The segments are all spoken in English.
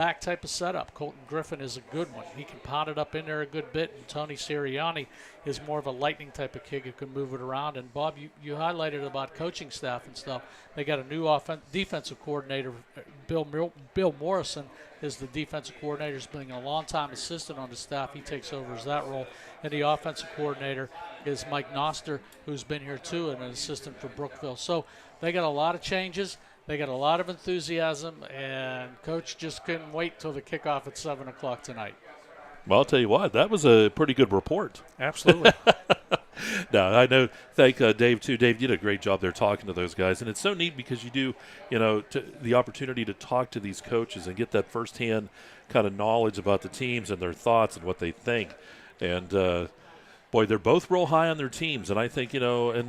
back type of setup. Colton Griffin is a good one. He can pound it up in there a good bit, and Tony Sirianni is more of a lightning type of kick who can move it around. And Bob, you highlighted about coaching staff and stuff. They got a new defensive coordinator. Bill Morrison is the defensive coordinator. He's been a long-time assistant on the staff. He takes over as that role. And the offensive coordinator is Mike Noster, who's been here too, and an assistant for Brookville. So they got a lot of changes. They got a lot of enthusiasm, and Coach just couldn't wait till the kickoff at 7 o'clock tonight. Well, I'll tell you what, that was a pretty good report. Absolutely. No, I know. Thank Dave, too. Dave, you did a great job there talking to those guys. And it's so neat because you do, the opportunity to talk to these coaches and get that firsthand kind of knowledge about the teams and their thoughts and what they think. And, boy, they're both real high on their teams. And I think, and I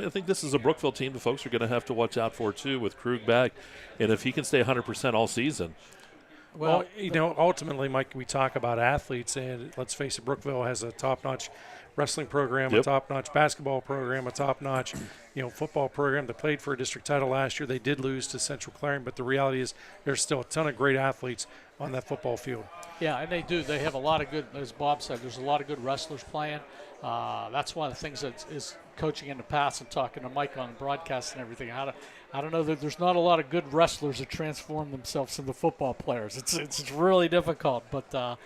think this is a Brookville team the folks are going to have to watch out for, too, with Krug back. And if he can stay 100% all season. Well, ultimately, Mike, we talk about athletes, and let's face it, Brookville has a top-notch wrestling program, a top-notch basketball program, a top-notch, football program. They played for a district title last year. They did lose to Central Clarion, but the reality is there's still a ton of great athletes on that football field. Yeah, and they do. They have a lot of good, as Bob said, there's a lot of good wrestlers playing. That's one of the things that is coaching in the past and talking to Mike on broadcast and everything. I don't know that there's not a lot of good wrestlers that transform themselves into football players. It's really difficult. But, at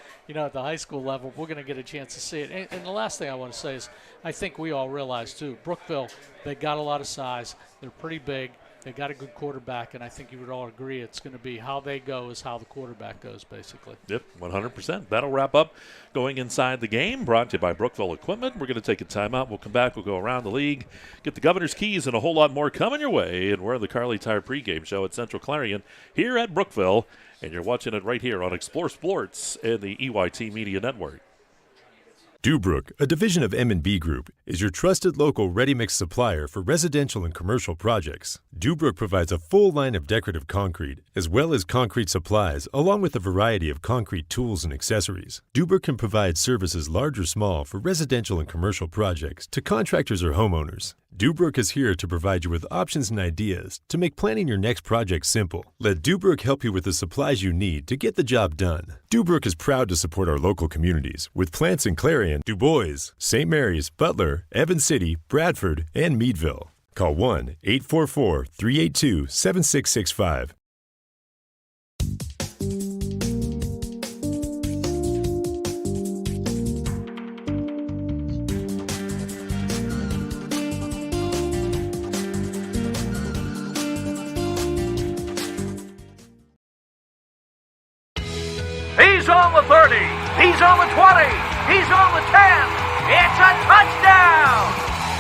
the high school level, we're going to get a chance to see it. And the last thing I want to say is I think we all realize, too, Brookville, they got a lot of size. They're pretty big. They got a good quarterback, and I think you would all agree it's going to be how they go is how the quarterback goes, basically. Yep, 100%. That'll wrap up Going Inside the Game, brought to you by Brookville Equipment. We're going to take a timeout. We'll come back. We'll go around the league, get the governor's keys, and a whole lot more coming your way. And we're on the Kerle Tire Pregame Show at Central Clarion here at Brookville, and you're watching it right here on Explore Sports and the EYT Media Network. Dubrook, a division of M&B Group, is your trusted local ready-mix supplier for residential and commercial projects. Dubrook provides a full line of decorative concrete, as well as concrete supplies, along with a variety of concrete tools and accessories. Dubrook can provide services large or small for residential and commercial projects to contractors or homeowners. Dubrook is here to provide you with options and ideas to make planning your next project simple. Let Dubrook help you with the supplies you need to get the job done. Dubrook is proud to support our local communities with plants in Clarion, Du Bois, St. Mary's, Butler, Evans City, Bradford, and Meadville. Call 1-844-382-7665. He's on the 30. He's on the 20. He's on the 10. It's a touchdown.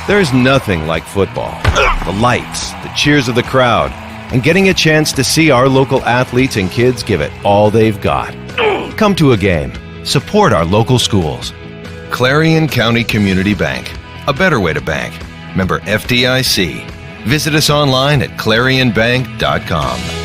There's nothing like football. The lights, the cheers of the crowd, and getting a chance to see our local athletes and kids give it all they've got. Come to a game. Support our local schools. Clarion County Community Bank. A better way to bank. Member FDIC. Visit us online at ClarionBank.com.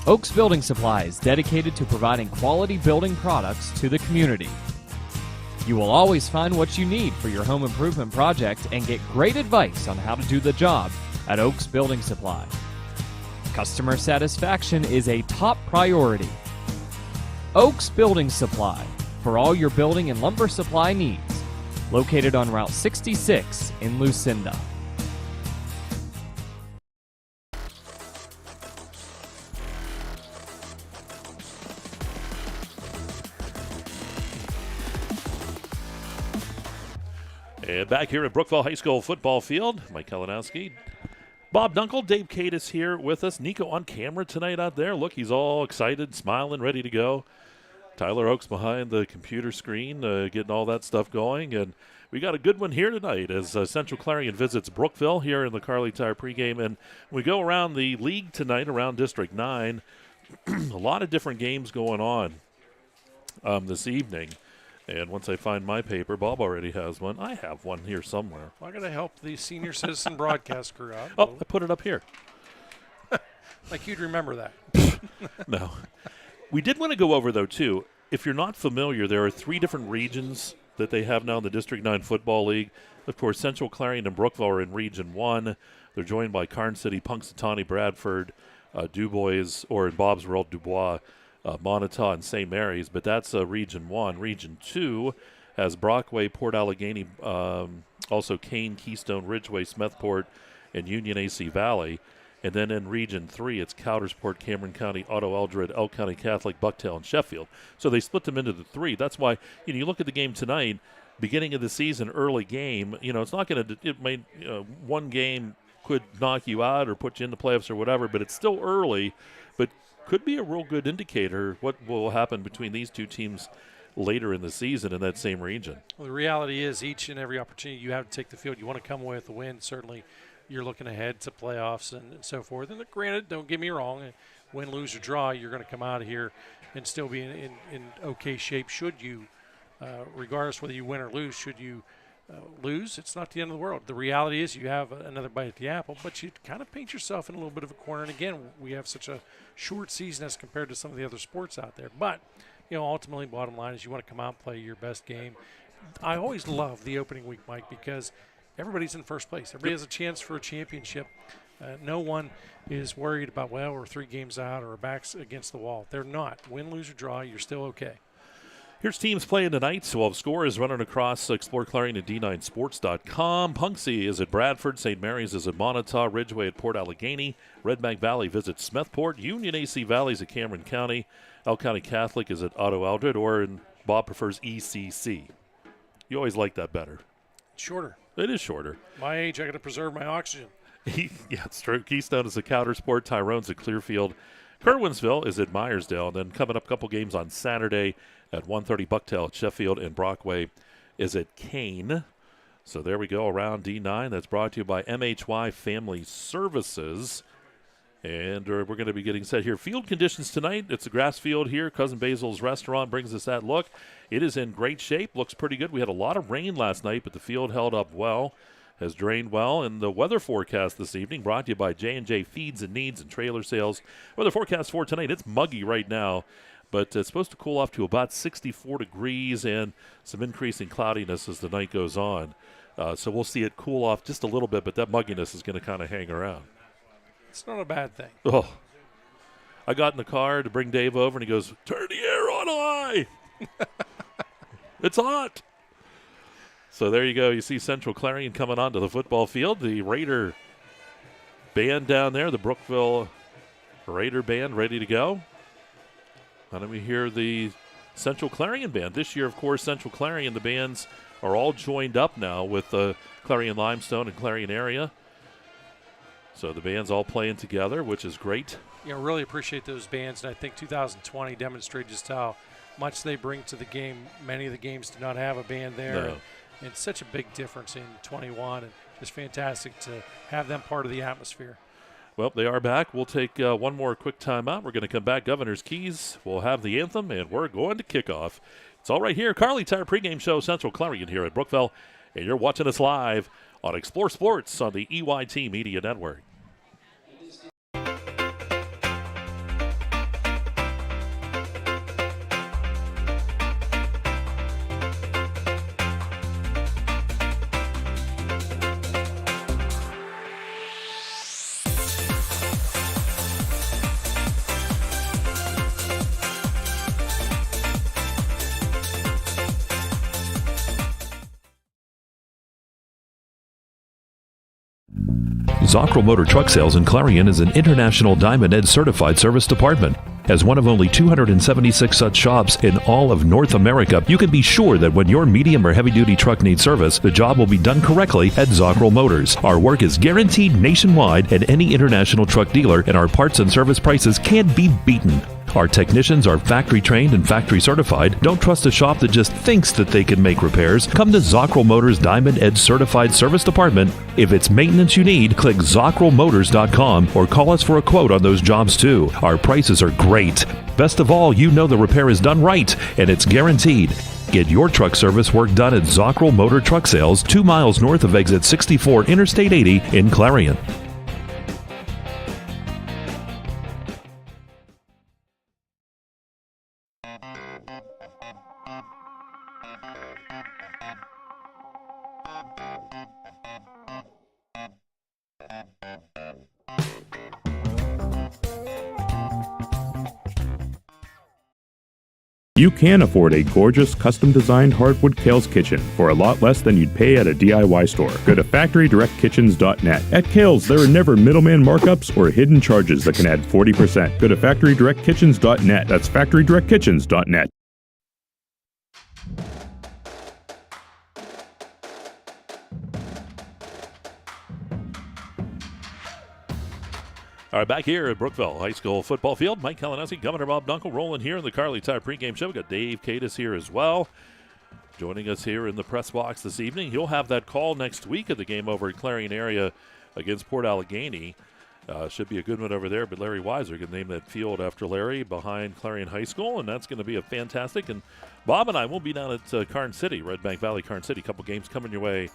Oaks Building Supply is dedicated to providing quality building products to the community. You will always find what you need for your home improvement project and get great advice on how to do the job at Oaks Building Supply. Customer satisfaction is a top priority. Oaks Building Supply for all your building and lumber supply needs. Located on Route 66 in Lucinda. And back here at Brookville High School football field, Mike Kalinowski, Bob Dunkle, Dave Cadis here with us. Nico on camera tonight out there. Look, he's all excited, smiling, ready to go. Tyler Oaks behind the computer screen, getting all that stuff going. And we got a good one here tonight as Central Clarion visits Brookville here in the Kerle Tire pregame. And we go around the league tonight, around District 9. A lot of different games going on this evening. And once I find my paper, Bob already has one. I have one here somewhere. Well, I got to help the senior citizen broadcast crew out. Oh, I put it up here. Like you'd remember that. No. We did want to go over, though, too. If you're not familiar, there are 3 different regions that they have now in the District 9 Football League. Of course, Central Clarion and Brookville are in Region 1. They're joined by Karn City, Punxsutawney, Bradford, DuBois, or in Bob's world, Dubois, Montauk, and St. Mary's, but that's Region 1. Region 2 has Brockway, Port Allegheny, also Kane, Keystone, Ridgeway, Smethport, and Union AC Valley. And then in Region 3, it's Coudersport, Cameron County, Otto Eldred, Elk County Catholic, Bucktail, and Sheffield. So they split them into the 3. That's why, you look at the game tonight, beginning of the season, early game, it's not going to, it may, one game could knock you out or put you in the playoffs or whatever, but it's still early, but could be a real good indicator what will happen between these 2 teams later in the season in that same region. Well, the reality is each and every opportunity you have to take the field, you want to come away with a win. Certainly you're looking ahead to playoffs and so forth. And granted, don't get me wrong, win, lose, or draw, you're going to come out of here and still be in okay shape should you, regardless whether you win or lose, should you lose, it's not the end of the world. The reality is you have another bite at the apple, but you kind of paint yourself in a little bit of a corner. And again, we have such a short season as compared to some of the other sports out there. But, ultimately, bottom line is you want to come out and play your best game. I always love the opening week, Mike, because everybody's in first place. Everybody has a chance for a championship. No one is worried about, we're 3 games out or our backs against the wall. They're not. Win, lose, or draw, you're still okay. Here's teams playing tonight. So we'll have scores running across exploreClarion and D9Sports.com. Punxsy is at Bradford. St. Mary's is at Montauk. Ridgeway at Port Allegheny. Red Bank Valley visits Smethport. Union AC Valley is at Cameron County. Elk County Catholic is at Otto Eldred, or in Bob prefers ECC. You always like that better. Shorter. It is shorter. My age, I got to preserve my oxygen. Yeah, it's true. Keystone is at Coudersport. Tyrone's at Clearfield. Kerwinsville is at Myersdale. And then coming up a couple games on Saturday at 1:30, Bucktail at Sheffield, and Brockway is at Kane. So there we go around D9. That's brought to you by MHY Family Services. And we're going to be getting set here. Field conditions tonight. It's a grass field here. Cousin Basil's Restaurant brings us that look. It is in great shape. Looks pretty good. We had a lot of rain last night, but the field held up well. Has drained well. And the weather forecast this evening brought to you by J&J Feeds and Needs and Trailer Sales. Weather forecast for tonight, it's muggy right now, but it's supposed to cool off to about 64 degrees and some increasing cloudiness as the night goes on. So we'll see it cool off just a little bit, but that mugginess is going to kind of hang around. It's not a bad thing. Oh, I got in the car to bring Dave over, and he goes, "Turn the air on high." It's hot. So there you go. You see Central Clarion coming onto the football field. The Raider band down there, the Brookville Raider band, ready to go. Why don't we hear the Central Clarion band? This year, of course, Central Clarion, the bands are all joined up now with Clarion Limestone and Clarion area. So the band's all playing together, which is great. Really appreciate those bands, and I think 2020 demonstrated just how much they bring to the game. Many of the games do not have a band there. No. And it's such a big difference in 21, and it's fantastic to have them part of the atmosphere. Well, they are back. We'll take one more quick timeout. We're going to come back. Governor's Keys. We'll have the anthem, and we're going to kick off. It's all right here. Kerle Tire Pregame Show, Central Clarion here at Brookville, and you're watching us live on Explore Sports on the EYT Media Network. Zockrell Motor Truck Sales in Clarion is an International Diamond Ed certified service department. As one of only 276 such shops in all of North America, you can be sure that when your medium or heavy-duty truck needs service, the job will be done correctly at Zockrell Motors. Our work is guaranteed nationwide at any international truck dealer, and our parts and service prices can't be beaten. Our technicians are factory trained and factory certified. Don't trust a shop that just thinks that they can make repairs. Come to Zockrell Motors Diamond Edge Certified Service Department. If it's maintenance you need, click ZockrellMotors.com or call us for a quote on those jobs too. Our prices are great. Best of all, you know the repair is done right and it's guaranteed. Get your truck service work done at Zockrell Motor Truck Sales, 2 miles north of exit 64 Interstate 80 in Clarion. You can afford a gorgeous, custom-designed hardwood Kerle's kitchen for a lot less than you'd pay at a DIY store. Go to FactoryDirectKitchens.net. At Kerle's, there are never middleman markups or hidden charges that can add 40%. Go to FactoryDirectKitchens.net. That's FactoryDirectKitchens.net. All right, back here at Brookville High School football field, Mike Kalinowski, Governor Bob Dunkle rolling here in the Kerle Tire Pregame Show. We've got Dave Cadis here as well, joining us here in the press box this evening. He'll have that call next week at the game over at Clarion area against Port Allegheny. Should be a good one over there, but Larry Weiser can name that field after Larry behind Clarion High School, and that's going to be a fantastic. And Bob and I will be down at Karn City, Red Bank Valley, Karn City. A couple games coming your way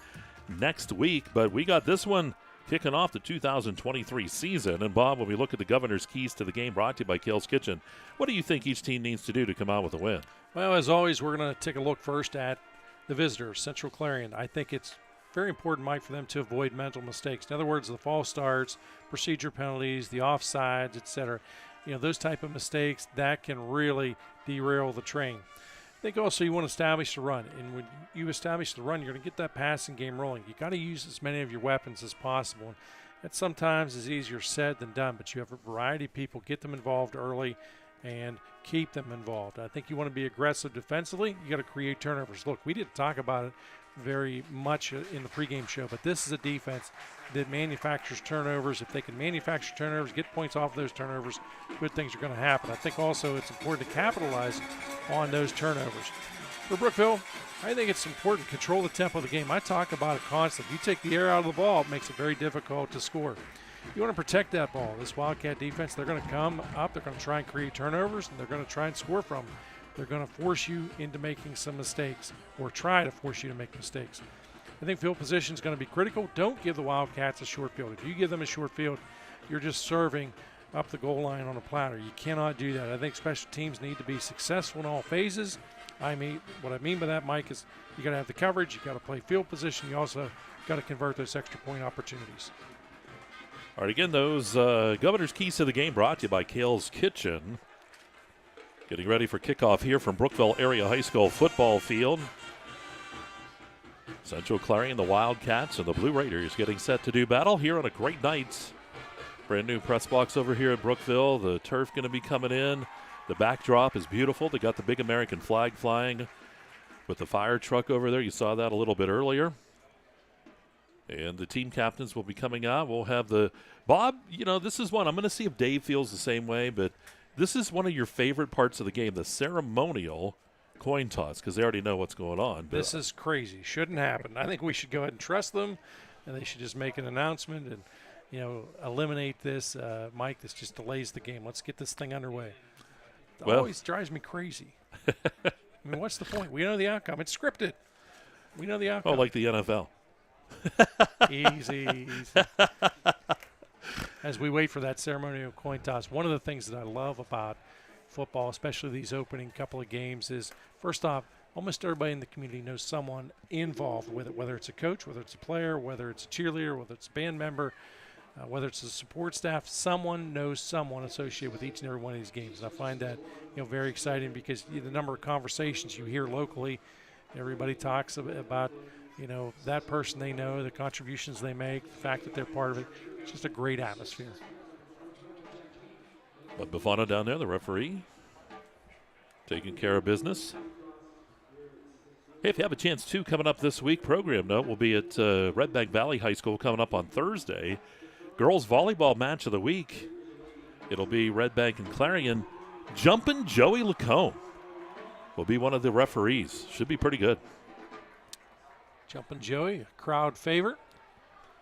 next week, but we got this one kicking off the 2023 season. And Bob, when we look at the Governor's Keys to the Game brought to you by Kerle's Kitchen, what do you think each team needs to do to come out with a win? Well, as always, we're going to take a look first at the visitors, Central Clarion. I think it's very important, Mike, for them to avoid mental mistakes. In other words, the false starts, procedure penalties, the offsides, etc. You know, those type of mistakes, that can really derail the train. I think also you want to establish the run, and when you establish the run, you're going to get that passing game rolling. You got to use as many of your weapons as possible. And that sometimes is easier said than done, but you have a variety of people. Get them involved early and keep them involved. I think you want to be aggressive defensively. You got to create turnovers. Look, we didn't talk about it very much in the pregame show, but this is a defense that manufactures turnovers. If they can manufacture turnovers, get points off of those turnovers, good things are going to happen. I think also it's important to capitalize on those turnovers. For Brookville, I think it's important to control the tempo of the game. I talk about it constantly. You take the air out of the ball, it makes it very difficult to score. You want to protect that ball. This Wildcat defense, they're going to come up, they're going to try and create turnovers, and they're going to try and score from them. They're going to force you into making some mistakes, or try to force you to make mistakes. I think field position is going to be critical. Don't give the Wildcats a short field. If you give them a short field, you're just serving up the goal line on a platter. You cannot do that. I think special teams need to be successful in all phases. What I mean by that, Mike, is you got to have the coverage, you got to play field position, you also got to convert those extra point opportunities. All right, again, those Governor's Keys to the Game brought to you by Kerle's Kitchen. Getting ready for kickoff here from Brookville Area High School football field. Central Clarion, the Wildcats, and the Blue Raiders getting set to do battle here on a great night. Brand new press box over here at Brookville. The turf going to be coming in. The backdrop is beautiful. They got the big American flag flying with the fire truck over there. You saw that a little bit earlier. And the team captains will be coming out. We'll have the Bob, you know, this is one. I'm going to see if Dave feels the same way, but this is one of your favorite parts of the game, the ceremonial coin toss, because they already know what's going on. This is crazy. Shouldn't happen. I think we should go ahead and trust them, and they should just make an announcement and, you know, eliminate this. Mike, this just delays the game. Let's get this thing underway. It always drives me crazy. I mean, what's the point? We know the outcome. It's scripted. We know the outcome. Oh, like the NFL. Easy. As we wait for that ceremonial coin toss, one of the things that I love about football, especially these opening couple of games, is first off, almost everybody in the community knows someone involved with it, whether it's a coach, whether it's a player, whether it's a cheerleader, whether it's a band member, whether it's a support staff. Someone knows someone associated with each and every one of these games. And I find that, you know, very exciting because the number of conversations you hear locally, everybody talks about, you know, that person they know, the contributions they make, the fact that they're part of it. It's just a great atmosphere. But Bufano down there, the referee, taking care of business. Hey, if you have a chance, too, coming up this week, program note will be at Red Bank Valley High School coming up on Thursday. Girls volleyball match of the week. It'll be Red Bank and Clarion. Jumpin' Joey Lacombe will be one of the referees. Should be pretty good. Jumpin' Joey, a crowd favorite.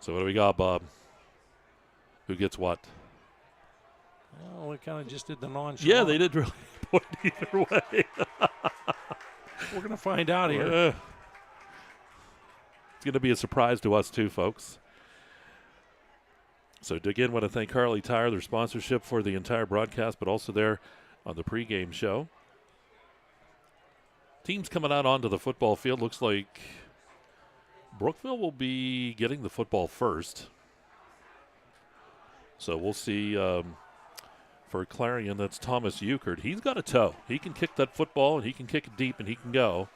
So what do we got, Bob? Who gets what? Well, we kind of just did the nonchalant. Yeah, they did really point either way. We're going to find out here. It's going to be a surprise to us too, folks. So again, want to thank Kerle Tire, their sponsorship for the entire broadcast, but also there on the pregame show. Teams coming out onto the football field. Looks like Brookville will be getting the football first. So we'll see for Clarion, that's Thomas Euchert. He's got a toe. He can kick that football, and he can kick it deep, and he can go.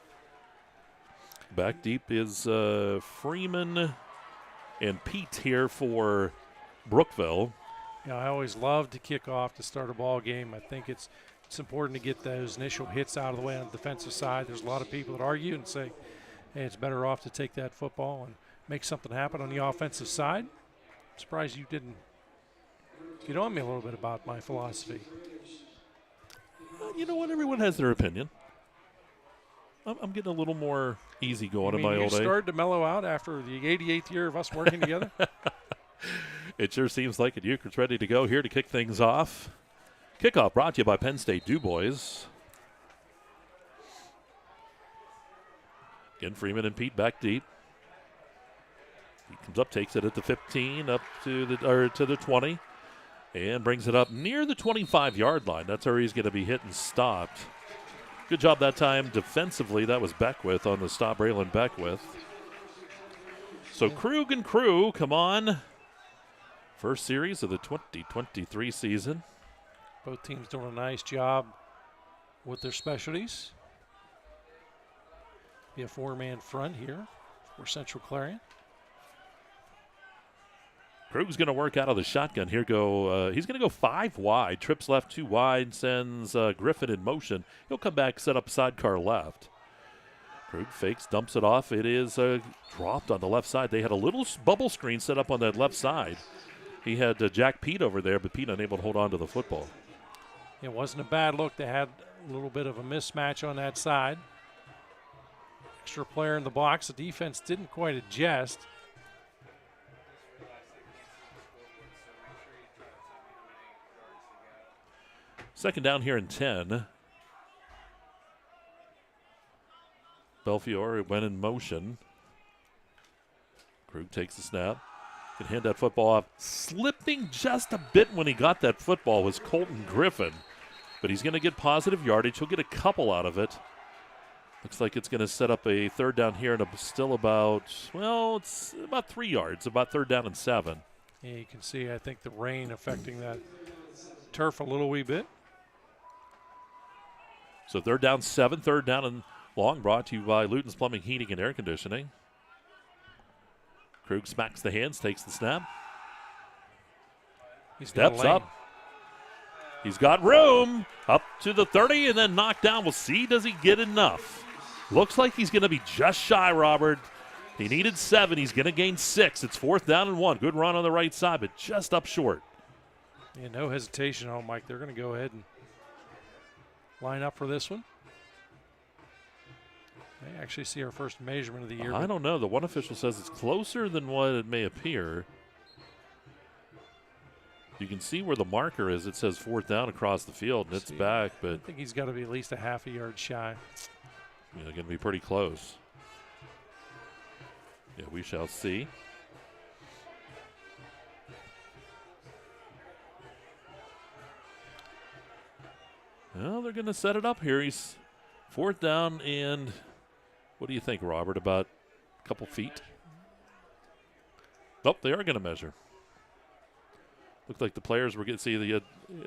Back deep is Freeman and Pete here for Brookville. Yeah, I always love to kick off to start a ball game. I think it's important to get those initial hits out of the way on the defensive side. There's a lot of people that argue and say, hey, it's better off to take that football and make something happen on the offensive side. I'm surprised you didn't get on me a little bit about my philosophy. You know what? Everyone has their opinion. I'm getting a little more easy going in my old age. You started to mellow out after the 88th year of us working together? It sure seems like it. Euchre's ready to go here to kick things off. Kickoff brought to you by Penn State DuBois. Again, Freeman and Pete back deep. He comes up, takes it at the 15, up to the 20, and brings it up near the 25-yard line. That's where he's going to be hit and stopped. Good job that time defensively. That was Beckwith on the stop, Braylon Beckwith. So Krug and Crew, come on. First series of the 2023 season. Both teams doing a nice job with their specialties. Be a four-man front here for Central Clarion. Krug's going to work out of the shotgun. He's going to go 5 wide. Trips left 2 wide. Sends Griffin in motion. He'll come back, set up sidecar left. Krug fakes, dumps it off. It is dropped on the left side. They had a little bubble screen set up on that left side. He had Jack Pete over there, but Pete unable to hold on to the football. It wasn't a bad look. They had a little bit of a mismatch on that side. Extra player in the box. The defense didn't quite adjust. Second down here in 10. Belfiore went in motion. Krug takes the snap. Can hand that football off. Slipping just a bit when he got that football was Colton Griffin. But he's going to get positive yardage. He'll get a couple out of it. Looks like it's going to set up a third down here and still about, well, it's about 3 yards, about third down and 7. Yeah, you can see, I think, the rain affecting that turf a little wee bit. So third down 7, third down and long, brought to you by Luton's Plumbing, Heating, and Air Conditioning. Krug smacks the hands, takes the snap. He steps up. He's got room up to the 30 and then knocked down. We'll see, does he get enough? Looks like he's going to be just shy, Robert. He needed 7. He's going to gain 6. It's 4th down and 1. Good run on the right side, but just up short. Yeah, no hesitation, Mike. They're going to go ahead and line up for this one. I actually see our first measurement of the year. I don't know. The one official says it's closer than what it may appear. You can see where the marker is. It says 4th down across the field, and it's back. But I think he's got to be at least a half a yard shy. Yeah, going to be pretty close. Yeah, we shall see. Well, they're going to set it up here. He's 4th down, and what do you think, Robert, about a couple feet? Nope, they are going to measure. Looked like the players were getting see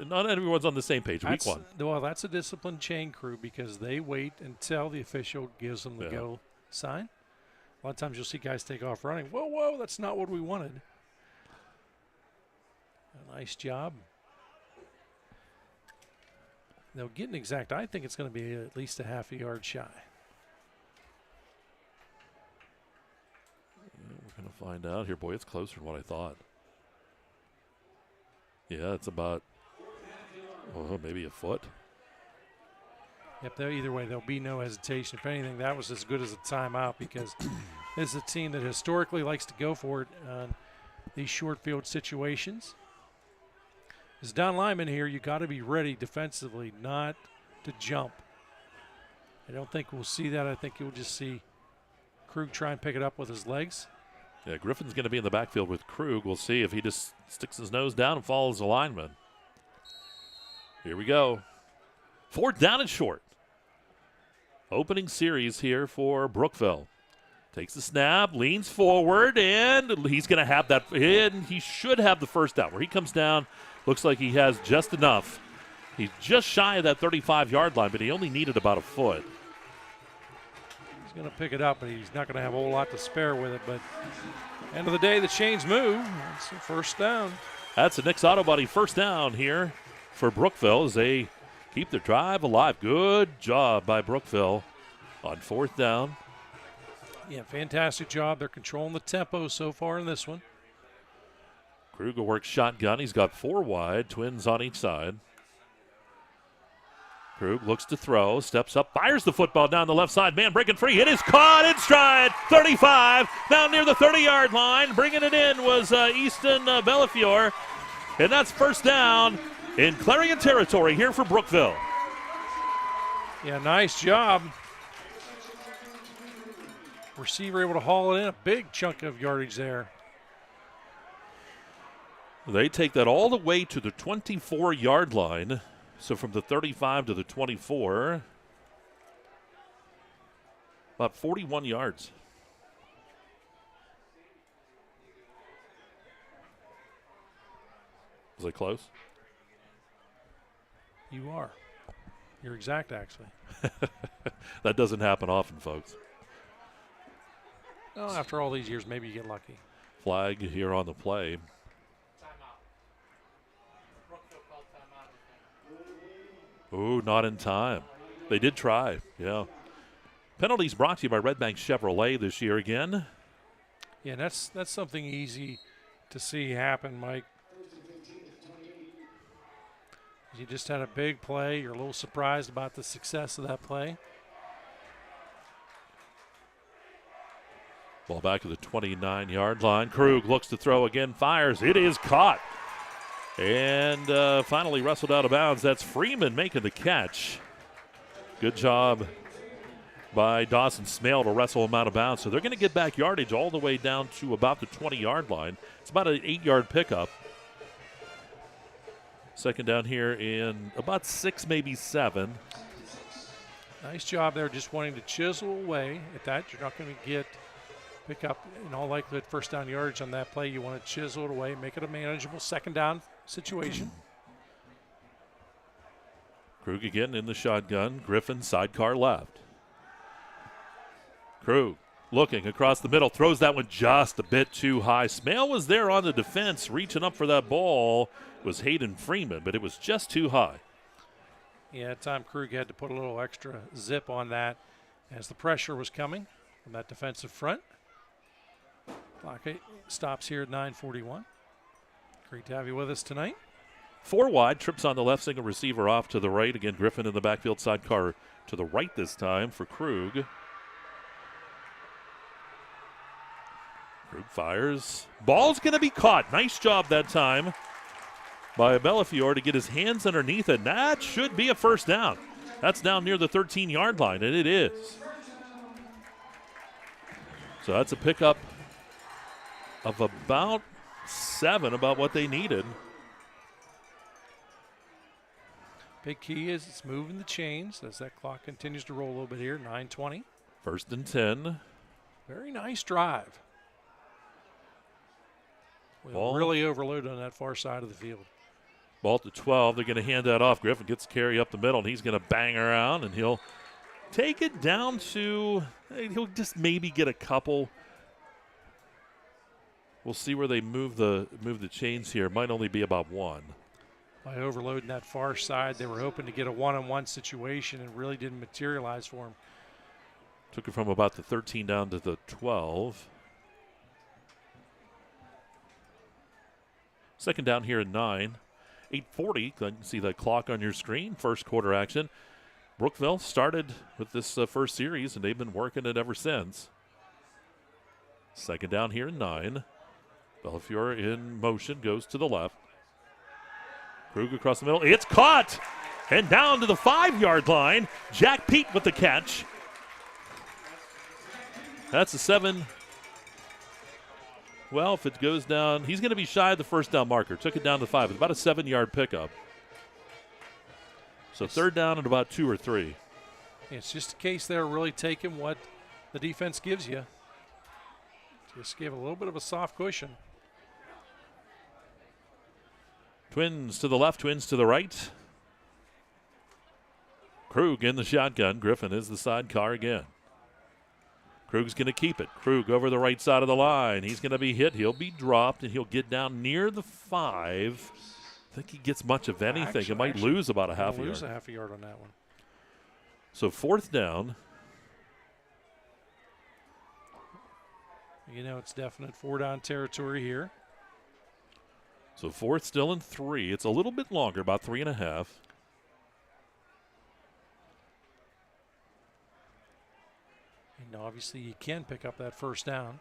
not everyone's on the same page. Week 1. Well, that's a disciplined chain crew because they wait until the official gives them the go sign. A lot of times you'll see guys take off running. Whoa, that's not what we wanted. A nice job. They'll get an exact. I think it's going to be at least a half a yard shy. We're going to find out here. Boy, it's closer than what I thought. Yeah, it's about, maybe a foot. Yep, either way, there'll be no hesitation. If anything, that was as good as a timeout because this is a team that historically likes to go for it on these short field situations. As down lineman here, you got to be ready defensively not to jump. I don't think we'll see that. I think you'll just see Krug try and pick it up with his legs. Yeah, Griffin's going to be in the backfield with Krug. We'll see if he just sticks his nose down and follows the lineman. Here we go. 4th down and short. Opening series here for Brookville. Takes the snap, leans forward, and he's going to have that. And he should have the first down. Where he comes down, looks like he has just enough. He's just shy of that 35-yard line, but he only needed about a foot. He's going to pick it up, but he's not going to have a whole lot to spare with it. But end of the day, the chains move. It's a first down. That's a Nick's Auto Body first down here for Brookville as they keep their drive alive. Good job by Brookville on 4th down. Yeah, fantastic job. They're controlling the tempo so far in this one. Kruger works shotgun. He's got 4 wide, twins on each side. Krug looks to throw, steps up, fires the football down the left side. Man breaking free. It is caught in stride. 35, down near the 30-yard line. Bringing it in was Easton Bellafiore. And that's first down in Clarion territory here for Brookville. Yeah, nice job. Receiver able to haul it in. A big chunk of yardage there. They take that all the way to the 24-yard line. So from the 35 to the 24, about 41 yards. Was I close? You are. You're exact, actually. That doesn't happen often, folks. Well, after all these years, maybe you get lucky. Flag here on the play. Ooh, not in time. They did try, yeah. Penalties brought to you by Red Bank Chevrolet this year again. Yeah, that's something easy to see happen, Mike. You just had a big play. You're a little surprised about the success of that play. Ball back to the 29-yard line. Krug looks to throw again, fires. It is caught. And finally wrestled out of bounds. That's Freeman making the catch. Good job by Dawson Smale to wrestle him out of bounds. So they're going to get back yardage all the way down to about the 20-yard line. It's about an 8-yard pickup. Second down here in about 6, maybe 7. Nice job there, just wanting to chisel away at that. You're not going to pick up, in all likelihood, first down yardage on that play. You want to chisel it away, make it a manageable second down situation. Krug again in the shotgun. Griffin sidecar left. Krug looking across the middle, throws that one just a bit too high. Smale was there on the defense, reaching up for that ball. It was Hayden Freeman, but it was just too high. Yeah, at time Krug had to put a little extra zip on that as the pressure was coming from that defensive front. Clock stops here at 9:41. Great to have you with us tonight. 4 wide, trips on the left, single receiver off to the right. Again, Griffin in the backfield, sidecar to the right this time for Krug. Krug fires. Ball's going to be caught. Nice job that time by Bellafiore to get his hands underneath it. That should be a first down. That's down near the 13-yard line, and it is. So that's a pickup of about 7, about what they needed. Big key is it's moving the chains as that clock continues to roll a little bit here. 9:20. First and 10. Very nice drive. Ball. Really overloaded on that far side of the field. Ball to 12. They're going to hand that off. Griffin gets carry up the middle, and he's going to bang around, and he'll take it down to, he'll just maybe get a couple. We'll see where they move the chains here. It might only be about 1. by overloading that far side. They were hoping to get a one-on-one situation and really didn't materialize for them. Took it from about the 13 down to the 12. Second down here at 9. 8:40. You can see that clock on your screen. First quarter action. Brookville started with this first series, and they've been working it ever since. Second down here at 9. Belfiore in motion, goes to the left. Krug across the middle. It's caught! And down to the 5-yard line. Jack Pete with the catch. That's a 7. Well, if it goes down, he's going to be shy of the first down marker. Took it down to 5. It's about a 7-yard pickup. So third down and about 2 or 3. It's just a case they're really taking what the defense gives you. Just give a little bit of a soft cushion. Twins to the left, twins to the right. Krug in the shotgun. Griffin is the sidecar again. Krug's going to keep it. Krug over the right side of the line. He's going to be hit. He'll be dropped, and he'll get down near the 5. I think he gets much of anything. He might lose about a half a yard. Lose a half a yard on that one. So fourth down. You know, it's definite 4-down territory here. So fourth still in 3. It's a little bit longer, about 3.5. And obviously you can pick up that first down.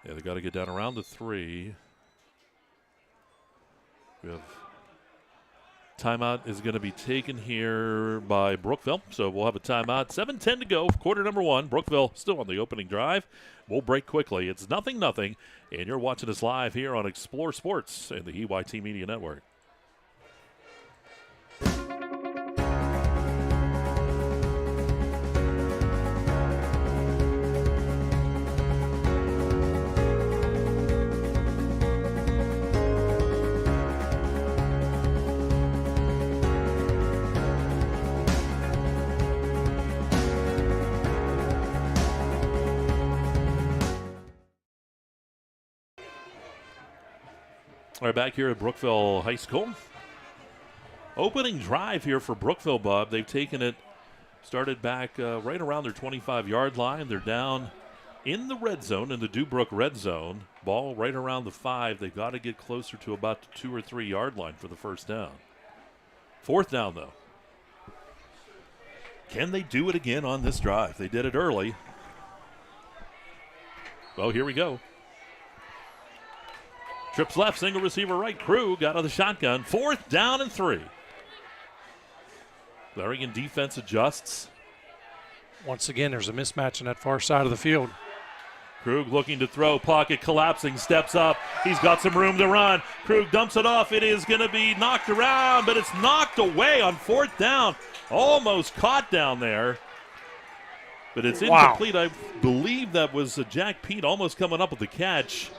Yeah, they got to get down around the 3. We have timeout is going to be taken here by Brookville, so we'll have a timeout. 7:10 to go, quarter number 1. Brookville still on the opening drive. We'll break quickly. It's 0-0, and you're watching us live here on Explore Sports and the EYT Media Network. All right, back here at Brookville High School. Opening drive here for Brookville, Bob. They've taken it, started back right around their 25-yard line. They're down in the red zone, in the Dubrook red zone. Ball right around the 5. They've got to get closer to about the 2 or 3 yard line for the first down. Fourth down, though. Can they do it again on this drive? They did it early. Well, here we go. Trips left, single receiver right. Krug out of the shotgun. Fourth down and 3. Clarion defense adjusts. Once again, there's a mismatch on that far side of the field. Krug looking to throw, pocket collapsing, steps up. He's got some room to run. Krug dumps it off. It is going to be knocked around, but it's knocked away on fourth down. Almost caught down there. But it's incomplete. I believe that was Jack Pete almost coming up with the catch.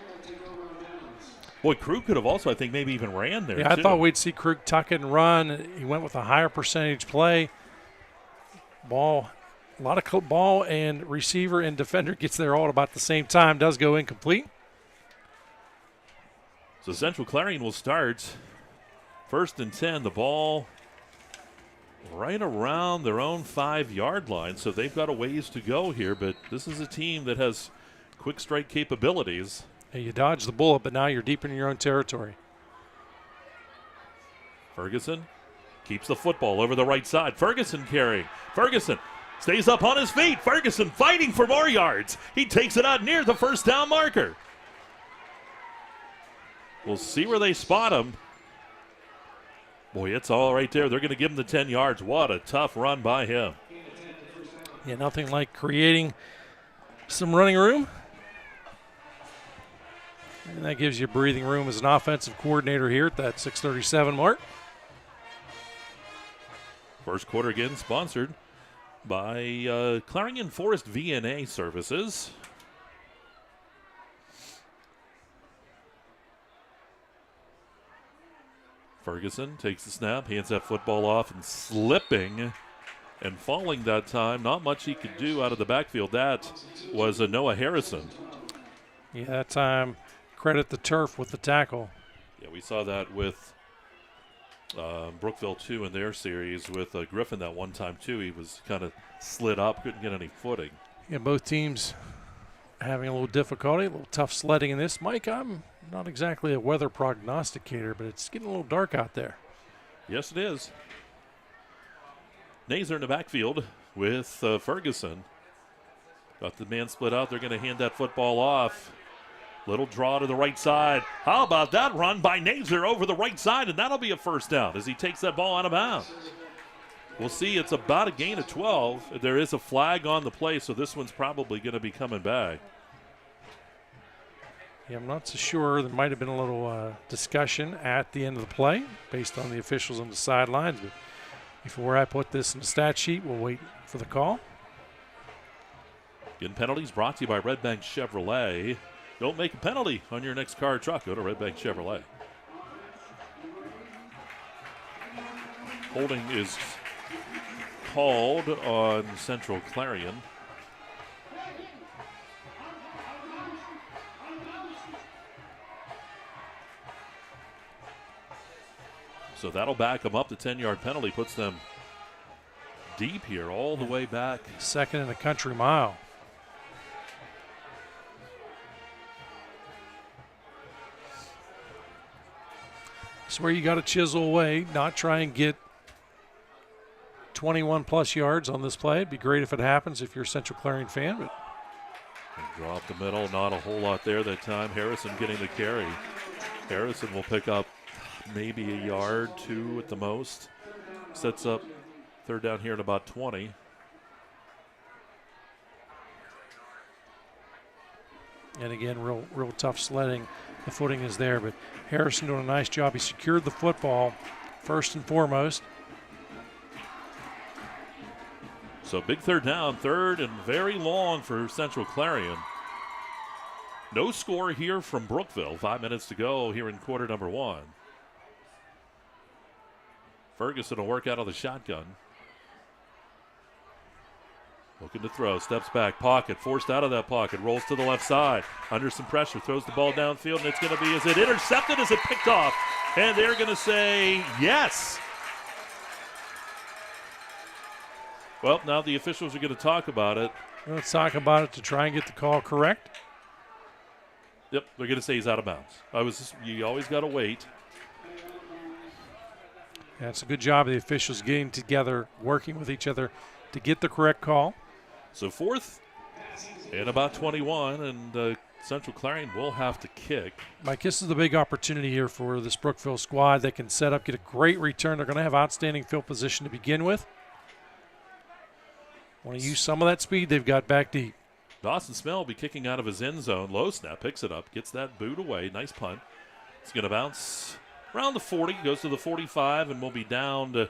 Boy, Krug could have also, I think, maybe even ran there. Yeah, I thought we'd see Krug tuck it and run. He went with a higher percentage play. Ball, a lot of ball and receiver and defender gets there all at about the same time. Does go incomplete. So Central Clarion will start. First and 10, the ball right around their own 5-yard line. So they've got a ways to go here, but this is a team that has quick strike capabilities. You dodge the bullet, but now you're deep in your own territory. Ferguson keeps the football over the right side. Ferguson carrying. Ferguson stays up on his feet. Ferguson fighting for more yards. He takes it out near the first down marker. We'll see where they spot him. Boy, it's all right there. They're going to give him the 10 yards. What a tough run by him. Yeah, nothing like creating some running room. And that gives you breathing room as an offensive coordinator here at that 6:37 mark. First quarter again sponsored by Clarion Forest VNA Services. Ferguson takes the snap, hands that football off, and slipping and falling that time. Not much he could do out of the backfield. That was Noah Harrison. Yeah, that time credit the turf with the tackle. Yeah, we saw that with Brookville, too, in their series with Griffin that one time, too. He was kind of slid up, couldn't get any footing. Yeah, both teams having a little difficulty, a little tough sledding in this. Mike, I'm not exactly a weather prognosticator, but it's getting a little dark out there. Yes, it is. Nazer in the backfield with Ferguson. Got the man split out. They're going to hand that football off. Little draw to the right side. How about that run by Nazer over the right side, and that'll be a first down as he takes that ball out of bounds. We'll see. It's about a gain of 12. There is a flag on the play, so this one's probably going to be coming back. Yeah, I'm not so sure. There might have been a little discussion at the end of the play based on the officials on the sidelines. But before I put this in the stat sheet, we'll wait for the call. Getting penalties brought to you by Red Bank Chevrolet. Don't make a penalty on your next car or truck. Go to Red Bank Chevrolet. Holding is called on Central Clarion. So that'll back them up. The 10-yard penalty puts them deep here, all the way back. Second in a country mile. It's where you got to chisel away, not try and get 21-plus yards on this play. It'd be great if it happens if you're a Central Clarion fan. But drop the middle, not a whole lot there that time. Harrison getting the carry. Harrison will pick up maybe a yard, 2 at the most. Sets up third down here at about 20. And again, real tough sledding. The footing is there, but Harrison doing a nice job. He secured the football first and foremost. So big third down, third and very long for Central Clarion. No score here from Brookville. 5 minutes to go here in quarter number 1. Ferguson will work out of the shotgun. Looking to throw, steps back, pocket, forced out of that pocket, rolls to the left side. Under some pressure, throws the ball downfield, and it's going to be, is it intercepted, is it picked off? And they're going to say yes. Well, now the officials are going to talk about it. Let's talk about it to try and get the call correct. Yep, they're going to say he's out of bounds. You always got to wait. Yeah, it's a good job of the officials getting together, working with each other to get the correct call. So fourth and about 21, and Central Clarion will have to kick. Mike, this is the big opportunity here for this Brookville squad. They can set up, get a great return. They're going to have outstanding field position to begin with. Want to use some of that speed they've got back deep. Dawson Smell will be kicking out of his end zone. Low snap, picks it up, gets that boot away. Nice punt. It's going to bounce around the 40, goes to the 45, and will be down to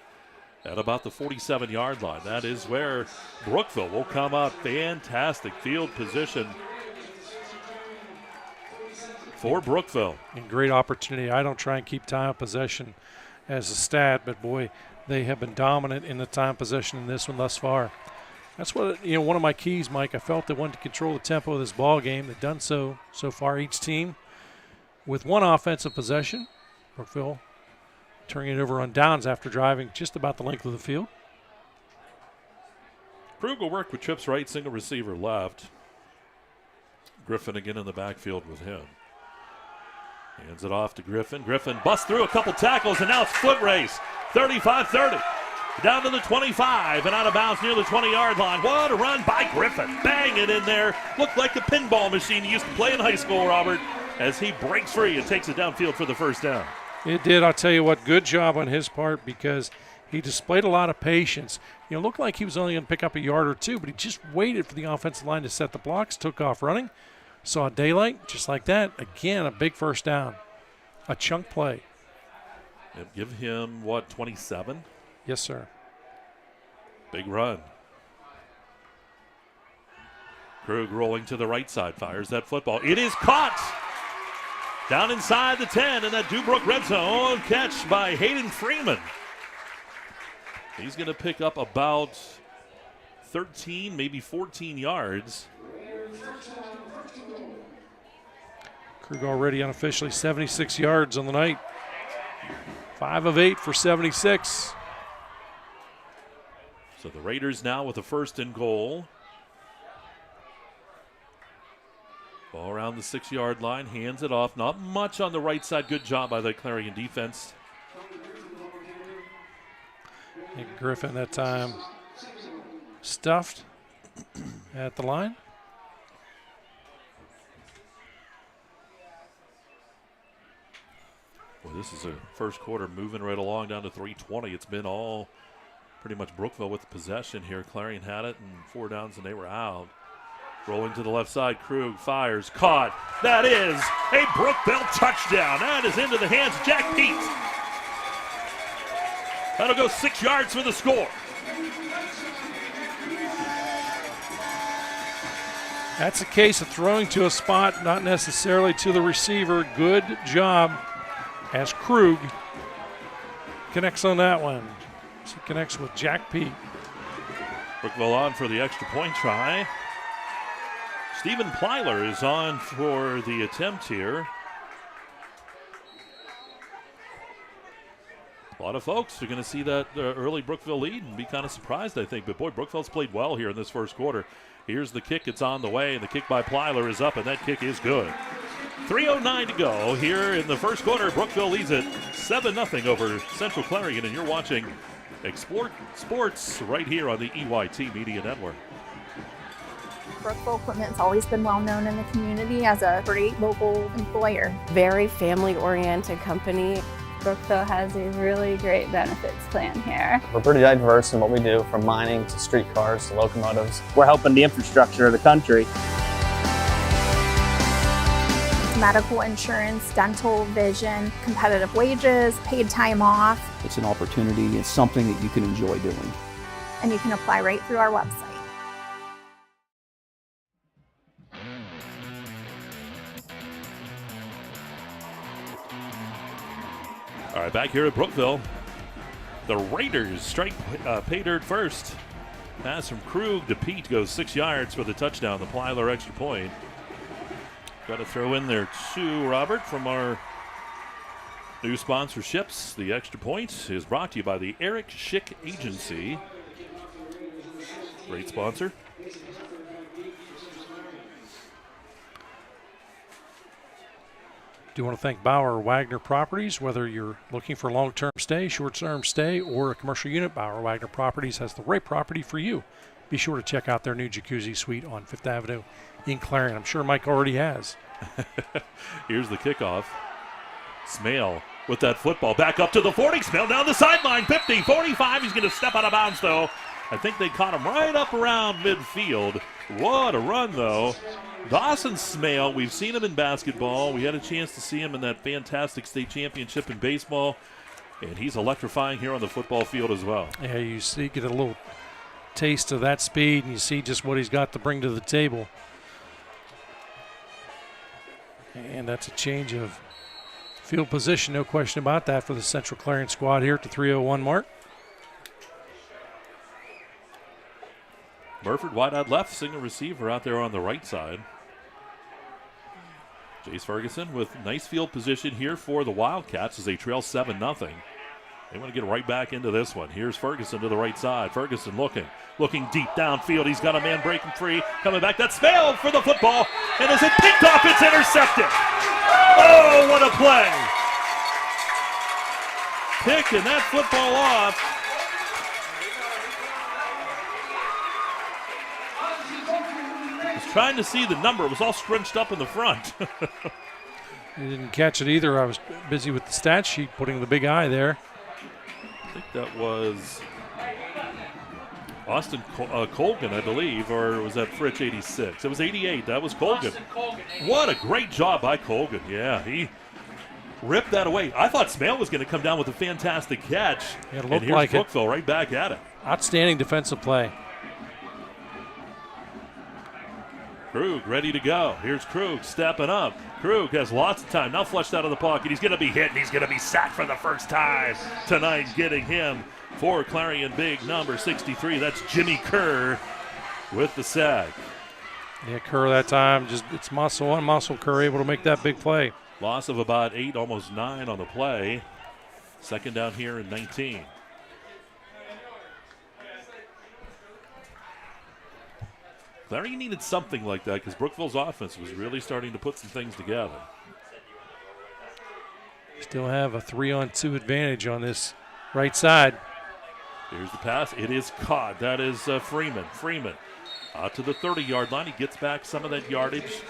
at about the 47-yard line. That is where Brookville will come out. Fantastic field position for Brookville. And great opportunity. I don't try and keep time of possession as a stat, but boy, they have been dominant in the time possession in this one thus far. That's what, one of my keys, Mike. I felt they wanted to control the tempo of this ball game. They've done so far, each team, with one offensive possession. Brookville turning it over on downs after driving just about the length of the field. Krug will work with trips right, single receiver left. Griffin again in the backfield with him. Hands it off to Griffin. Griffin busts through a couple tackles, and now it's foot race. 35-30. Down to the 25 and out of bounds near the 20-yard line. What a run by Griffin. Bang it in there. Looked like the pinball machine he used to play in high school, Robert, as he breaks free and takes it downfield for the first down. It did. I'll tell you what, good job on his part because he displayed a lot of patience. Looked like he was only going to pick up a yard or two, but he just waited for the offensive line to set the blocks, took off running, saw daylight, just like that. Again, a big first down, a chunk play. Give him, 27? Yes, sir. Big run. Krug rolling to the right side, fires that football. It is caught down inside the 10, and that Dubrook red zone catch by Hayden Freeman. He's going to pick up about 13, maybe 14 yards. Krug already unofficially 76 yards on the night. 5 of 8 for 76. So the Raiders now with a 1st and goal. Ball around the 6-yard line, hands it off. Not much on the right side. Good job by the Clarion defense. And Griffin that time stuffed at the line. Well, this is a first quarter moving right along down to 3:20. It's been all pretty much Brookville with the possession here. Clarion had it and 4 downs and they were out. Rolling to the left side, Krug fires, caught. That is a Brookville touchdown. That is into the hands of Jack Pete. That'll go 6 yards for the score. That's a case of throwing to a spot, not necessarily to the receiver. Good job as Krug connects on that one. He connects with Jack Pete. Brookville on for the extra point try. Stephen Plyler is on for the attempt here. A lot of folks are going to see that early Brookville lead and be kind of surprised, I think. But, boy, Brookville's played well here in this first quarter. Here's the kick. It's on the way, and the kick by Plyler is up, and that kick is good. 3:09 to go here in the first quarter. Brookville leads it 7-0 over Central Clarion, and you're watching Explore Sports right here on the EYT Media Network. Brookville Equipment's always been well known in the community as a great local employer. Very family-oriented company. Brookville has a really great benefits plan here. We're pretty diverse in what we do, from mining to streetcars to locomotives. We're helping the infrastructure of the country. Medical insurance, dental, vision, competitive wages, paid time off. It's an opportunity. It's something that you can enjoy doing. And you can apply right through our website. All right, back here at Brookville, the Raiders strike pay dirt first. Pass from Krug to Pete goes 6 yards for the touchdown, the Plyler extra point. Got to throw in there too, Robert, from our new sponsorships. The extra point is brought to you by the Eric Schick Agency. Great sponsor. Do want to thank Bauer Wagner Properties. Whether you're looking for long-term stay, short-term stay, or a commercial unit, Bauer Wagner Properties has the right property for you. Be sure to check out their new jacuzzi suite on 5th Avenue in Clarion. I'm sure Mike already has. Here's the kickoff. Smale with that football back up to the 40. Smale down the sideline, 50, 45. He's going to step out of bounds, though. I think they caught him right up around midfield. What a run, though. Dawson Smale, we've seen him in basketball. We had a chance to see him in that fantastic state championship in baseball. And he's electrifying here on the football field as well. Yeah, you see, get a little taste of that speed, and you see just what he's got to bring to the table. And that's a change of field position, no question about that, for the Central Clarion squad here at the 3:01 mark. Burford wide out left, single receiver out there on the right side. Jace Ferguson with nice field position here for the Wildcats as they trail 7-0. They want to get right back into this one. Here's Ferguson to the right side. Ferguson looking deep downfield. He's got a man breaking free. Coming back, that's Smale for the football. And as it picked off, it's intercepted. Oh, what a play. Picking that football off. Trying to see the number. It was all scrunched up in the front. You didn't catch it either. I was busy with the stat sheet putting the big eye there. I think that was Austin Colgan, I believe, or was that Fritch 86? It was 88. That was Colgan. What a great job by Colgan. Yeah, he ripped that away. I thought Smale was going to come down with a fantastic catch. Yeah, it and looked here's like Brookville right back at it. Outstanding defensive play. Krug ready to go. Here's Krug stepping up. Krug has lots of time. Now flushed out of the pocket. He's going to be hit, and he's going to be sacked for the first time tonight, getting him for Clarion big number 63. That's Jimmy Kerr with the sack. Yeah, Kerr that time, just it's muscle on muscle. Kerr able to make that big play. Loss of about 8, almost 9 on the play. Second down here in 19. Clarion needed something like that because Brookville's offense was really starting to put some things together. Still have a 3-on-2 advantage on this right side. Here's the pass. It is caught. That is Freeman. Freeman out to the 30-yard line. He gets back some of that yardage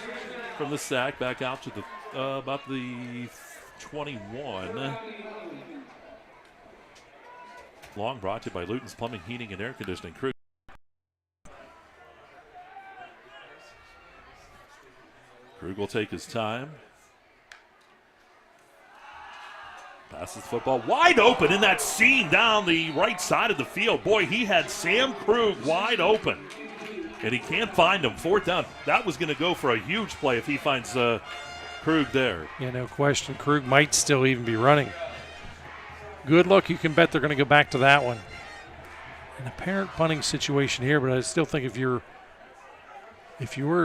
from the sack, back out to the about the 21. Long brought to you by Luton's Plumbing, Heating, and Air Conditioning. Krug. Krug will take his time. Passes the football wide open in that seam down the right side of the field. Boy, he had Sam Krug wide open, and he can't find him. 4th down. That was going to go for a huge play if he finds Krug there. Yeah, no question. Krug might still even be running. Good look. You can bet they're going to go back to that one. An apparent punting situation here, but I still think if you're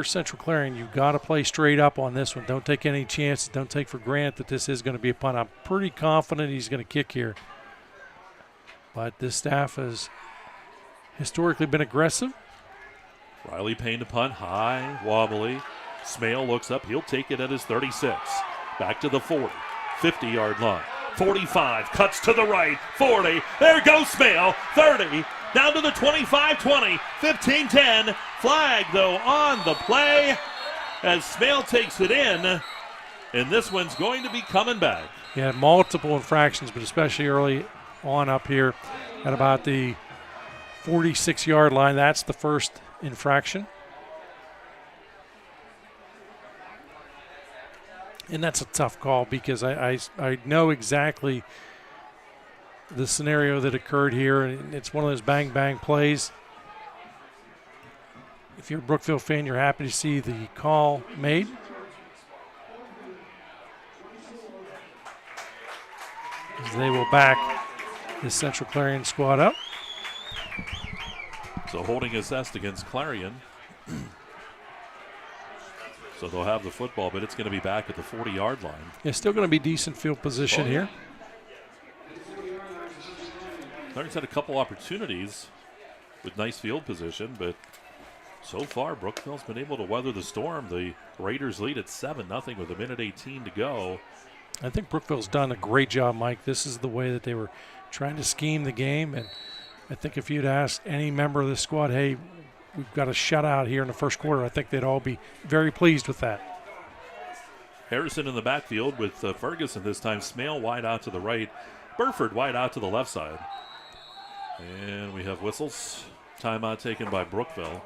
Central Clarion, you've got to play straight up on this one. Don't take any chances. Don't take for granted that this is going to be a punt. I'm pretty confident he's going to kick here. But this staff has historically been aggressive. Riley Payne to punt, high, wobbly. Smale looks up. He'll take it at his 36. Back to the 40, 50-yard line. 45, cuts to the right, 40. There goes Smale, 30. Down to the 25-20, 15-10. Flag, though, on the play as Smale takes it in, and this one's going to be coming back. Yeah, multiple infractions, but especially early on up here at about the 46-yard line. That's the first infraction. And that's a tough call because I know exactly the scenario that occurred here, and it's one of those bang-bang plays. If you're a Brookville fan, you're happy to see the call made. As they will back the Central Clarion squad up. So holding assessed against Clarion. So they'll have the football, but it's going to be back at the 40-yard line. Yeah, still going to be decent field position here. Clarion's had a couple opportunities with nice field position, but so far Brookville's been able to weather the storm. The Raiders lead at 7-0 with 1:18 to go. I think Brookville's done a great job, Mike. This is the way that they were trying to scheme the game, and I think if you'd asked any member of the squad, hey, we've got a shutout here in the first quarter, I think they'd all be very pleased with that. Harrison in the backfield with Ferguson this time. Smale wide out to the right. Burford wide out to the left side. And we have whistles. Timeout taken by Brookville.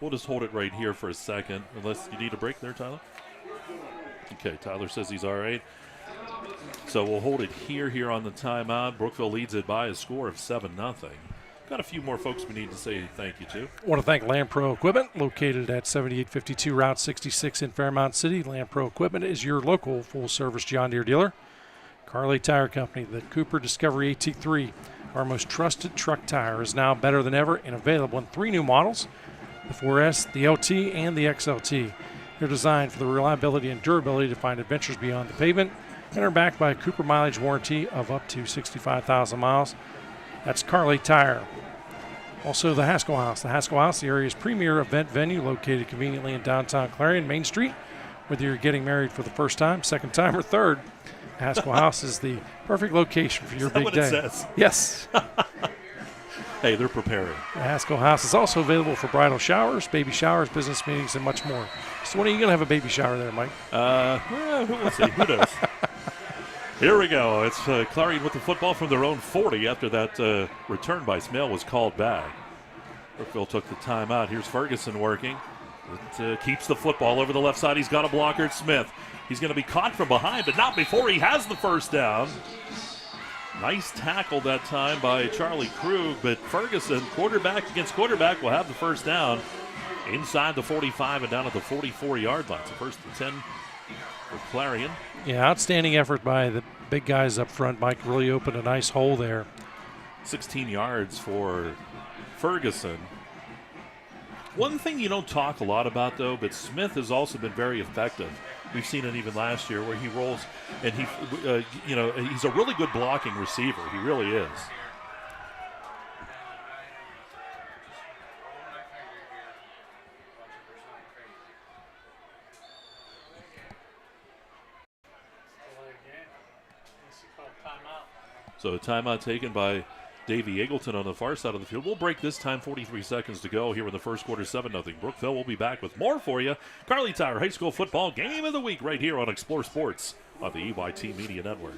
We'll just hold it right here for a second, unless you need a break there, Tyler. Okay, Tyler says he's all right. So we'll hold it here on the timeout. Brookville leads it by a score of 7-0. Got a few more folks we need to say thank you to. I want to thank Land Pro Equipment, located at 7852 Route 66 in Fairmount City. Land Pro Equipment is your local full-service John Deere dealer. Kerle Tire Company, the Cooper Discovery AT3, our most trusted truck tire, is now better than ever and available in 3 new models, the 4S, the LT, and the XLT. They're designed for the reliability and durability to find adventures beyond the pavement and are backed by a Cooper mileage warranty of up to 65,000 miles. That's Kerle Tire. Also, the Haskell House. The Haskell House, the area's premier event venue, located conveniently in downtown Clarion, Main Street. Whether you're getting married for the first time, second time, or third, Haskell House is the perfect location for your big day. Is that what it says? Yes. Hey, they're preparing. The Haskell House is also available for bridal showers, baby showers, business meetings, and much more. So when are you going to have a baby shower there, Mike? We'll see. Who knows? Here we go. It's Clarion with the football from their own 40 after that return by Smale was called back. Brookville took the timeout. Here's Ferguson working. It keeps the football over the left side. He's got a blocker. Smith. He's going to be caught from behind, but not before he has the first down. Nice tackle that time by Charlie Krug, but Ferguson, quarterback against quarterback, will have the first down inside the 45 and down at the 44-yard line. So first and 10 for Clarion. Yeah, outstanding effort by the big guys up front. Mike really opened a nice hole there. 16 yards for Ferguson. One thing you don't talk a lot about, though, but Smith has also been very effective. We've seen it even last year where he rolls, and he's a really good blocking receiver. He really is. So a timeout taken by Davey Eagleton on the far side of the field. We'll break this time, 43 seconds to go here in the first quarter, 7-0 Brookville. We'll be back with more for you. Kerle Tire High School Football Game of the Week right here on Explore Sports on the EYT Media Network.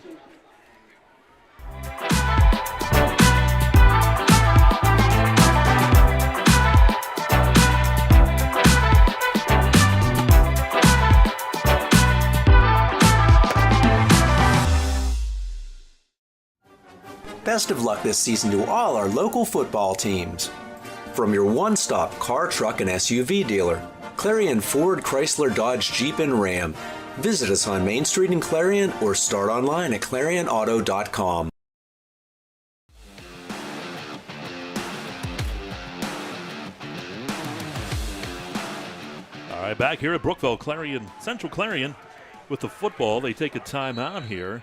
Best of luck this season to all our local football teams. From your one-stop car, truck, and SUV dealer, Clarion Ford, Chrysler, Dodge, Jeep, and Ram. Visit us on Main Street in Clarion or start online at ClarionAuto.com. All right, back here at Brookville, Central Clarion with the football. They take a timeout here.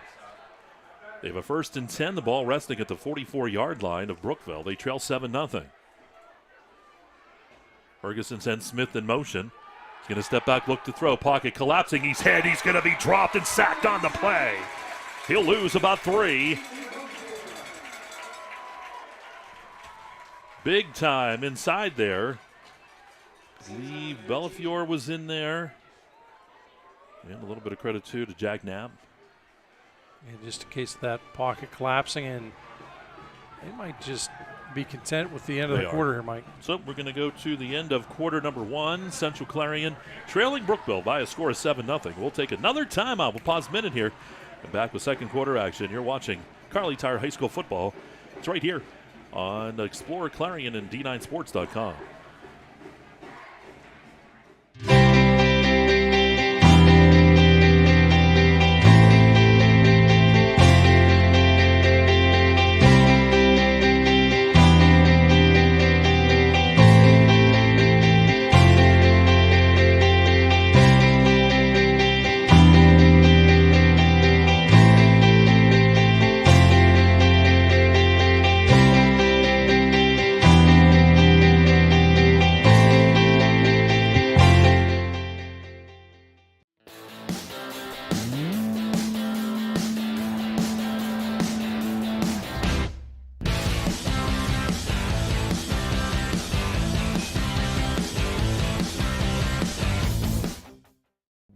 They have a 1st and 10, the ball resting at the 44-yard line of Brookville. They trail 7-0. Ferguson sends Smith in motion. He's going to step back, look to throw. Pocket collapsing. He's hit. He's going to be dropped and sacked on the play. He'll lose about 3. Big time inside there. I believe Bellafiore was in there. And a little bit of credit, too, to Jack Knapp. And just in case of that pocket collapsing, and they might just be content with the end of the quarter here, Mike. So we're going to go to the end of quarter number 1. Central Clarion trailing Brookville by a score of 7-0. We'll take another timeout. We'll pause a minute here and back with second quarter action. You're watching Kerle Tire High School Football. It's right here on exploreClarion and D9Sports.com.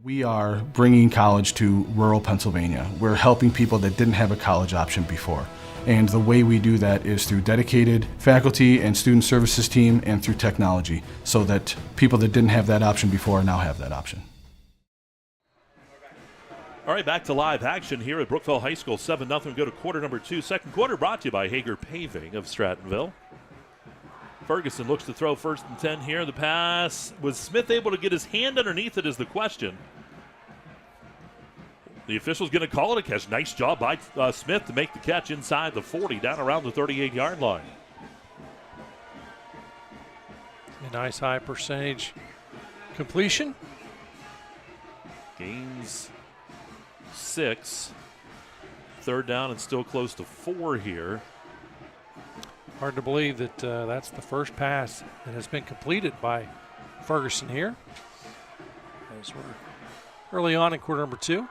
We are bringing college to rural Pennsylvania. We're helping people that didn't have a college option before. And the way we do that is through dedicated faculty and student services team and through technology, so that people that didn't have that option before now have that option. All right, back to live action here at Brookville High School. 7-0. Go to quarter number 2. Second quarter brought to you by Hager Paving of Strattonville. Ferguson looks to throw 1st and 10 here. The pass, was Smith able to get his hand underneath it is the question. The official's going to call it a catch. Nice job by Smith to make the catch inside the 40, down around the 38-yard line. A nice high percentage completion. Gains 6. 3rd down and still close to 4 here. Hard to believe that that's the first pass that has been completed by Ferguson here. As we're early on in quarter number 2.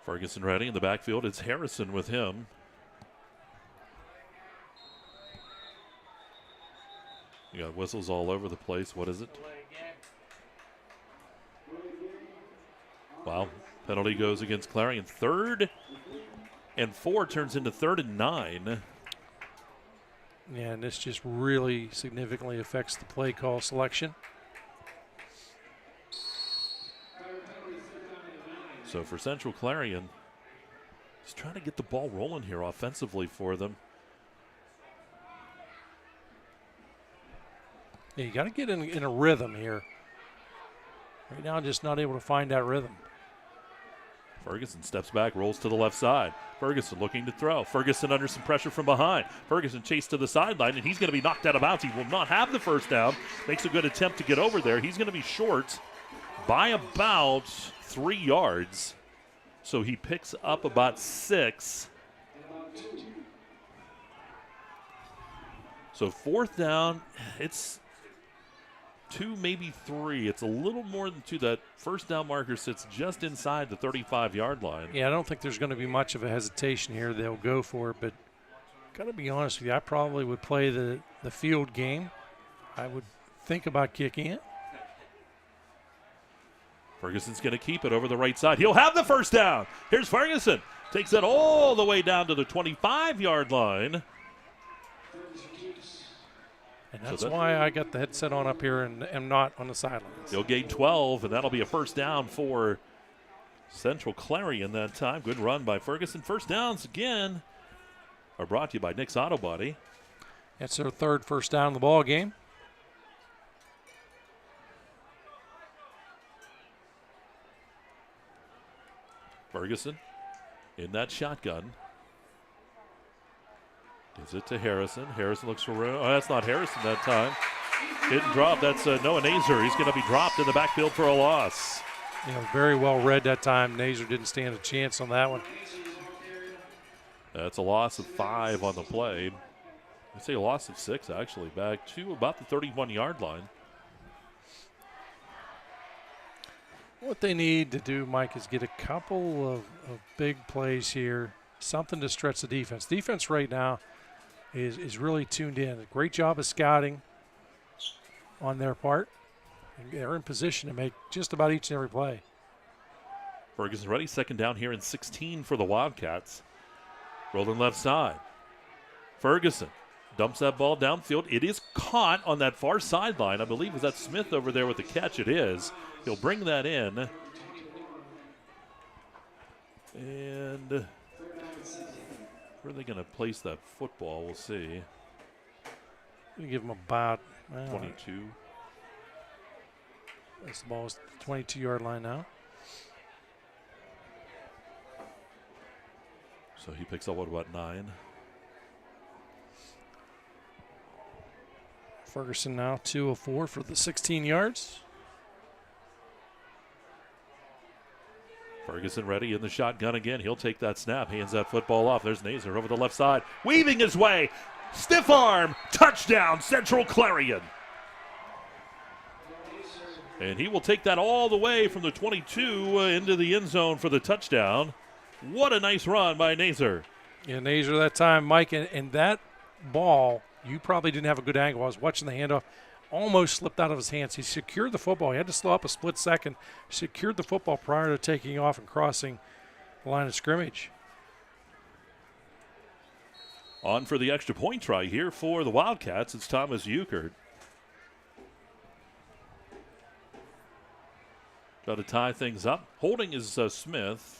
Ferguson ready in the backfield. It's Harrison with him. You got whistles all over the place. What is it? Wow. Penalty goes against Clarion. 3rd and 4 turns into 3rd and 9. Yeah, and this just really significantly affects the play call selection. So for Central Clarion, just trying to get the ball rolling here offensively for them. Yeah, you got to get in a rhythm here. Right now, just not able to find that rhythm. Ferguson steps back, rolls to the left side. Ferguson looking to throw. Ferguson under some pressure from behind. Ferguson chased to the sideline, and he's going to be knocked out of bounds. He will not have the first down. Makes a good attempt to get over there. He's going to be short by about 3 yards. So he picks up about 6. So 4th down, it's 2, maybe 3. It's a little more than 2. That first down marker sits just inside the 35-yard line. Yeah, I don't think there's going to be much of a hesitation here. They'll go for it, but got to be honest with you, I probably would play the field game. I would think about kicking it. Ferguson's going to keep it over the right side. He'll have the first down. Here's Ferguson. Takes it all the way down to the 25-yard line. And that's why I got the headset on up here and am not on the sidelines. He'll gain 12, and that'll be a first down for Central Clarion that time. Good run by Ferguson. First downs again are brought to you by Nick's Auto Body. That's their 3rd first down of the ball game. Ferguson in that shotgun. Gives it to Harrison. Harrison looks for room. Oh, that's not Harrison that time. Didn't drop. That's Noah Nazer. He's going to be dropped in the backfield for a loss. Very well read that time. Nazer didn't stand a chance on that one. That's a loss of 5 on the play. I'd say a loss of 6, actually, back to about the 31-yard line. What they need to do, Mike, is get a couple of big plays here, something to stretch the defense. Defense right now is really tuned in. A great job of scouting on their part. And they're in position to make just about each and every play. Ferguson ready. 2nd down here and 16 for the Wildcats. Rolling left side. Ferguson dumps that ball downfield. It is caught on that far sideline. I believe is that Smith over there with the catch. It is. He'll bring that in. And where are they going to place that football? We'll see. We give them about 22. This ball is 22-yard line now. So he picks up, what, about 9? Ferguson now 2 of 4 for the 16 yards. Ferguson ready in the shotgun again. He'll take that snap, hands that football off. There's Nazer over the left side, weaving his way. Stiff arm, touchdown, Central Clarion. And he will take that all the way from the 22 into the end zone for the touchdown. What a nice run by Nazer. Yeah, Nazer that time, Mike, and that ball, you probably didn't have a good angle. I was watching the handoff. Almost slipped out of his hands. He secured the football. He had to slow up a split second, secured the football prior to taking off and crossing the line of scrimmage. On for the extra point try here for the Wildcats. It's Thomas Euchert. Try to tie things up. Holding is Smith.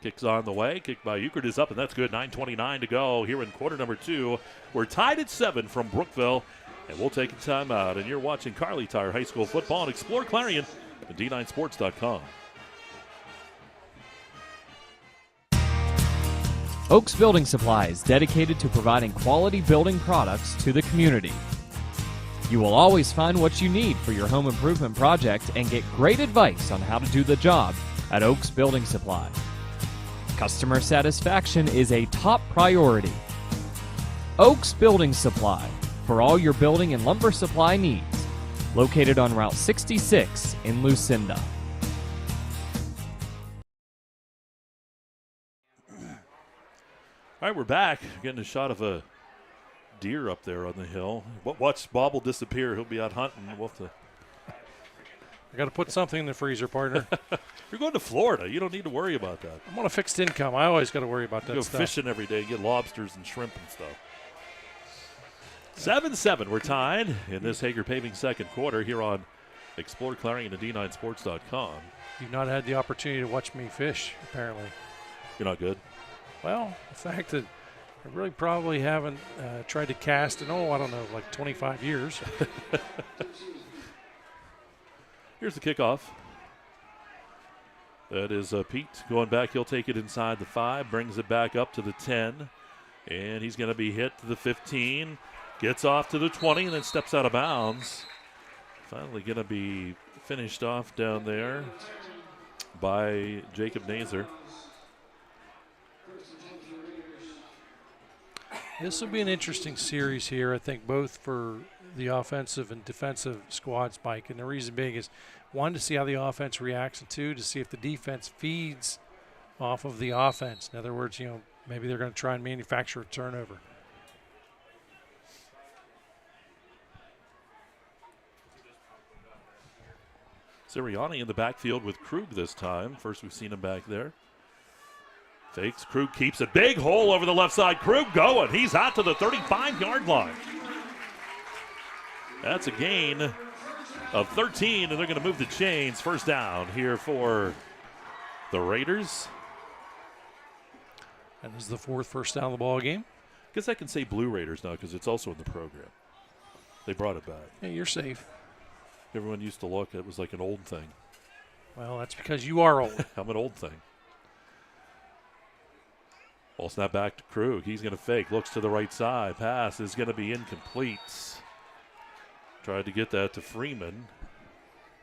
Kicks on the way. Kick by Euchert is up, and that's good. 9:29 to go here in quarter number 2. We're tied at 7 from Brookville, and we'll take a timeout. And you're watching Kerle Tire High School football and Explore Clarion at D9Sports.com. Oaks Building Supplies, dedicated to providing quality building products to the community. You will always find what you need for your home improvement project and get great advice on how to do the job at Oaks Building Supply. Customer satisfaction is a top priority. Oaks Building Supply, for all your building and lumber supply needs. Located on Route 66 in Lucinda. All right, we're back. Getting a shot of a deer up there on the hill. Watch Bob will disappear. He'll be out hunting. We'll have to. I got to put something in the freezer, partner. You're going to Florida. You don't need to worry about that. I'm on a fixed income. I always got to worry about that stuff. Go fishing every day, get lobsters and shrimp and stuff. 7-7, we're tied in this Hager Paving second quarter here on Explore Clarion and D9Sports.com. You've not had the opportunity to watch me fish, apparently. You're not good? Well, the fact that I really probably haven't tried to cast in, I don't know, like 25 years. Here's the kickoff. That is Pete going back. He'll take it inside the 5, brings it back up to the 10, and he's going to be hit to the 15, gets off to the 20, and then steps out of bounds. Finally going to be finished off down there by Jacob Nazer. This will be an interesting series here, I think, both for the offensive and defensive squads, Mike. And the reason being is, one, to see how the offense reacts, and two, to see if the defense feeds off of the offense. In other words, maybe they're going to try and manufacture a turnover. Sirianni in the backfield with Krug this time. First we've seen him back there. Fakes. Krug keeps it. Big hole over the left side. Krug going. He's out to the 35-yard line. That's a gain of 13, and they're going to move the chains. First down here for the Raiders. And this is the 4th first down of the ball game. Guess I can say Blue Raiders now because it's also in the program. They brought it back. Yeah, you're safe. Everyone used to look. It was like an old thing. Well, that's because you are old. I'm an old thing. Ball snap back to Krug. He's going to fake. Looks to the right side. Pass is going to be incomplete. Tried to get that to Freeman.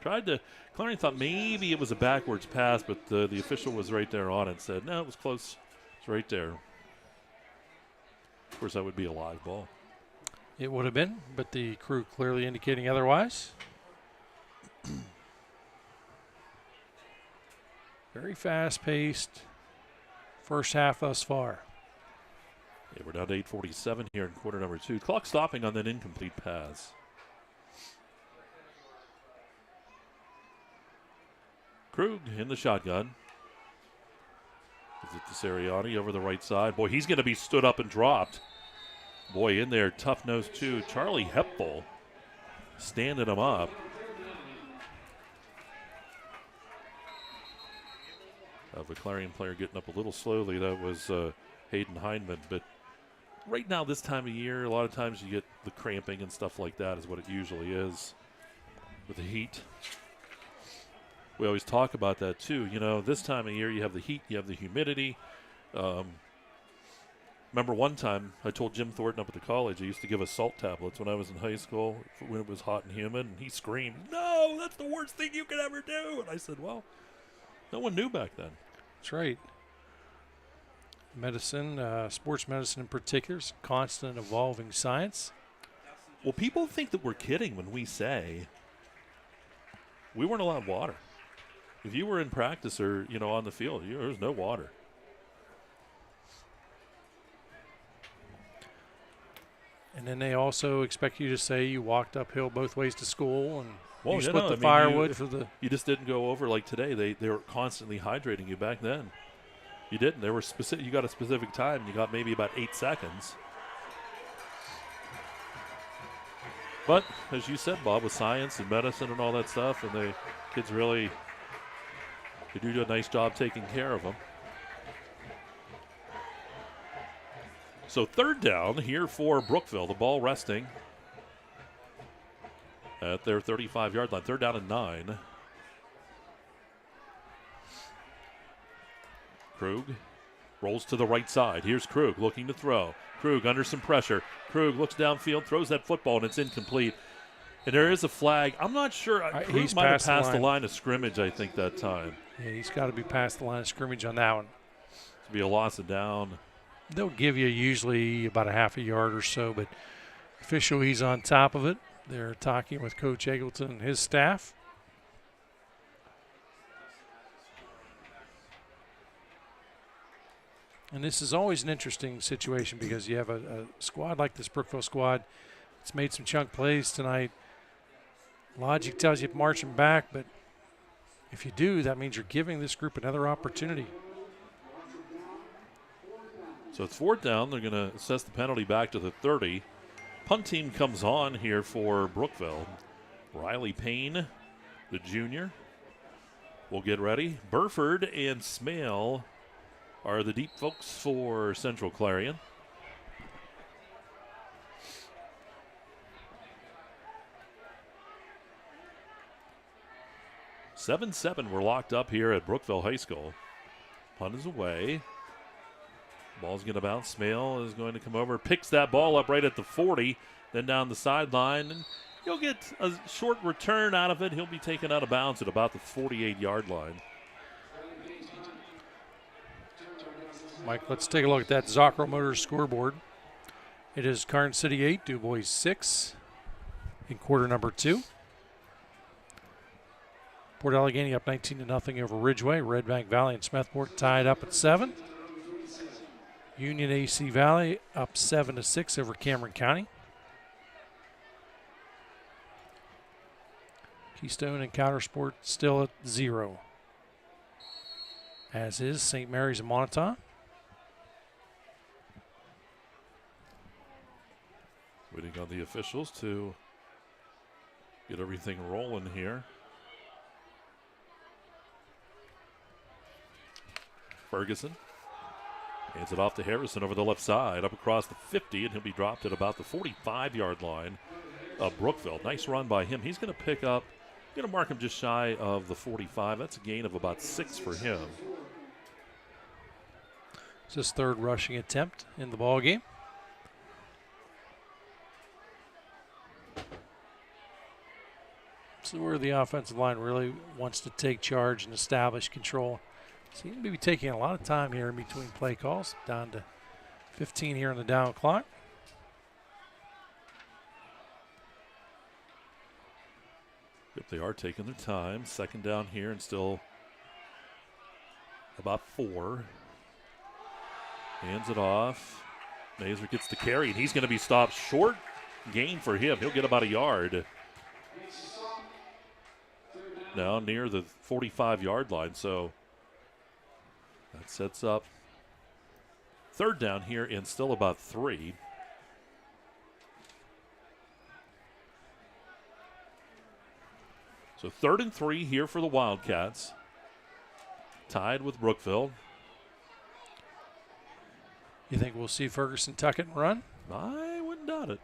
Clarion thought maybe it was a backwards pass, but the official was right there on it. Said, no, it was close. It's right there. Of course, that would be a live ball. It would have been, but the crew clearly indicating otherwise. Very fast-paced first half thus far. Yeah, we're down to 8:47 here in quarter number 2. Clock stopping on that incomplete pass. Krug in the shotgun. Is it to Sirianni over the right side? Boy, he's going to be stood up and dropped. Boy, in there, tough nose too. Charlie Hepful standing him up. A Clarion player getting up a little slowly. That was Hayden Hindman. But right now, this time of year, a lot of times you get the cramping and stuff like that is what it usually is with the heat. We always talk about that too. This time of year, you have the heat, you have the humidity. Remember one time I told Jim Thornton up at the college, he used to give us salt tablets when I was in high school when it was hot and humid, and he screamed, "No, that's the worst thing you could ever do." And I said, well, no one knew back then. That's right. Medicine, sports medicine in particular, is a constant evolving science. Well, people think that we're kidding when we say we weren't allowed water. If you were in practice or, on the field, there was no water. And then they also expect you to say you walked uphill both ways to school and you split the I mean, firewood for the... You just didn't go over like today. They were constantly hydrating you back then. You didn't. They were specific. You got a specific time. You got maybe about 8 seconds. But, as you said, Bob, with science and medicine and all that stuff, and the kids really... They do a nice job taking care of them. So 3rd down here for Brookville. The ball resting at their 35-yard line. 3rd down and 9. Krug rolls to the right side. Here's Krug looking to throw. Krug under some pressure. Krug looks downfield, throws that football, and it's incomplete. And there is a flag. I'm not sure. Krug might have passed the line of scrimmage, I think, that time. Yeah, he's got to be past the line of scrimmage on that one. It'll be a loss of down. They'll give you usually about a half a yard or so, but official, he's on top of it. They're talking with Coach Eggleton and his staff. And this is always an interesting situation because you have a squad like this Brookville squad. It's made some chunk plays tonight. Logic tells you to march them back, but if you do, that means you're giving this group another opportunity. So it's 4th down. They're going to assess the penalty back to the 30. Punt team comes on here for Brookville. Riley Payne, the junior, will get ready. Burford and Smale are the deep folks for Central Clarion. 7-7, we're locked up here at Brookville High School. Punt is away. Ball's going to bounce. Smale is going to come over, picks that ball up right at the 40, then down the sideline, and he'll get a short return out of it. He'll be taken out of bounds at about the 48-yard line. Mike, let's take a look at that Zockro Motors scoreboard. It is Karn City 8, Du Bois 6 in quarter number 2. Port Allegheny up 19-0 over Ridgeway. Red Bank Valley and Smethport tied up at 7. Union AC Valley up 7-6 over Cameron County. Keystone and Countersport still at 0. As is St. Mary's and Montauk. Waiting on the officials to get everything rolling here. Ferguson hands it off to Harrison over the left side, up across the 50, and he'll be dropped at about the 45-yard line of Brookville. Nice run by him. He's going to pick up, going to mark him just shy of the 45. That's a gain of about 6 for him. It's his third rushing attempt in the ball game. This is where the offensive line really wants to take charge and establish control. Seems to be taking a lot of time here in between play calls. Down to 15 here on the down clock. Yep, they are taking their time. Second down here and still about 4. Hands it off. Mazer gets the carry, and he's going to be stopped short. Gain for him. He'll get about a yard. Now near the 45-yard line, so that sets up third down here and still about 3. So 3rd and 3 here for the Wildcats. Tied with Brookville. You think we'll see Ferguson tuck it and run? I wouldn't doubt it.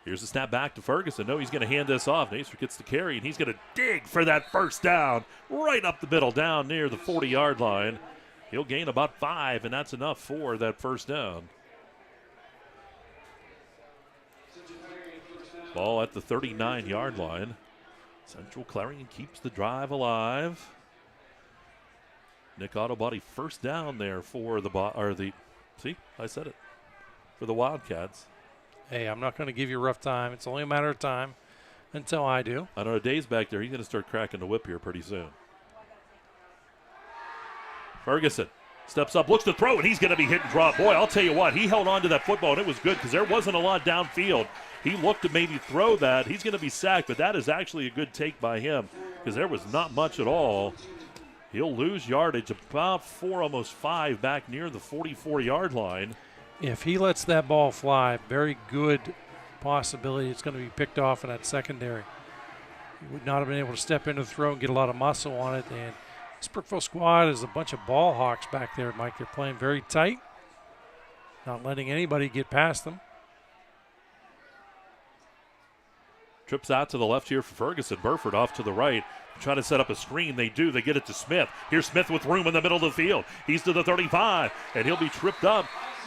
Here's the snap back to Ferguson. No, he's going to hand this off. Nacer gets the carry, and he's going to dig for that first down right up the middle, down near the 40-yard line. He'll gain about 5, and that's enough for that first down. Ball at the 39-yard line. Central Clarion keeps the drive alive. Nick Autobody first down there for the see, I said it, for the Wildcats. Hey, I'm not going to give you a rough time. It's only a matter of time until I do. I know Dave's back there. He's going to start cracking the whip here pretty soon. Ferguson steps up, looks to throw, and he's going to be hit and drop. Boy, I'll tell you what, he held on to that football, and it was good because there wasn't a lot downfield. He looked to maybe throw that. He's going to be sacked, but that is actually a good take by him because there was not much at all. He'll lose yardage about 4, almost 5 back near the 44-yard line. If he lets that ball fly, very good possibility it's going to be picked off in that secondary. He would not have been able to step into the throw and get a lot of muscle on it. And this Brookville squad is a bunch of ball hawks back there, Mike. They're playing very tight, not letting anybody get past them. Trips out to the left here for Ferguson. Burford off to the right. Try to set up a screen. They do. They get it to Smith. Here's Smith with room in the middle of the field. He's to the 35, and he'll be tripped up.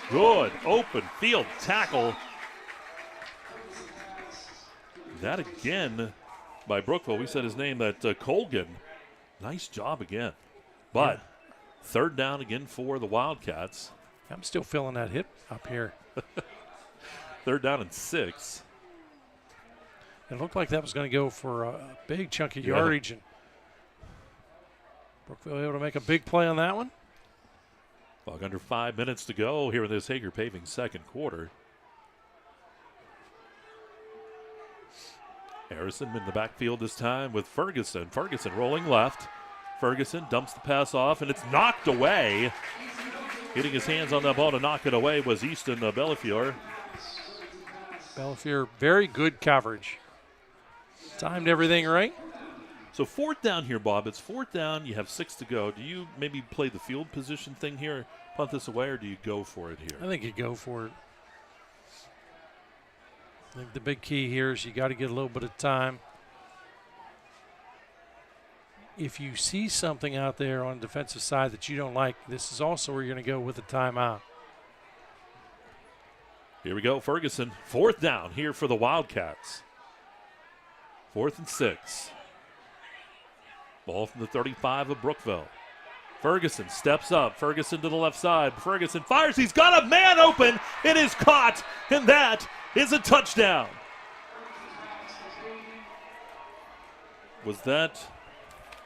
Good open field tackle. That again by Brookville. We said his name, that Colgan. Nice job again. But third down again for the Wildcats. I'm still feeling that hit up here. Third down and 6. It looked like that was going to go for a big chunk of yardage. And Brookville able to make a big play on that one. Clock under 5 minutes to go here in this Hager Paving second quarter. Harrison in the backfield this time with Ferguson. Ferguson rolling left. Ferguson dumps the pass off, and it's knocked away. Getting his hands on that ball to knock it away was Easton Bellafiore. Bellafiore, very good coverage. Timed everything right. So fourth down here, Bob. It's fourth down. You have 6 to go. Do you maybe play the field position thing here, punt this away, or do you go for it here? I think you go for it. I think the big key here is you got to get a little bit of time if you see something out there on the defensive side that you don't like, this is also where you're going to go with a timeout. Here we go, Ferguson. 4th down here for the Wildcats. 4th and 6. Ball from the 35 of Brookville. Ferguson steps up. Ferguson to the left side. Ferguson fires. He's got a man open. It is caught, and that is a touchdown. Was that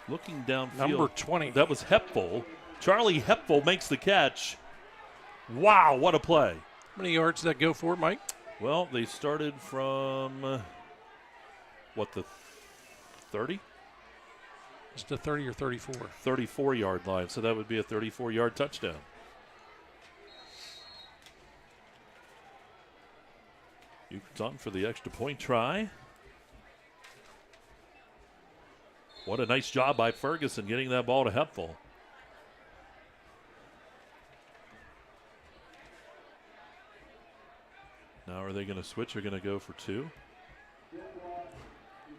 looking downfield? Number 20. That was Hepful. Charlie Hepful makes the catch. Wow, what a play. How many yards did that go for, Mike? Well, they started from, the 30? It's the 30 or 34. 34-yard line, so that would be a 34-yard touchdown. Euclid's on for the extra point try. What a nice job by Ferguson getting that ball to Hepful. Now are they going to switch or going to go for 2?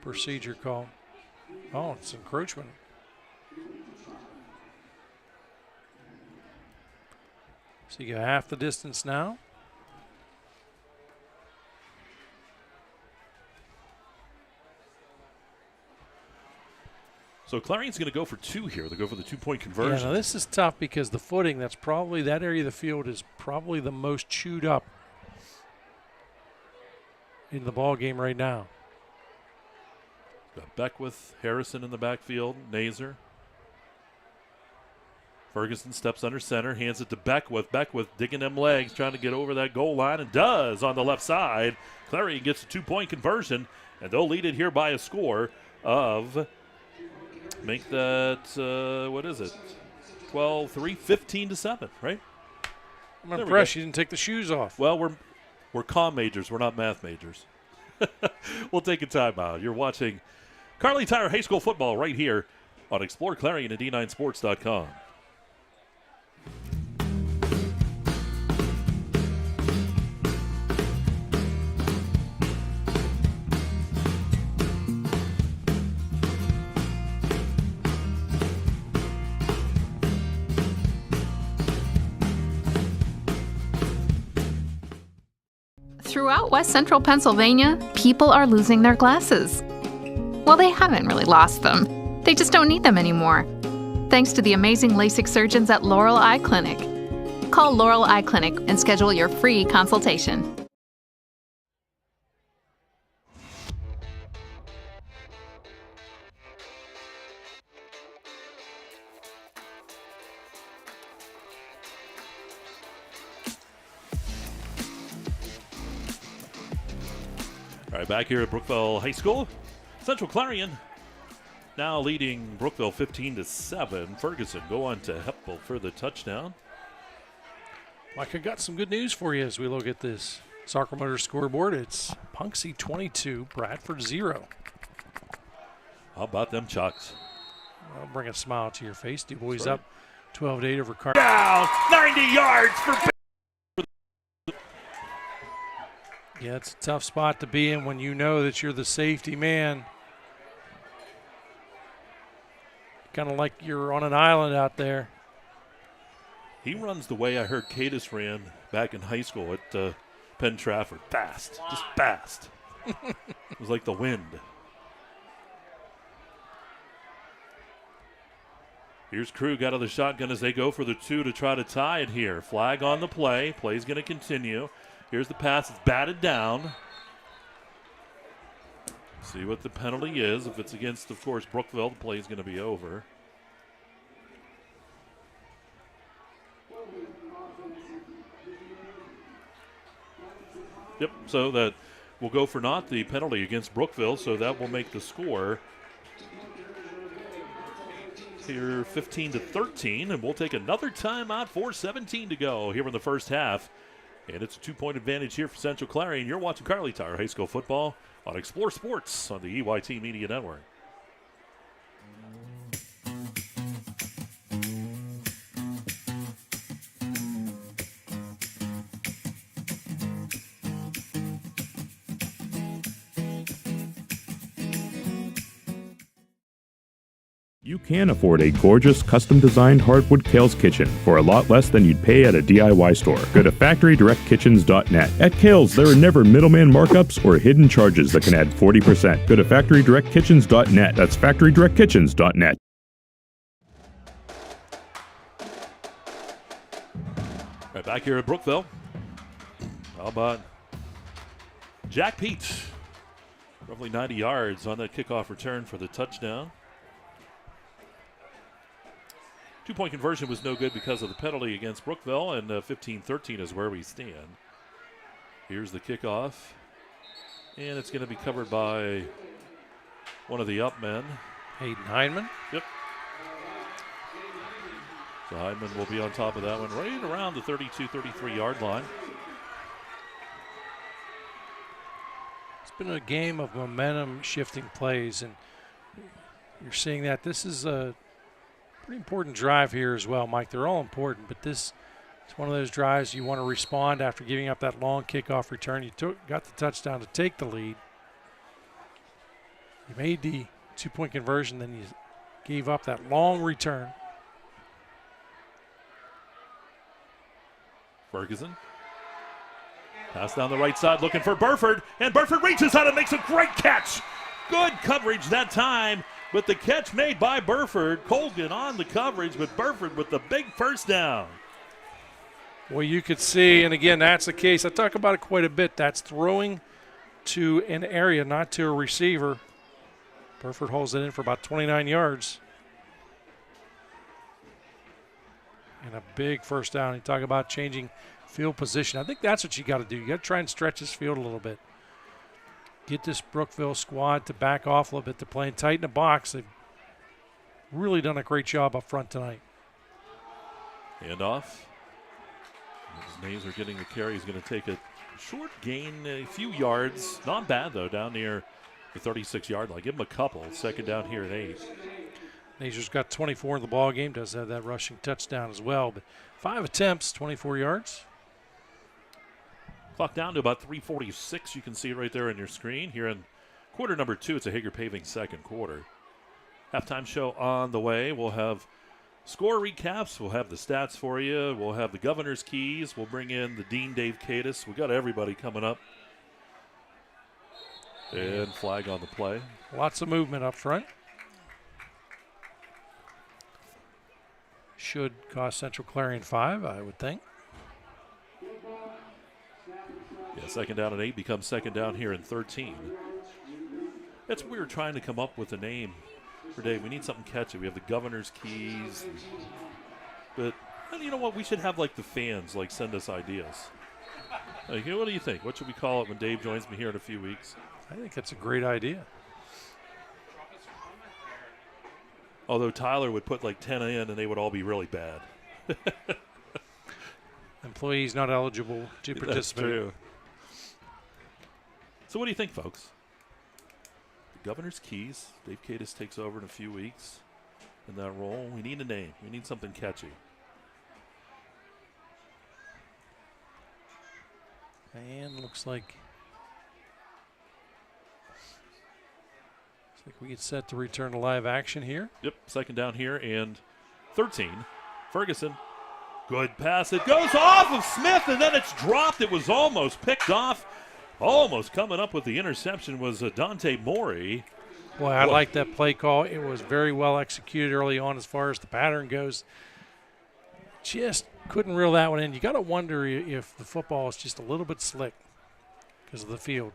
Procedure call. Oh, it's encroachment. So you got half the distance now. So Clarion's going to go for 2 here. They'll go for the 2-point conversion. Yeah, now this is tough because the footing, that area of the field is probably the most chewed up in the ball game right now. Got Beckwith, Harrison in the backfield, Nazer. Ferguson steps under center, hands it to Beckwith. Beckwith digging them legs, trying to get over that goal line, and does on the left side. Clarion gets a 2-point conversion, and they'll lead it here by a score of, make that, 12-3, 15-7, right? I'm impressed you didn't take the shoes off. Well, we're comm majors, we're not math majors. We'll take a timeout. You're watching Kerle Tire High School football right here on exploreClarion and D9Sports.com. Throughout West Central Pennsylvania, people are losing their glasses. Well, they haven't really lost them. They just don't need them anymore. Thanks to the amazing LASIK surgeons at Laurel Eye Clinic. Call Laurel Eye Clinic and schedule your free consultation. All right, back here at Brookville High School. Central Clarion now leading Brookville 15-7. Ferguson go on to Hepful for the touchdown. Mike, I got some good news for you as we look at this Soccer Motor scoreboard. It's Punxsutawney 22, Bradford 0. How about them Chucks? I'll bring a smile to your face. Du Bois up 12-8 over Car. Down 90 yards for. Yeah, it's a tough spot to be in when you know that you're the safety man. Kind of like you're on an island out there. He runs the way I heard Cadis ran back in high school at Penn Trafford. Fast, just fast. It was like the wind. Here's Krug out of the shotgun as they go for the 2 to try to tie it here. Flag on the play. Play's going to continue. Here's the pass. It's batted down. See what the penalty is. If it's against, of course, Brookville, the play is going to be over. Yep, so that will go for not the penalty against Brookville, so that will make the score here 15-13, and we'll take another timeout. 4:17 to go here in the first half. And it's a 2-point advantage here for Central Clarion. You're watching Kerle Tire High School football on Explore Sports on the EYT Media Network. You can afford a gorgeous, custom-designed hardwood Kerle's kitchen for a lot less than you'd pay at a DIY store. Go to FactoryDirectKitchens.net. At Kerle's, there are never middleman markups or hidden charges that can add 40%. Go to FactoryDirectKitchens.net. That's FactoryDirectKitchens.net. Right back here at Brookville. How about Jack Pete? Roughly 90 yards on that kickoff return for the touchdown. Two-point conversion was no good because of the penalty against Brookville, and 15-13 is where we stand. Here's the kickoff, and it's going to be covered by one of the up men. Hayden Heineman. Yep. So Heineman will be on top of that one right around the 32, 33-yard line. It's been a game of momentum-shifting plays, and you're seeing that. This is a pretty important drive here as well, Mike. They're all important, but this is one of those drives you want to respond after giving up that long kickoff return. You got the touchdown to take the lead. You made the two-point conversion, then you gave up that long return. Ferguson. Pass down the right side looking for Burford, and Burford reaches out and makes a great catch. Good coverage that time. But the catch made by Burford. Colgan on the coverage, but Burford with the big first down. Well, you could see, and again, that's the case. I talk about it quite a bit. That's throwing to an area, not to a receiver. Burford holds it in for about 29 yards. And a big first down. You talk about changing field position. I think that's what you got to do. You got to try and stretch this field a little bit. Get this Brookville squad to back off a little bit. They're playing tight in the box. They've really done a great job up front tonight. Handoff. His names are getting the carry. He's going to take a short gain, a few yards. Not bad, though, down near the 36-yard line. Give him a couple. Second down here at 8. Nazer's got 24 in the ball game. Does have that rushing touchdown as well. But 5 attempts, 24 yards. Clock down to about 3:46. You can see it right there on your screen. Here in quarter number 2, it's a Hager Paving second quarter. Halftime show on the way. We'll have score recaps. We'll have the stats for you. We'll have the governor's keys. We'll bring in the Dean, Dave Cadis. We've got everybody coming up. And flag on the play. Lots of movement up front. Should cost Central Clarion 5, I would think. Yeah, second down and 8 becomes second down here in 13. That's what we were trying to come up with a name for Dave. We need something catchy. We have the governor's keys. But you know what? We should have like the fans like send us ideas. Like, what do you think? What should we call it when Dave joins me here in a few weeks? I think that's a great idea. Although Tyler would put like 10 in and they would all be really bad. Employees not eligible to participate. That's true. So what do you think, folks? The governor's keys. Dave Cadis takes over in a few weeks in that role. We need a name. We need something catchy. And looks like we get set to return to live action here. Yep, second down here and 13. Ferguson, good pass. It goes off of Smith and then it's dropped. It was almost picked off. Almost coming up with the interception was Dante Morey. Boy, I like that play call. It was very well executed early on as far as the pattern goes. Just couldn't reel that one in. You got to wonder if the football is just a little bit slick because of the field.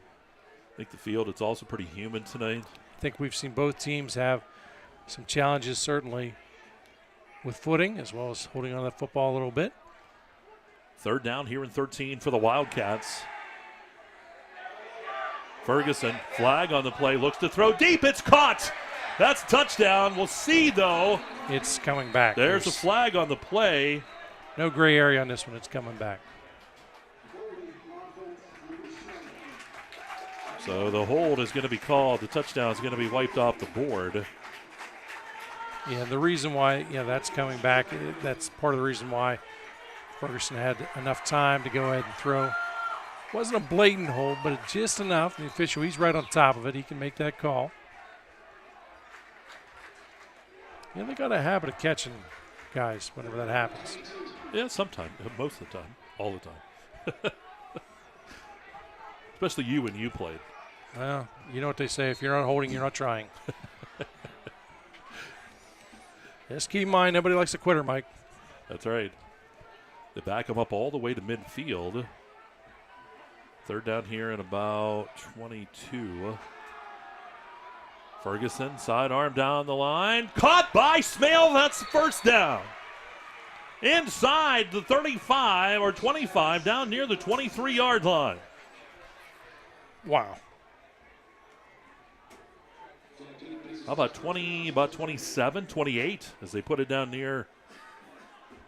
I think the field, it's also pretty humid tonight. I think we've seen both teams have some challenges, certainly, with footing as well as holding on to the football a little bit. Third down here in 13 for the Wildcats. Ferguson, flag on the play, looks to throw deep. It's caught. That's touchdown. We'll see, though. It's coming back. There's a flag on the play. No gray area on this one. It's coming back. So the hold is going to be called. The touchdown is going to be wiped off the board. Yeah, the reason why, that's coming back, that's part of the reason why Ferguson had enough time to go ahead and throw. Wasn't a blatant hold, but just enough. The official, he's right on top of it. He can make that call. Yeah, they got a habit of catching guys whenever that happens. Yeah, sometimes. Most of the time. All the time. Especially you when you played. Well, you know what they say. If you're not holding, you're not trying. Just keep in mind, nobody likes a quitter, Mike. That's right. They back him up all the way to midfield. Third down here in about 22. Ferguson, sidearm down the line. Caught by Smale. That's the first down. Inside the 35 or 25, down near the 23-yard line. Wow. How about 27, 28, as they put it down near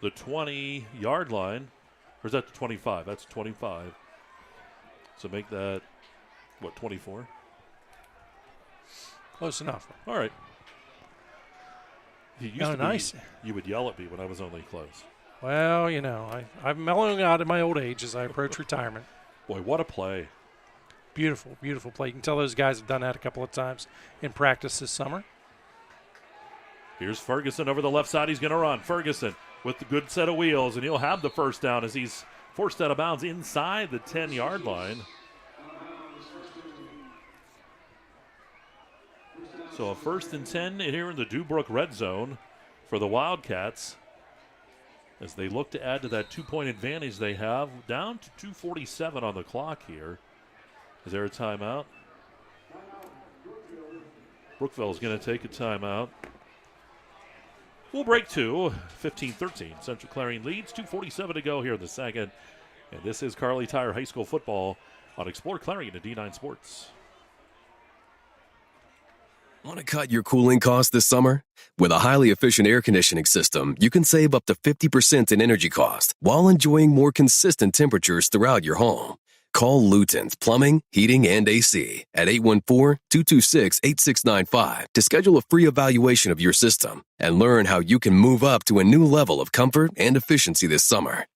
the 20-yard line. Or is that the 25? That's 25. So make that, 24? Close enough. All right. It used to be nice. You would yell at me when I was only close. Well, I'm mellowing out at my old age as I approach retirement. Boy, what a play. Beautiful, beautiful play. You can tell those guys have done that a couple of times in practice this summer. Here's Ferguson over the left side. He's going to run. Ferguson with the good set of wheels, and he'll have the first down as he's forced out of bounds inside the 10-yard line. So a 1st and 10 here in the Dubrook red zone for the Wildcats as they look to add to that 2-point advantage they have. Down to 2:47 on the clock here. Is there a timeout? Brookville is going to take a timeout. We'll break to 15-13. Central Clarion leads. 2:47 to go here in the second. And this is Kerle Tire High School football on Explore Clarion at D9 Sports. Want to cut your cooling costs this summer? With a highly efficient air conditioning system, you can save up to 50% in energy cost while enjoying more consistent temperatures throughout your home. Call Luton's Plumbing, Heating, and AC at 814-226-8695 to schedule a free evaluation of your system and learn how you can move up to a new level of comfort and efficiency this summer.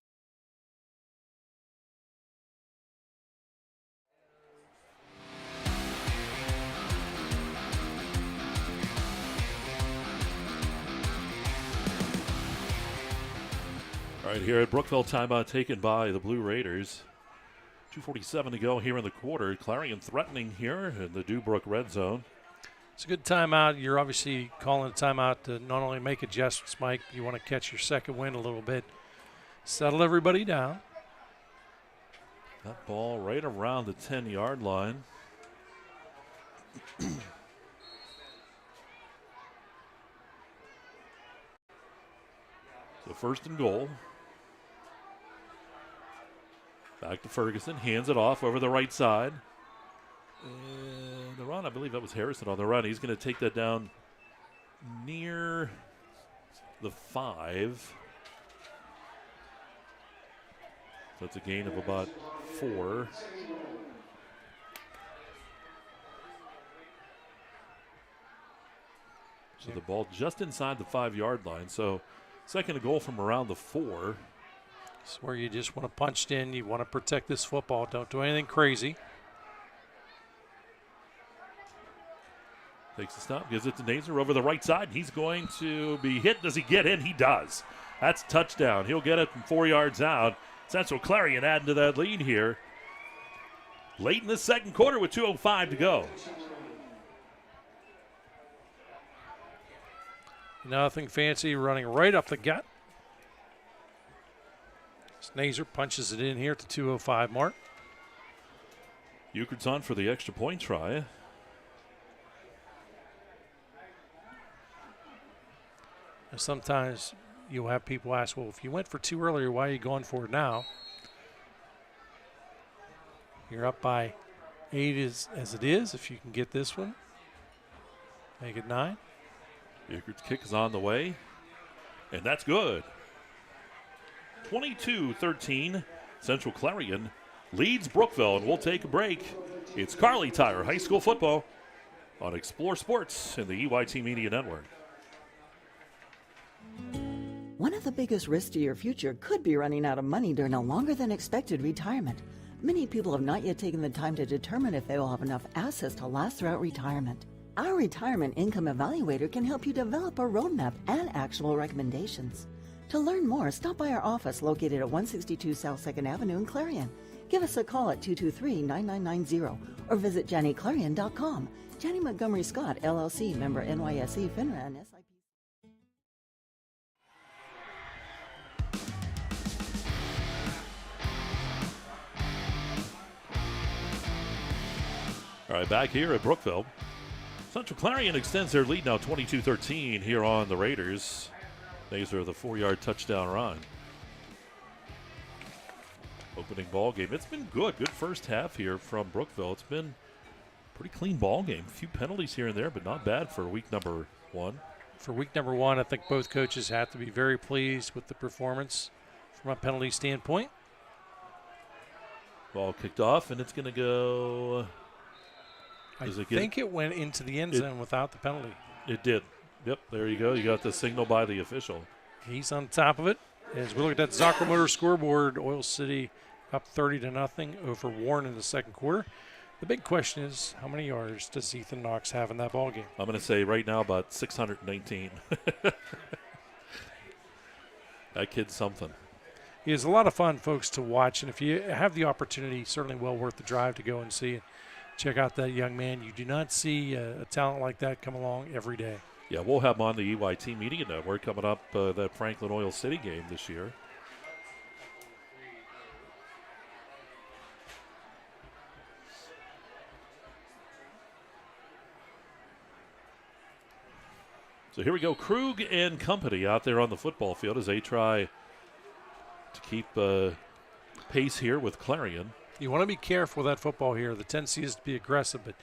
All right, here at Brookville, timeout taken by the Blue Raiders. 2:47 to go here in the quarter. Clarion threatening here in the Dubrook red zone. It's a good timeout. You're obviously calling a timeout to not only make adjustments, Mike, you want to catch your second wind a little bit. Settle everybody down. That ball right around the 10-yard line. So 1st and goal. Back to Ferguson, hands it off over the right side. And the run, I believe that was Harrison on the run. He's going to take that down near the 5. So it's a gain of about 4. So the ball just inside the 5-yard line. So 2nd and goal from around the 4. It's where you just want to punch in. You want to protect this football. Don't do anything crazy. Takes a stop, gives it to Nazer over the right side. He's going to be hit. Does he get in? He does. That's a touchdown. He'll get it from 4 yards out. Central Clarion adding to that lead here. Late in the second quarter with 2:05 to go. Nothing fancy, running right up the gut. Nazer punches it in here at the 2:05 mark. Euchard's on for the extra point try. And sometimes you'll have people ask, well, if you went for 2 earlier, why are you going for it now? You're up by 8 as it is. If you can get this one, make it 9. Euchard's kick is on the way, and that's good. 22-13, Central Clarion leads Brookville, and we'll take a break. It's Kerle Tire High School football on Explore Sports and the EYT Media Network. One of the biggest risks to your future could be running out of money during a longer than expected retirement. Many people have not yet taken the time to determine if they will have enough assets to last throughout retirement. Our Retirement Income Evaluator can help you develop a roadmap and actionable recommendations. To learn more, stop by our office located at 162 South 2nd Avenue in Clarion. Give us a call at 223-9990 or visit JannyClarion.com. Janney Montgomery Scott, LLC, member NYSE, FINRA, and SIP. All right, back here at Brookville. Central Clarion extends their lead now 22-13 here on the Raiders. These are the 4-yard touchdown run. Opening ball game. It's been good. Good first half here from Brookville. It's been a pretty clean ball game. A few penalties here and there, but not bad for week number 1. For week number 1, I think both coaches have to be very pleased with the performance from a penalty standpoint. Ball kicked off, and it's going to go... I think it went into the end zone without the penalty. It did. Yep, there you go. You got the signal by the official. He's on top of it. As we look at that Zocroll Motor scoreboard, Oil City up 30-0 over Warren in the second quarter. The big question is, how many yards does Ethan Knox have in that ball game? I'm going to say right now about 619. That kid's something. He is a lot of fun, folks, to watch. And if you have the opportunity, certainly well worth the drive to go and see it. Check out that young man. You do not see a talent like that come along every day. Yeah, we'll have him on the EYT Media Network coming up, that Franklin Oil City game this year. So here we go. Krug and company out there on the football field as they try to keep pace here with Clarion. You want to be careful with that football here. The tendency is to be aggressive, but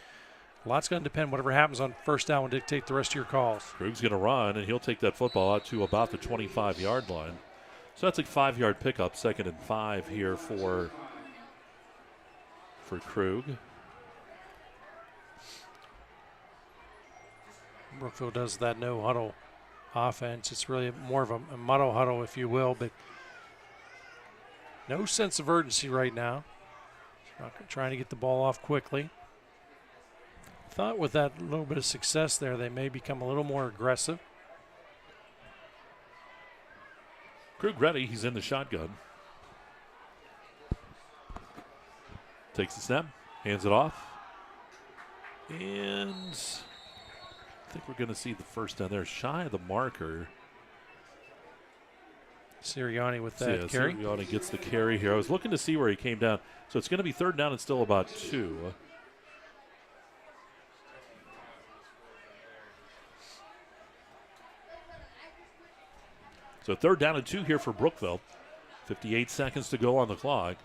a lot's going to depend. Whatever happens on first down will dictate the rest of your calls. Krug's going to run, and he'll take that football out to about the 25-yard line. So that's a 5-yard pickup, 2nd and 5 here for Krug. Brookville does that no-huddle offense. It's really more of a muddle huddle, if you will, but no sense of urgency right now. Trying to get the ball off quickly. Thought with that little bit of success there, they may become a little more aggressive. Krug ready. He's in the shotgun. Takes the snap, hands it off. And I think we're going to see the first down there. Shy of the marker. Sirianni with that carry. Sirianni gets the carry here. I was looking to see where he came down. So it's going to be 3rd down and still about 2. So 3rd down and 2 here for Brookville. 58 seconds to go on the clock.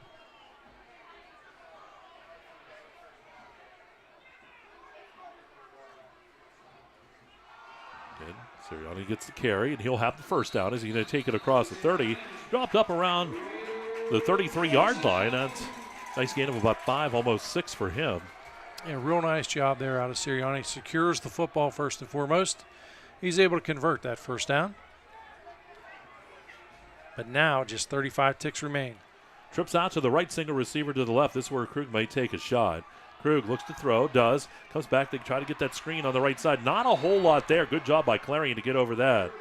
Sirianni gets the carry, and he'll have the first down. Is he going to take it across the 30? Dropped up around the 33-yard line. That's a nice gain of about 5, almost 6 for him. Yeah, real nice job there out of Sirianni. Secures the football first and foremost. He's able to convert that first down. But now just 35 ticks remain. Trips out to the right, single receiver to the left. This is where Krug may take a shot. Krug looks to throw, does. Comes back to try to get that screen on the right side. Not a whole lot there. Good job by Clarion to get over that.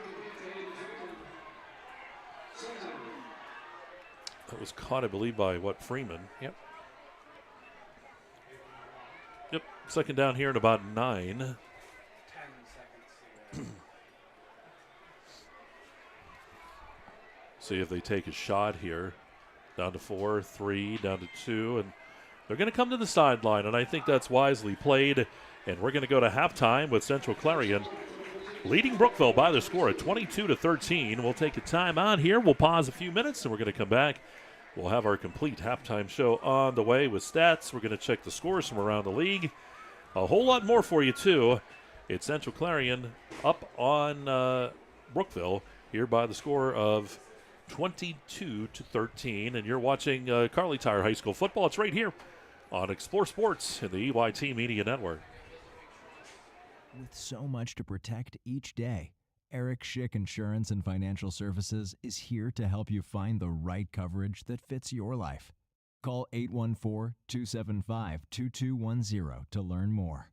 That was caught, I believe, by, Freeman? Yep. Yep, 2nd down here in about 9. See if they take a shot here. Down to 4, 3, down to 2, and they're going to come to the sideline, and I think that's wisely played. And we're going to go to halftime with Central Clarion leading Brookville by the score at 22-13. We'll take a timeout here. We'll pause a few minutes, and we're going to come back. We'll have our complete halftime show on the way with stats. We're going to check the scores from around the league. A whole lot more for you, too. It's Central Clarion up on Brookville here by the score of 22-13. And you're watching Kerle Tire High School football. It's right here on Explore Sports in the EYT Media Network. With so much to protect each day, Eric Schick Insurance and Financial Services is here to help you find the right coverage that fits your life. Call 814-275-2210 to learn more.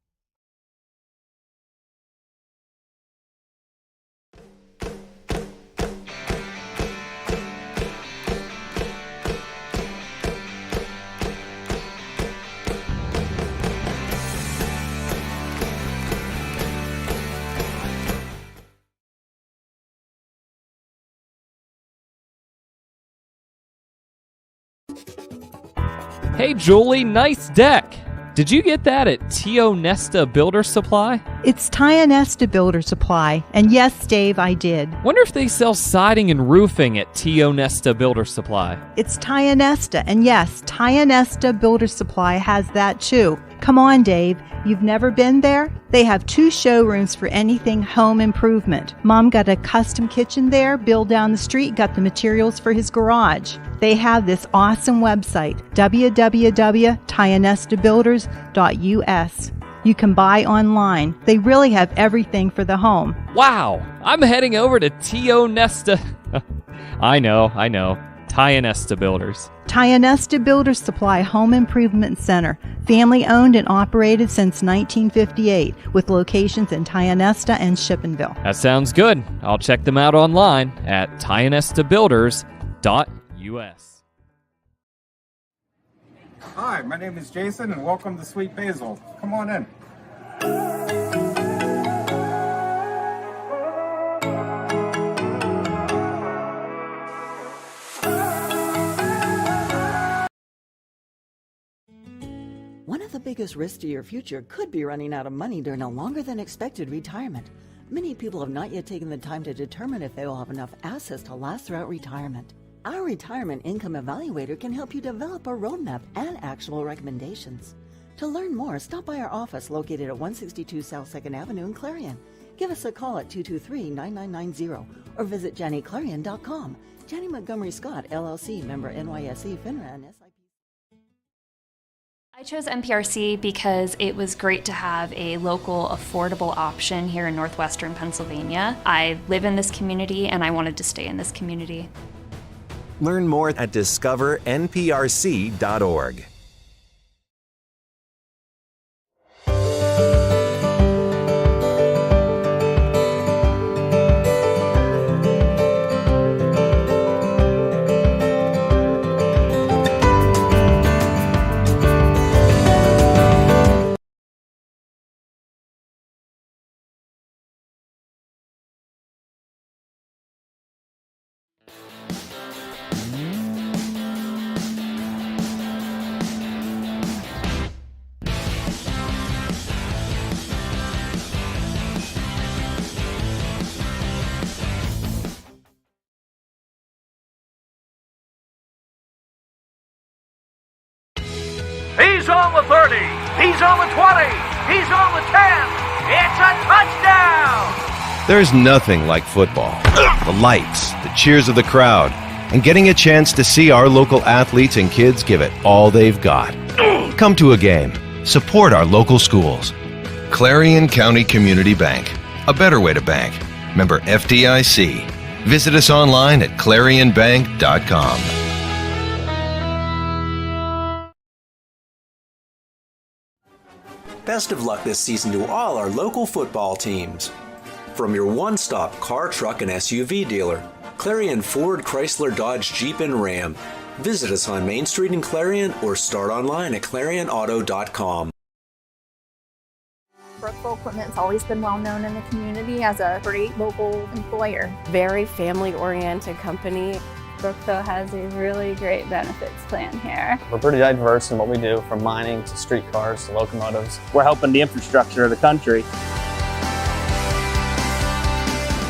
Hey, Julie, nice deck. Did you get that at Tio Nesta Builder Supply? It's Tio Nesta Builder Supply, and yes, Dave, I did. Wonder if they sell siding and roofing at Tio Nesta Builder Supply. It's Tio Nesta, and yes, Tio Nesta Builder Supply has that too. Come on, Dave. You've never been there? They have 2 showrooms for anything home improvement. Mom got a custom kitchen there. Bill down the street got the materials for his garage. They have this awesome website, www.tionestabuilders.us. You can buy online. They really have everything for the home. Wow, I'm heading over to Tio Nesta. I know. Tio Nesta Builders. Tio Nesta Builder Supply Home Improvement Center, family owned and operated since 1958, with locations in Tio Nesta and Shippenville. That sounds good. I'll check them out online at tionestabuilders.us. Hi, my name is Jason, and welcome to Sweet Basil. Come on in. One of the biggest risks to your future could be running out of money during a longer than expected retirement. Many people have not yet taken the time to determine if they will have enough assets to last throughout retirement. Our Retirement Income Evaluator can help you develop a roadmap and actionable recommendations. To learn more, stop by our office located at 162 South 2nd Avenue in Clarion. Give us a call at 223-9990 or visit JannyClarion.com. Janney Montgomery Scott, LLC, member NYSE, FINRA, and SIP. I chose MPRC because it was great to have a local, affordable option here in northwestern Pennsylvania. I live in this community and I wanted to stay in this community. Learn more at discovernprc.org. He's on the 30. He's on the 20. He's on the 10. It's a touchdown! There's nothing like football. The lights, the cheers of the crowd, and getting a chance to see our local athletes and kids give it all they've got. Come to a game. Support our local schools. Clarion County Community Bank. A better way to bank. Member FDIC. Visit us online at clarionbank.com. Best of luck this season to all our local football teams. From your one-stop car, truck, and SUV dealer, Clarion Ford, Chrysler, Dodge, Jeep, and Ram. Visit us on Main Street in Clarion or start online at clarionauto.com. Brookville Equipment's always been well known in the community as a great local employer. Very family-oriented company. Brookville has a really great benefits plan here. We're pretty diverse in what we do, from mining to streetcars to locomotives. We're helping the infrastructure of the country.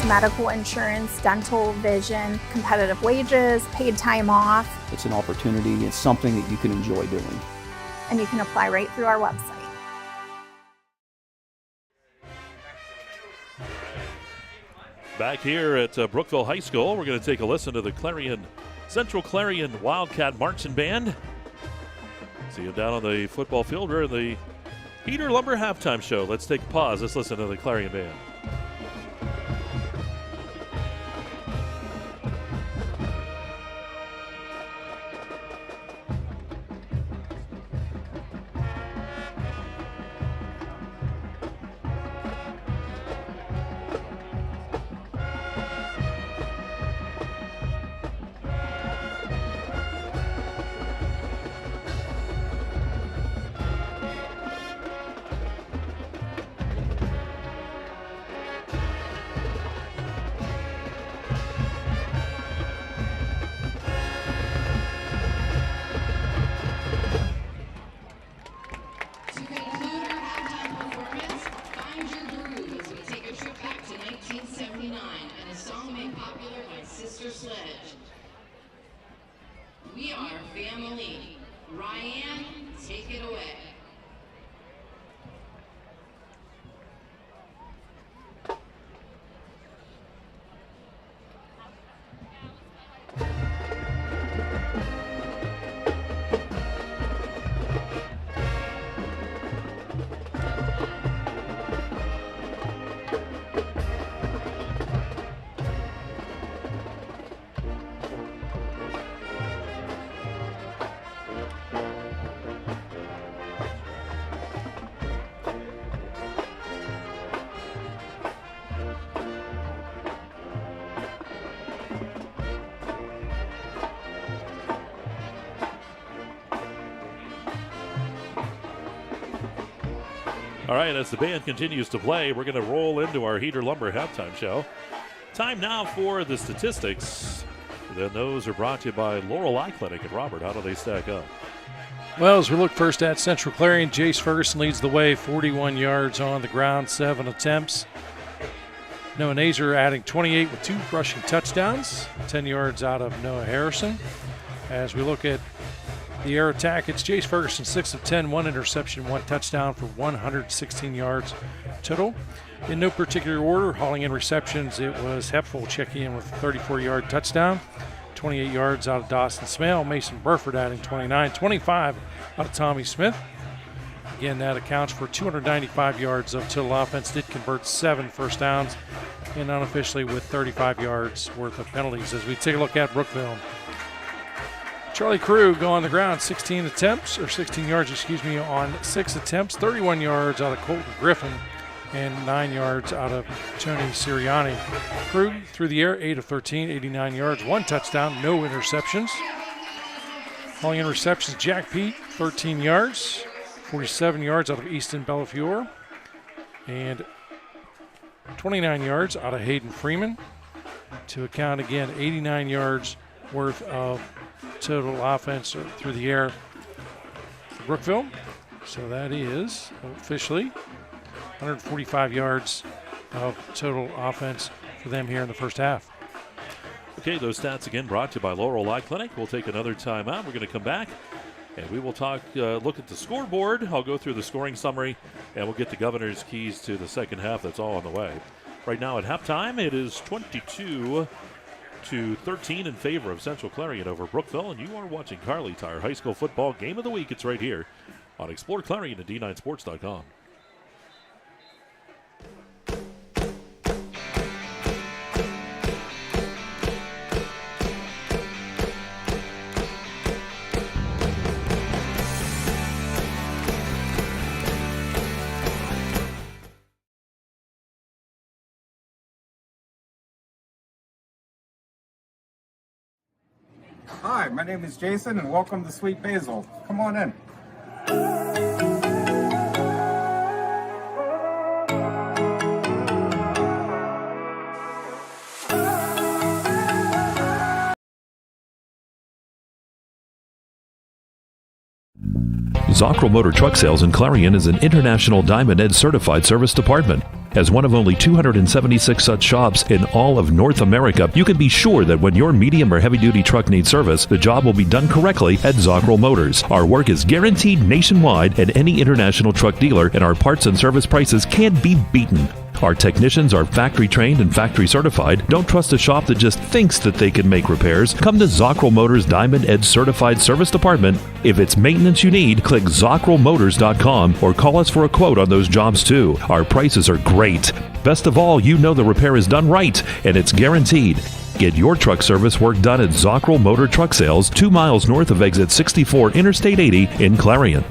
Medical insurance, dental, vision, competitive wages, paid time off. It's an opportunity. It's something that you can enjoy doing. And you can apply right through our website. Back here at Brookville High School, we're going to take a listen to the Central Clarion Wildcat Marching Band. See them down on the football field. We're in the Peter Lumber halftime show. Let's take a pause. Let's listen to the Clarion Band. All right, as the band continues to play, we're going to roll into our Heater Lumber halftime show. Time now for the statistics. Then those are brought to you by Laurel Eye Clinic. And Robert, how do they stack up? Well, as we look first at Central Clarion, Jace Ferguson leads the way, 41 yards on the ground, 7 attempts. Noah Nazer adding 28 with 2 rushing touchdowns, 10 yards out of Noah Harrison. As we look at the air attack, it's Jace Ferguson, 6 of 10, 1 interception, 1 touchdown for 116 yards total. In no particular order, hauling in receptions, it was Hepful checking in with a 34-yard touchdown, 28 yards out of Dawson Smale, Mason Burford adding 29, 25 out of Tommy Smith. Again, that accounts for 295 yards of total offense, did convert 7 first downs, and unofficially with 35 yards worth of penalties. As we take a look at Brookville, Charlie Crew go on the ground, 16 yards, on 6 attempts, 31 yards out of Colton Griffin, and 9 yards out of Tony Sirianni. Crew through the air, 8 of 13, 89 yards, 1 touchdown, no interceptions. Hauling in receptions, Jack Pete, 13 yards, 47 yards out of Easton Bellafiore, and 29 yards out of Hayden Freeman. To account again, 89 yards worth of total offense through the air for Brookville. So that is officially 145 yards of total offense for them here in the first half. Okay, those stats again brought to you by Laurel Eye Clinic. We'll take another timeout. We're going to come back and we will look at the scoreboard. I'll go through the scoring summary and we'll get the governor's keys to the second half. That's all on the way. Right now at halftime, it is 22-13 in favor of Central Clarion over Brookville, and you are watching Kerle Tire High School Football Game of the Week. It's right here on exploreClarion at D9Sports.com. Hi, my name is Jason, and welcome to Sweet Basil. Come on in. Zockrell Motor Truck Sales in Clarion is an International Diamond Ed certified service department. As one of only 276 such shops in all of North America, you can be sure that when your medium or heavy-duty truck needs service, the job will be done correctly at Zockrell Motors. Our work is guaranteed nationwide at any international truck dealer, and our parts and service prices can't be beaten. Our technicians are factory trained and factory certified. Don't trust a shop that just thinks that they can make repairs. Come to Zockrell Motors Diamond Edge Certified Service Department. If it's maintenance you need, click ZockrellMotors.com or call us for a quote on those jobs too. Our prices are great. Best of all, you know the repair is done right and it's guaranteed. Get your truck service work done at Zockrell Motor Truck Sales, 2 miles north of exit 64 Interstate 80 in Clarion.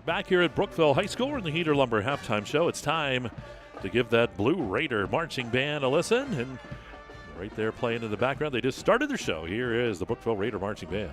Back here at Brookville High School in the Heater Lumber halftime show, it's time to give that Blue Raider marching band a listen. And right there playing in the background, they just started their show. Here is the Brookville Raider marching band.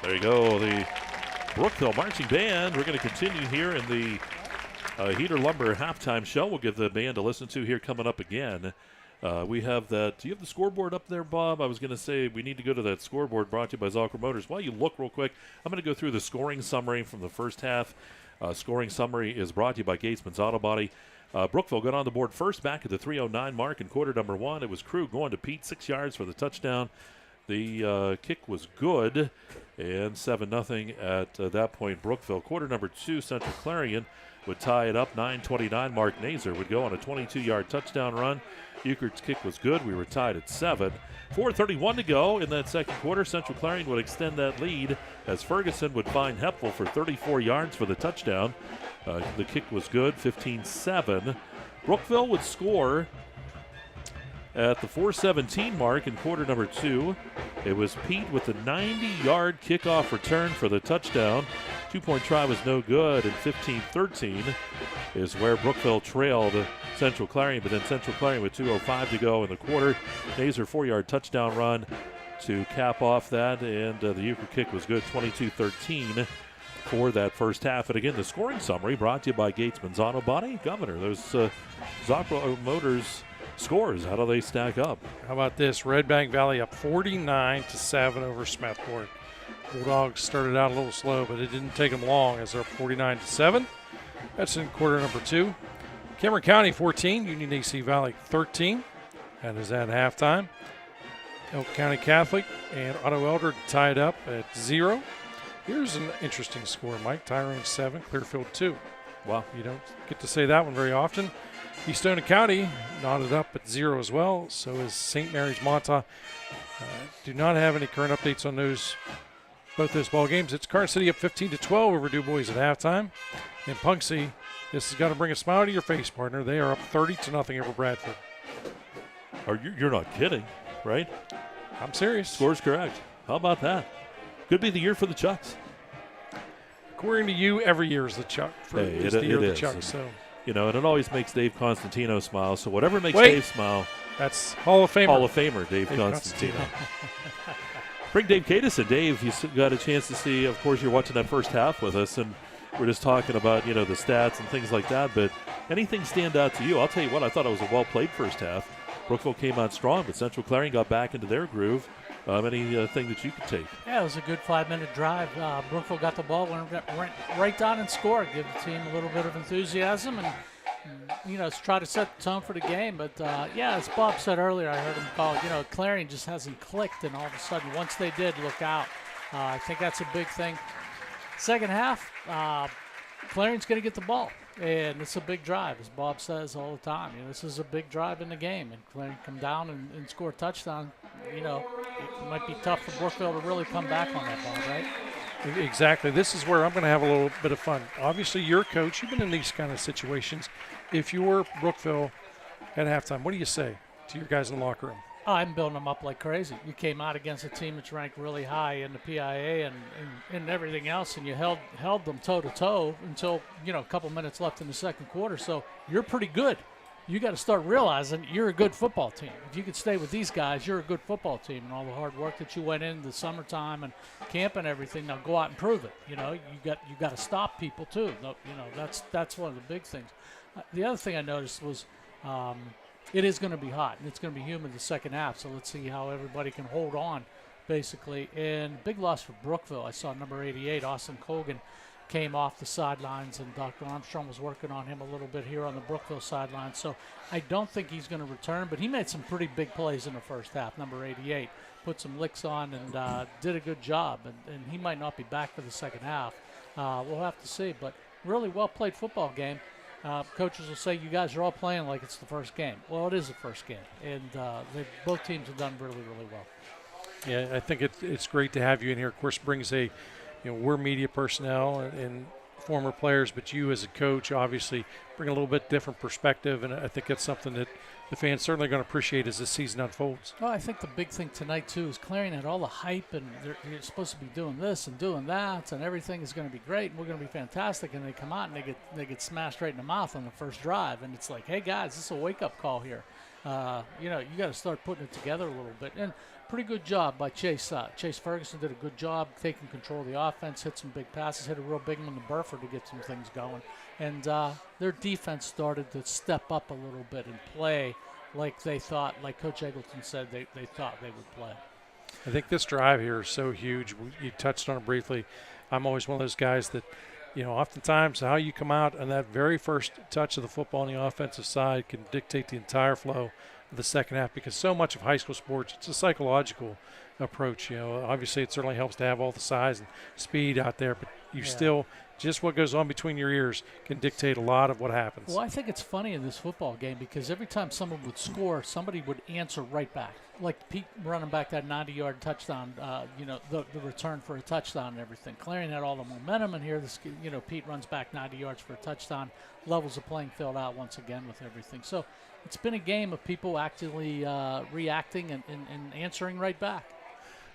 There you go, the Brookville Marching Band. We're going to continue here in the Heater Lumber halftime show. We'll give the band to listen to here coming up again. We have that. Do you have the scoreboard up there, Bob? I was going to say we need to go to that scoreboard brought to you by Zocro Motors. While you look real quick, I'm going to go through the scoring summary from the first half. Scoring summary is brought to you by Gatesman's Auto Body. Brookville got on the board first back at the 3:09 mark in quarter number 1. It was Krug going to Pete, 6 yards for the touchdown. The kick was good, and 7-0 at that point, Brookville. Quarter number 2, Central Clarion would tie it up. 9:29, Mark Nazer would go on a 22-yard touchdown run. Euchre's kick was good. We were tied at 7. 4:31 to go in that second quarter. Central Clarion would extend that lead as Ferguson would find Hepfel for 34 yards for the touchdown. The kick was good, 15-7. Brookville would score at the 4:17 mark in quarter number 2. It was Pete with the 90-yard kickoff return for the touchdown. 2-point try was no good, and 15-13 is where Brookville trailed Central Clarion, but then Central Clarion with 2:05 to go in the quarter. Nazer 4-yard touchdown run to cap off that, and the Euchre kick was good, 22-13 for that first half. And again, the scoring summary brought to you by Gatesman's Auto Body. Governor, those Zocro Motors scores, how do they stack up? How about this? Red Bank Valley up 49-7 over Smethport. Bulldogs started out a little slow, but it didn't take them long as they're up 49-7. That's in quarter number 2. Cameron County 14, Union AC Valley 13. That is at halftime. Elk County Catholic and Otto Elder tied up at 0. Here's an interesting score, Mike. Tyrone 7, Clearfield 2. Wow, you don't get to say that one very often. Eastona County knotted up at 0 as well. So is St. Mary's Montauk. Do not have any current updates on both those ball games. It's Carson City up 15-12 over Du Bois at halftime. And Punxsutawney, this has got to bring a smile to your face, partner. They are up 30-0 over Bradford. You're not kidding, right? I'm serious. Score's correct. How about that? Could be the year for the Chucks. According to you, every year is the Chuck. It's the year of the Chucks. So. You know, and it always makes Dave Constantino smile. So whatever makes Dave smile. That's Hall of Famer. Hall of Famer, Dave Constantino. Bring Dave Cadison. Dave, you got a chance to see, of course, you're watching that first half with us, and we're just talking about, the stats and things like that, but anything stand out to you? I'll tell you what, I thought it was a well-played first half. Brookville came on strong, but Central Clarion got back into their groove. Anything that you could take? Yeah, it was a good 5-minute drive. Brookville got the ball, went right down and scored, give the team a little bit of enthusiasm, and try to set the tone for the game. But, as Bob said earlier, I heard him call it, Clarion just hasn't clicked, and all of a sudden, once they did, look out. I think that's a big thing. Second half, Clarion's going to get the ball, and it's a big drive, as Bob says all the time. This is a big drive in the game, and Clarion come down and score a touchdown. It might be tough for Brookville to really come back on that ball, right? Exactly. This is where I'm going to have a little bit of fun. Obviously, you're a coach. You've been in these kind of situations. If you were Brookville at halftime, what do you say to your guys in the locker room? I'm building them up like crazy. You came out against a team that's ranked really high in the PIA and everything else, and you held them toe-to-toe until, a couple minutes left in the second quarter. So you're pretty good. You got to start realizing you're a good football team. If you could stay with these guys, you're a good football team, and all the hard work that you went in the summertime and camp and everything. Now go out and prove it. You got to stop people too. That's one of the big things. The other thing I noticed was it is going to be hot and it's going to be humid the second half. So let's see how everybody can hold on, basically. And big loss for Brookville. I saw number 88, Austin Colgan, came off the sidelines, and Dr. Armstrong was working on him a little bit here on the Brookville sideline. So I don't think he's going to return, but he made some pretty big plays in the first half. Number 88 put some licks on and did a good job, and he might not be back for the second half. We'll have to see, but really well-played football game. Coaches will say you guys are all playing like it's the first game. Well, it is the first game, and both teams have done really, really well. Yeah, I think it's great to have you in here. Of course, brings we're media personnel and former players, but you as a coach obviously bring a little bit different perspective, and I think that's something that the fans certainly going to appreciate as this season unfolds. Well, I think the big thing tonight, too, is Clarion had all the hype, and you're supposed to be doing this and doing that, and everything is going to be great, and we're going to be fantastic, and they come out and they get smashed right in the mouth on the first drive, and it's like, hey, guys, this is a wake-up call here. You got to start putting it together a little bit. And pretty good job by Chase. Chase Ferguson did a good job taking control of the offense, hit some big passes, hit a real big one to Burford to get some things going. And their defense started to step up a little bit and play like they thought, like Coach Eggleton said they thought they would play. I think this drive here is so huge. You touched on it briefly. I'm always one of those guys that, oftentimes how you come out on that very first touch of the football on the offensive side can dictate the entire flow of the second half, because so much of high school sports, it's a psychological approach. Obviously it certainly helps to have all the size and speed out there, but you still, just what goes on between your ears can dictate a lot of what happens. Well, I think it's funny in this football game because every time someone would score, somebody would answer right back. Like Pete running back that 90-yard touchdown, the return for a touchdown and everything. Clarion had all the momentum, and here, Pete runs back 90 yards for a touchdown, levels the playing field out once again with everything. So it's been a game of people actually reacting and answering right back.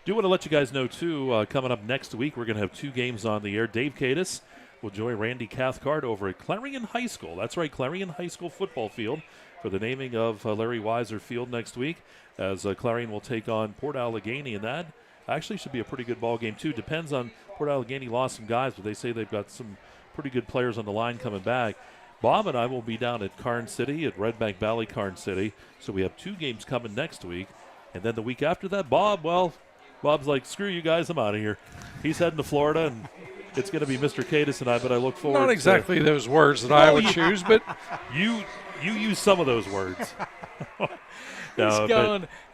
Do want to let you guys know, too, coming up next week, we're going to have 2 games on the air. Dave Cadis will join Randy Cathcart over at Clarion High School. That's right, Clarion High School football field for the naming of Larry Weiser Field next week, as Clarion will take on Port Allegheny, and that actually should be a pretty good ball game, too. Depends on Port Allegheny lost some guys, but they say they've got some pretty good players on the line coming back. Bob and I will be down at Karn City, at Red Bank Valley, Karn City, so we have 2 games coming next week. And then the week after that, Bob's like, screw you guys, I'm out of here. He's heading to Florida, and it's going to be Mr. Cadis and I, but I look forward to... Not exactly those words that I would choose, but... You use some of those words.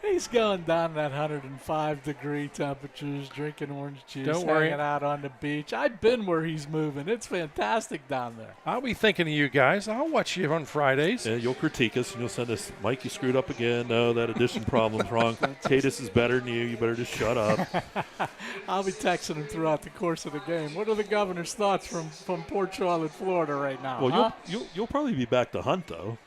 He's going down that 105-degree temperatures, drinking orange juice, hanging out on the beach. I've been where he's moving. It's fantastic down there. I'll be thinking of you guys. I'll watch you on Fridays. Yeah, you'll critique us, and you'll send us, Mike, you screwed up again. No, that addition problem's wrong. Cadis is better than you. You better just shut up. I'll be texting him throughout the course of the game. What are the governor's thoughts from Port Charlotte, Florida right now? Well, you'll probably be back to hunt, though.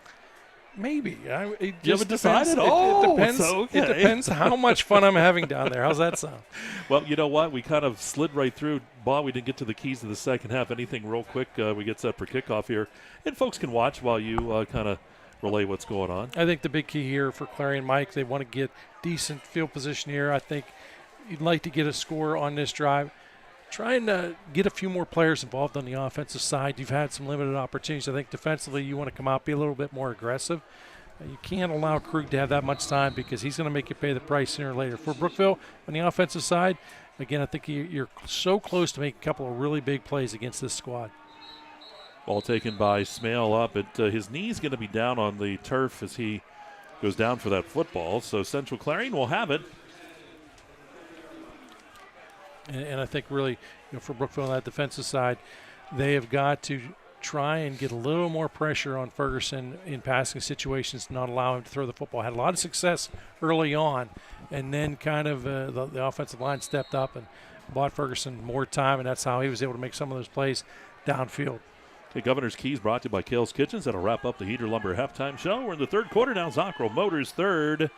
Maybe. You haven't decided? It depends. Okay. It depends how much fun I'm having down there. How's that sound? Well, you know what? We kind of slid right through. Bob, we didn't get to the keys of the second half. Anything real quick? We get set for kickoff here. And folks can watch while you kind of relay what's going on. I think the big key here for Clarion, Mike, they want to get decent field position here. I think you'd like to get a score on this drive. Trying to get a few more players involved on the offensive side. You've had some limited opportunities. I think defensively you want to come out, be a little bit more aggressive. You can't allow Krug to have that much time because he's going to make you pay the price sooner or later. For Brookville, on the offensive side, again, I think you're so close to making a couple of really big plays against this squad. Ball taken by Smale up. His knee's going to be down on the turf as he goes down for that football. So Central Clarion will have it. And I think really, for Brookville on that defensive side, they have got to try and get a little more pressure on Ferguson in passing situations, not allow him to throw the football. Had a lot of success early on, and then kind of the offensive line stepped up and bought Ferguson more time, and that's how he was able to make some of those plays downfield. Okay, Governor's Keys brought to you by Kale's Kitchens. That'll wrap up the Heater Lumber halftime show. We're in the third quarter now. Zockro Motors third.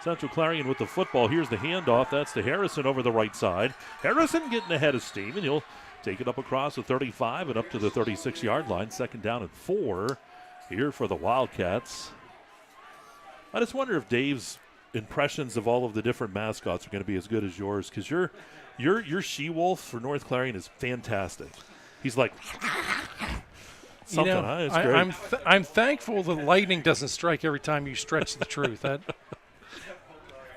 Central Clarion with the football. Here's the handoff. That's to Harrison over the right side. Harrison getting ahead of steam, and he'll take it up across the 35 and up to the 36-yard line. Second down and 4 here for the Wildcats. I just wonder if Dave's impressions of all of the different mascots are going to be as good as yours, because your she-wolf for North Clarion is fantastic. He's like something. It's great. I'm thankful the lightning doesn't strike every time you stretch the truth.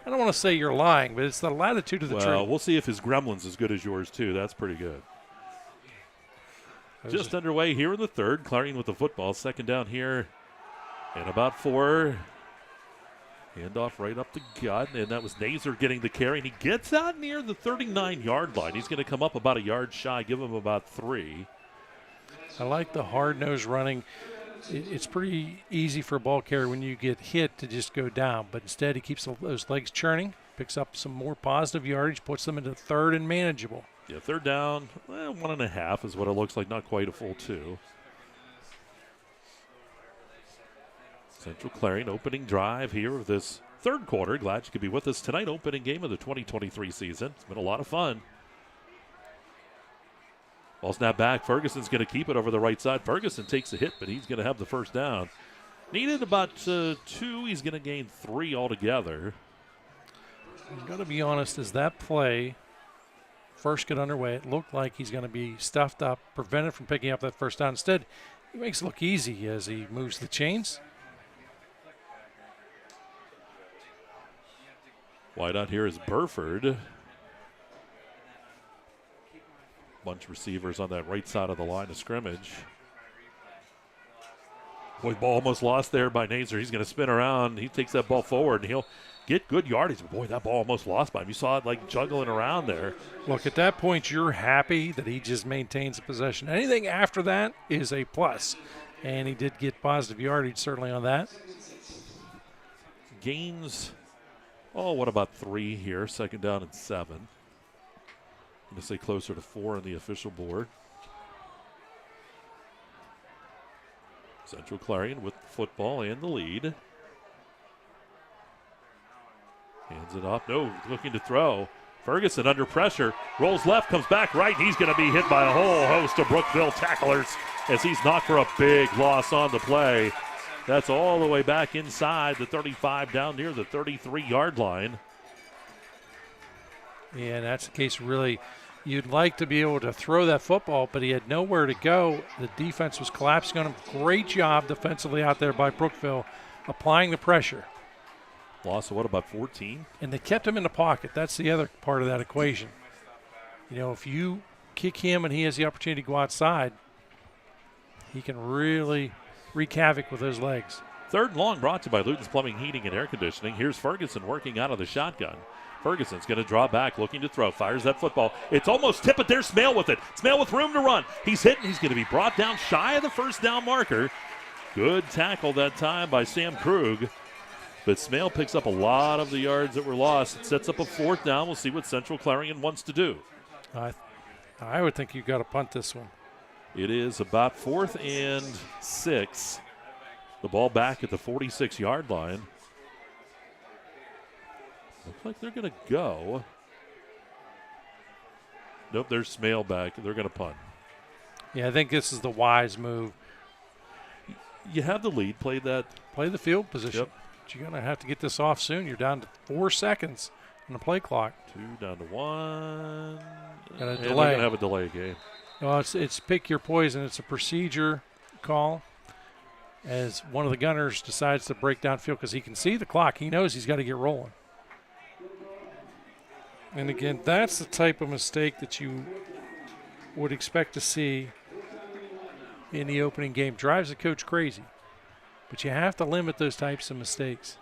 I don't want to say you're lying, but it's the latitude of the truth. Well, we'll see if his gremlin's as good as yours, too. That's pretty good. Just underway here in the third. Clarion with the football. Second down here and about 4. Handoff right up the gut, and that was Nazer getting the carry, and he gets out near the 39-yard line. He's going to come up about a yard shy, give him about 3. I like the hard-nosed running. It's pretty easy for a ball carrier when you get hit to just go down, but instead he keeps those legs churning, picks up some more positive yardage, puts them into third and manageable. Yeah, third down, 1.5 is what it looks like, not quite a full 2. Central Clarion opening drive here of this third quarter. Glad you could be with us tonight. Opening game of the 2023 season. It's been a lot of fun. Ball snap back. Ferguson's going to keep it over the right side. Ferguson takes a hit, but he's going to have the first down. Needed about 2. He's going to gain 3 altogether. I'm going to be honest, as that play first got underway, it looked like he's going to be stuffed up, prevented from picking up that first down. Instead, he makes it look easy as he moves the chains. Wide out here is Burford. Bunch of receivers on that right side of the line of scrimmage. Boy, ball almost lost there by Nazer. He's going to spin around. He takes that ball forward, and he'll get good yardage. But boy, that ball almost lost by him. You saw it like juggling around there. Look, at that point, you're happy that he just maintains the possession. Anything after that is a plus. And he did get positive yardage, certainly, on that. Gains, what about 3 here? 2nd down and 7. I'm going to say closer to 4 on the official board. Central Clarion with the football and the lead. Hands it off. No, looking to throw. Ferguson under pressure. Rolls left, comes back right. He's going to be hit by a whole host of Brookville tacklers as he's knocked for a big loss on the play. That's all the way back inside the 35 down near the 33-yard line. Yeah, and that's the case really. You'd like to be able to throw that football, but he had nowhere to go. The defense was collapsing on him. Great job defensively out there by Brookville, applying the pressure. Loss of about 14? And they kept him in the pocket. That's the other part of that equation. You know, if you kick him and he has the opportunity to go outside, he can really wreak havoc with those legs. 3rd and long brought to you by Luton's Plumbing, Heating, and Air Conditioning. Here's Ferguson working out of the shotgun. Ferguson's going to draw back, looking to throw. Fires that football. It's almost tipped, but there's Smale with it. Smale with room to run. He's hit, and he's going to be brought down shy of the first down marker. Good tackle that time by Sam Krug. But Smale picks up a lot of the yards that were lost. It sets up a 4th down. We'll see what Central Clarion wants to do. I would think you've got to punt this one. It is about 4th and 6. The ball back at the 46-yard line. Looks like they're going to go. Nope, there's Smale back. They're going to punt. Yeah, I think this is the wise move. You have the lead. Play the field position. Yep. But you're going to have to get this off soon. You're down to 4 seconds on the play clock. 2 down to 1. And a delay. They're going to have a delay game. Well, it's pick your poison. It's a procedure call as one of the gunners decides to break downfield because he can see the clock. He knows he's got to get rolling. And again, that's the type of mistake that you would expect to see in the opening game. Drives the coach crazy. But you have to limit those types of mistakes.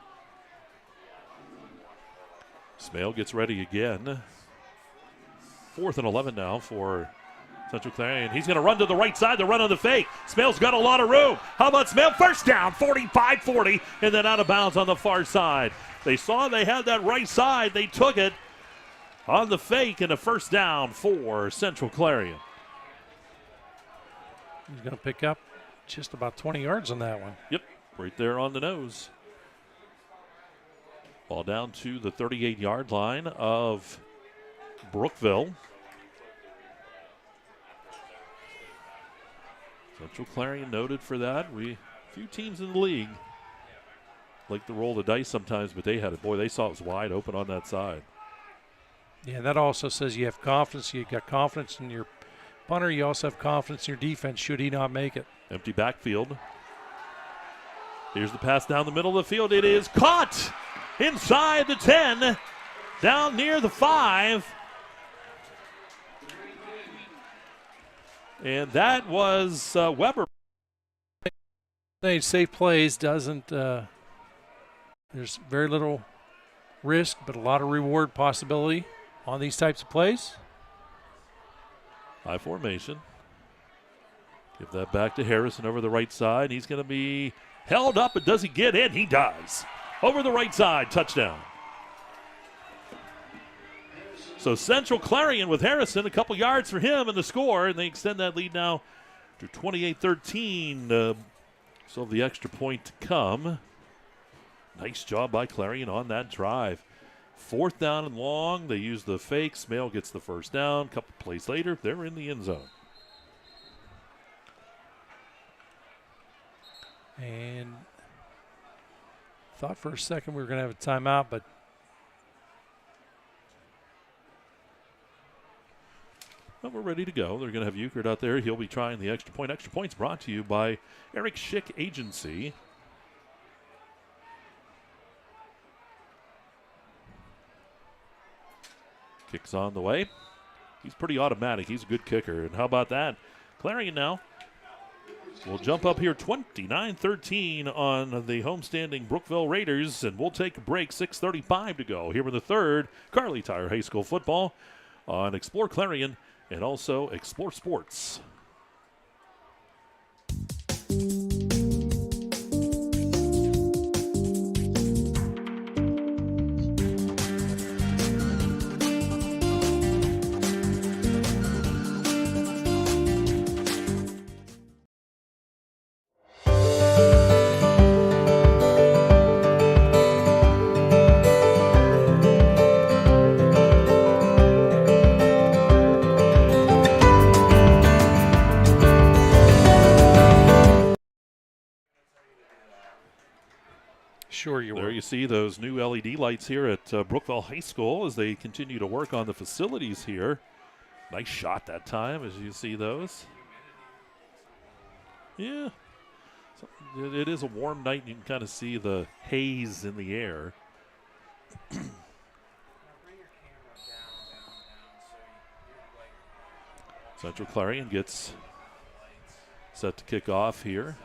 Smale gets ready again. 4th and 11 now for Central Clarion. He's going to run to the right side, the run on the fake. Smale's got a lot of room. How about Smale? First down, 45-40, and then out of bounds on the far side. They saw they had that right side. They took it on the fake, and a first down for Central Clarion. He's going to pick up just about 20 yards on that one. Yep, right there on the nose. Ball down to the 38-yard line of Brookville. Central Clarion noted for that. A few teams in the league like to roll the dice sometimes, but they had it. Boy, they saw it was wide open on that side. Yeah, that also says you have confidence. You got confidence in your punter. You also have confidence in your defense should he not make it. Empty backfield. Here's the pass down the middle of the field. It is caught inside the 10, down near the 5. And that was Weber. Safe plays doesn't, there's very little risk, but a lot of reward possibility on these types of plays. High formation. Give that back to Harrison over the right side. He's going to be held up, but does he get in? He does. Over the right side, touchdown. So Central Clarion with Harrison, a couple yards for him in the score, and they extend that lead now to 28-13. So the extra point to come. Nice job by Clarion on that drive. 4th down and long. They use the fake. Smale gets the first down. A couple plays later, they're in the end zone. And thought for a second we were going to have a timeout, but we're ready to go. They're going to have Euchert out there. He'll be trying the extra point. Extra point's brought to you by Eric Schick Agency. Kicks on the way. He's pretty automatic. He's a good kicker. And how about that? Clarion now will jump up here 29-13 on the homestanding Brookville Raiders. And we'll take a break. 6:35 to go here in the third. Kerle Tire High School football on Explore Clarion and also Explore Sports. Sure you There were. you see those new LED lights here at Brookville High School as they continue to work on the facilities here. Nice shot that time as you see those. Yeah. So it is a warm night and you can kind of see the haze in the air. Central Clarion gets set to kick off here.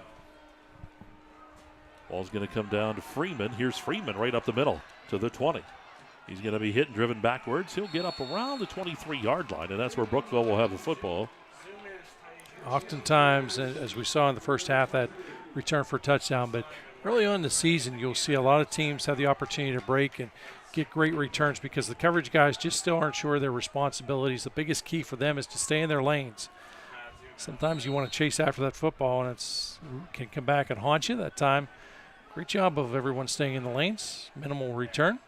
Ball's going to come down to Freeman. Here's Freeman right up the middle to the 20. He's going to be hit and driven backwards. He'll get up around the 23-yard line, and that's where Brookville will have the football. Oftentimes, as we saw in the first half, that return for a touchdown. But early on in the season, you'll see a lot of teams have the opportunity to break and get great returns because the coverage guys just still aren't sure of their responsibilities. The biggest key for them is to stay in their lanes. Sometimes you want to chase after that football, and it can come back and haunt you that time. Great job of everyone staying in the lanes. Minimal return.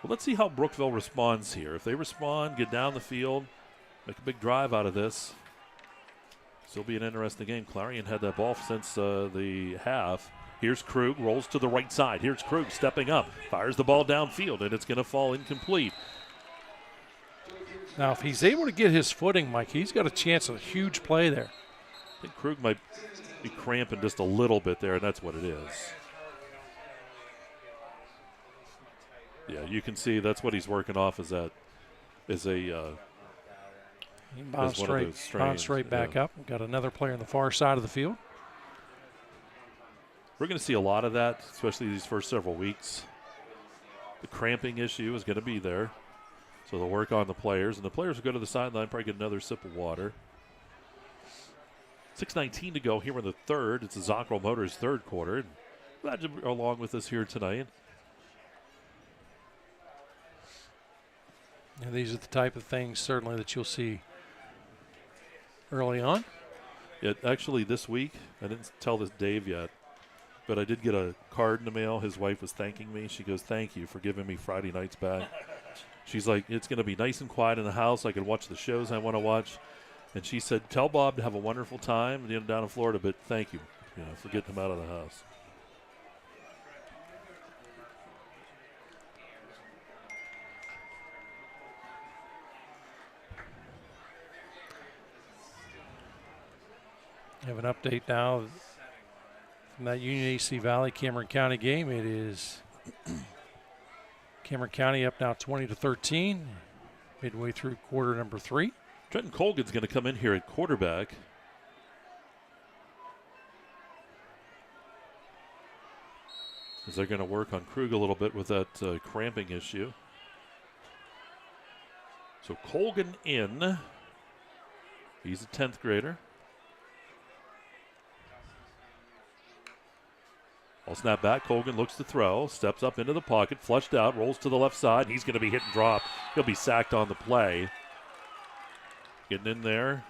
Well, let's see how Brookville responds here. If they respond, get down the field, make a big drive out of this, still be an interesting game. Clarion had that ball since the half. Here's Krug, rolls to the right side. Here's Krug stepping up, fires the ball downfield, and it's going to fall incomplete. Now, if he's able to get his footing, Mike, he's got a chance of a huge play there. I think Krug might be cramping just a little bit there, and that's what it is. Yeah, you can see that's what he's working off is a he bounced straight back up. We've got another player on the far side of the field. We're going to see a lot of that, especially these first several weeks. The cramping issue is going to be there. So they'll work on the players, and the players will go to the sideline, probably get another sip of water. 6:19 to go here in the third. It's the Zockrell Motors third quarter. Glad you're along with us here tonight. And these are the type of things certainly that you'll see early on. Yeah, actually this week, I didn't tell this Dave yet, but I did get a card in the mail. His wife was thanking me. She goes, "Thank you for giving me Friday nights back." She's like, "It's going to be nice and quiet in the house. I can watch the shows I want to watch." And she said, "Tell Bob to have a wonderful time down in Florida, but thank you, for getting him out of the house." I have an update now from that Union AC Valley Cameron County game. It is Cameron County up now 20-13, midway through quarter number 3. Trenton Colgan's going to come in here at quarterback. As they're going to work on Krug a little bit with that cramping issue. So Colgan in. He's a 10th grader. I'll snap back. Colgan looks to throw, steps up into the pocket, flushed out, rolls to the left side. He's going to be hit and dropped. He'll be sacked on the play. Getting in there.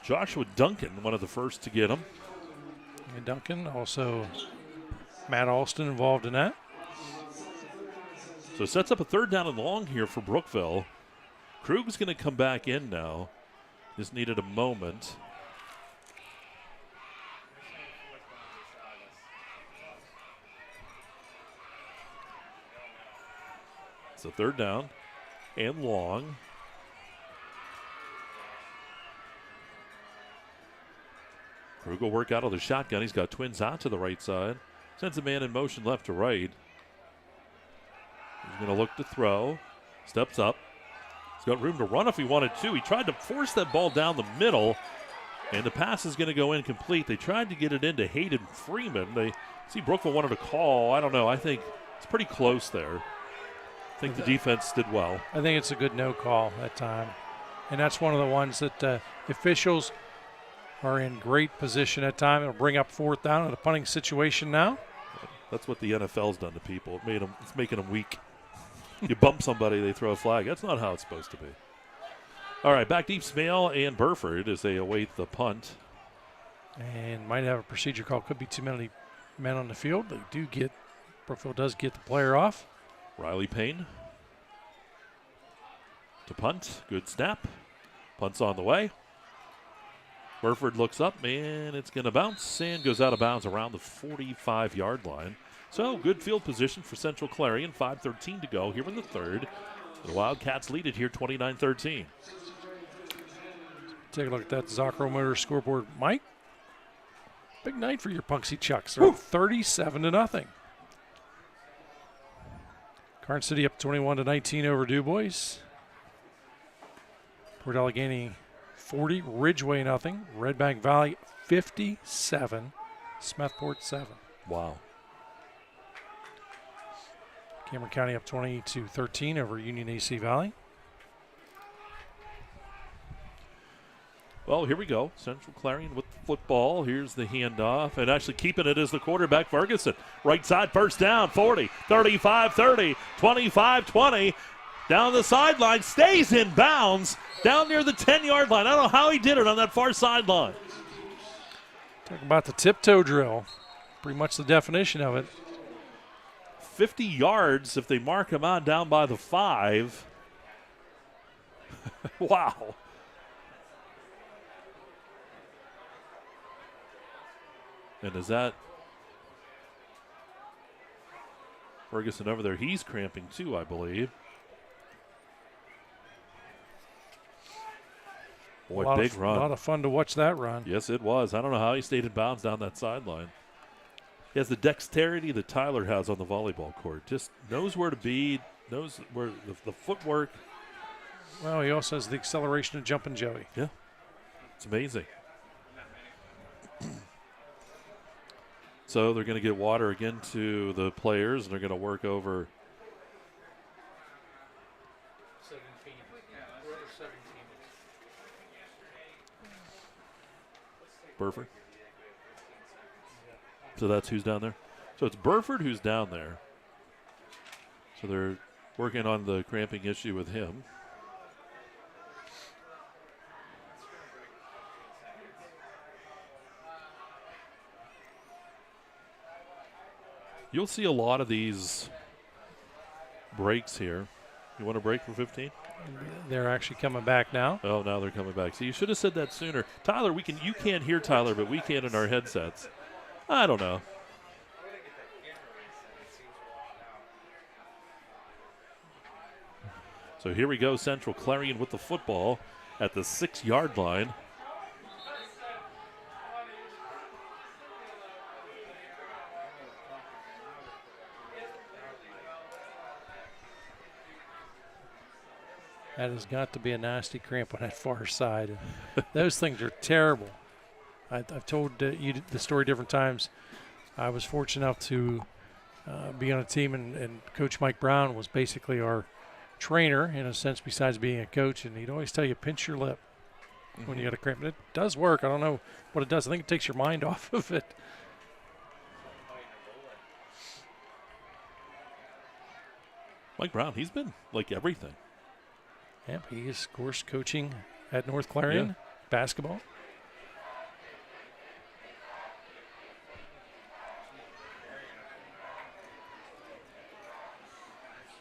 Joshua Duncan, one of the first to get him. And Duncan also Matt Alston involved in that. So it sets up a 3rd down and long here for Brookville. Krug's going to come back in now. Just needed a moment. So 3rd down and long. Krug will work out of the shotgun. He's got twins out to the right side. Sends a man in motion left to right. He's going to look to throw. Steps up. He's got room to run if he wanted to. He tried to force that ball down the middle, and the pass is going to go incomplete. They tried to get it into Hayden Freeman. They see Brookville wanted a call. I don't know. I think it's pretty close there. I think the defense did well. I think it's a good no call that time. And that's one of the ones that officials are in great position at time. It'll bring up 4th down in a punting situation now. That's what the NFL's done to people. It's making them weak. You bump somebody, they throw a flag. That's not how it's supposed to be. All right, back deep, Smale and Burford as they await the punt. And might have a procedure call. Could be too many men on the field. Brookville does get the player off. Riley Payne to punt. Good snap. Punt's on the way. Burford looks up, and it's going to bounce and goes out of bounds around the 45-yard line. So good field position for Central Clarion. 5:13 to go here in the 3rd. The Wildcats lead it here 29-13. Take a look at that Zockro Motor scoreboard. Mike, big night for your Punxsy Chucks. They're up 37-0. Carn City up 21-19 over DuBois. Port Allegheny 40, Ridgeway 0, Red Bank Valley 57, Smethport 7. Wow. Cameron County up 20-13 over Union AC Valley. Well, here we go. Central Clarion with the football. Here's the handoff. And actually keeping it is the quarterback, Ferguson. Right side, first down, 40, 35, 30, 25, 20. Down the sideline, stays in bounds, down near the 10-yard line. I don't know how he did it on that far sideline. Talk about the tiptoe drill. Pretty much the definition of it. 50 yards if they mark him on down by the 5. Wow. And is that Ferguson over there? He's cramping too, I believe. Boy, big run. A lot of fun to watch that run. Yes, it was. I don't know how he stayed in bounds down that sideline. He has the dexterity that Tyler has on the volleyball court. Just knows where to be, knows where the footwork. Well, he also has the acceleration of Jumpin' Joey. Yeah, it's amazing. So they're going to get water again to the players, and they're going to work over. 17. We're over 17. Burford. So that's who's down there. So it's Burford who's down there. So they're working on the cramping issue with him. You'll see a lot of these breaks here. You want a break for 15? They're actually coming back now. Oh, now they're coming back. So you should have said that sooner. Tyler, you can't hear Tyler, but we can in our headsets. I don't know. So here we go, Central Clarion with the football at the 6-yard line. That has got to be a nasty cramp on that far side. Those things are terrible. I've told you the story different times. I was fortunate enough to be on a team, and Coach Mike Brown was basically our trainer in a sense besides being a coach, and he'd always tell you pinch your lip when you got a cramp. And it does work. I don't know what it does. I think it takes your mind off of it. Mike Brown, he's been like everything. Yeah, he is, of course, coaching at North Clarion basketball.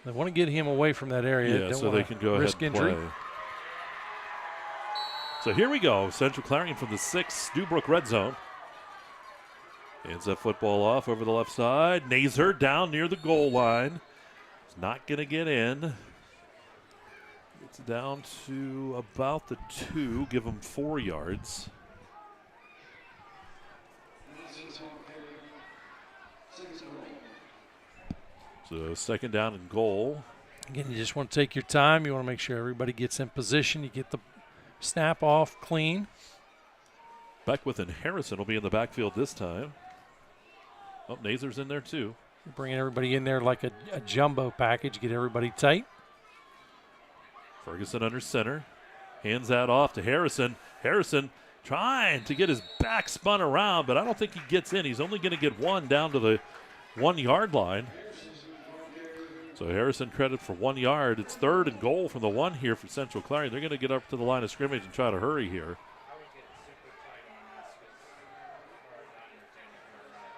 They want to get him away from that area. Yeah, Don't so they can go ahead and injury. play. So here we go. Central Clarion from the 6 Dewbrook red zone. Hands that football off over the left side. Nazer down near the goal line. It's not going to get in. It's down to about the 2. Give him 4 yards. So second down and goal. Again, you just want to take your time. You want to make sure everybody gets in position. You get the snap off clean. Beckwith and Harrison will be in the backfield this time. Oh, Nazer's in there too. You're bringing everybody in there like a jumbo package. Get everybody tight. Ferguson under center. Hands that off to Harrison. Harrison trying to get his back spun around, but I don't think he gets in. He's only going to get one down to the 1 yard line. So Harrison credit for 1 yard. It's third and goal from the 1 here for Central Clarion. They're going to get up to the line of scrimmage and try to hurry here.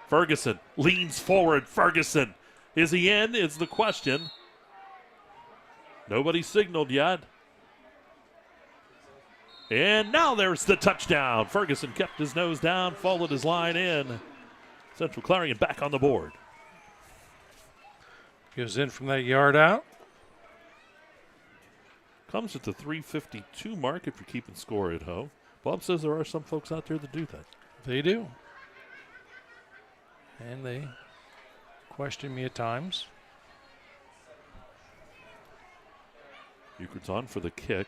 Ferguson leans forward. Ferguson, is he in? Is the question. Nobody signaled yet. And now there's the touchdown. Ferguson kept his nose down, followed his line in. Central Clarion back on the board. Goes in from that yard out. Comes at the 3:52 mark if you're keeping score at home. Bob says there are some folks out there that do that. They do. And they question me at times. Euclid's on for the kick.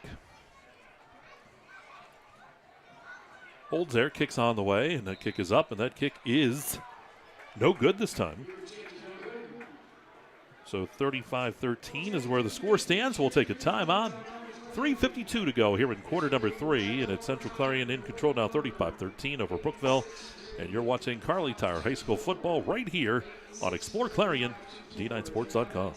Holds there, kicks on the way, and that kick is up, and that kick is no good this time. So 35-13 is where the score stands. We'll take a timeout. 3:52 to go here in quarter number 3, and it's Central Clarion in control now, 35-13 over Brookville. And you're watching Kerle Tire High School football right here on Explore Clarion, D9Sports.com.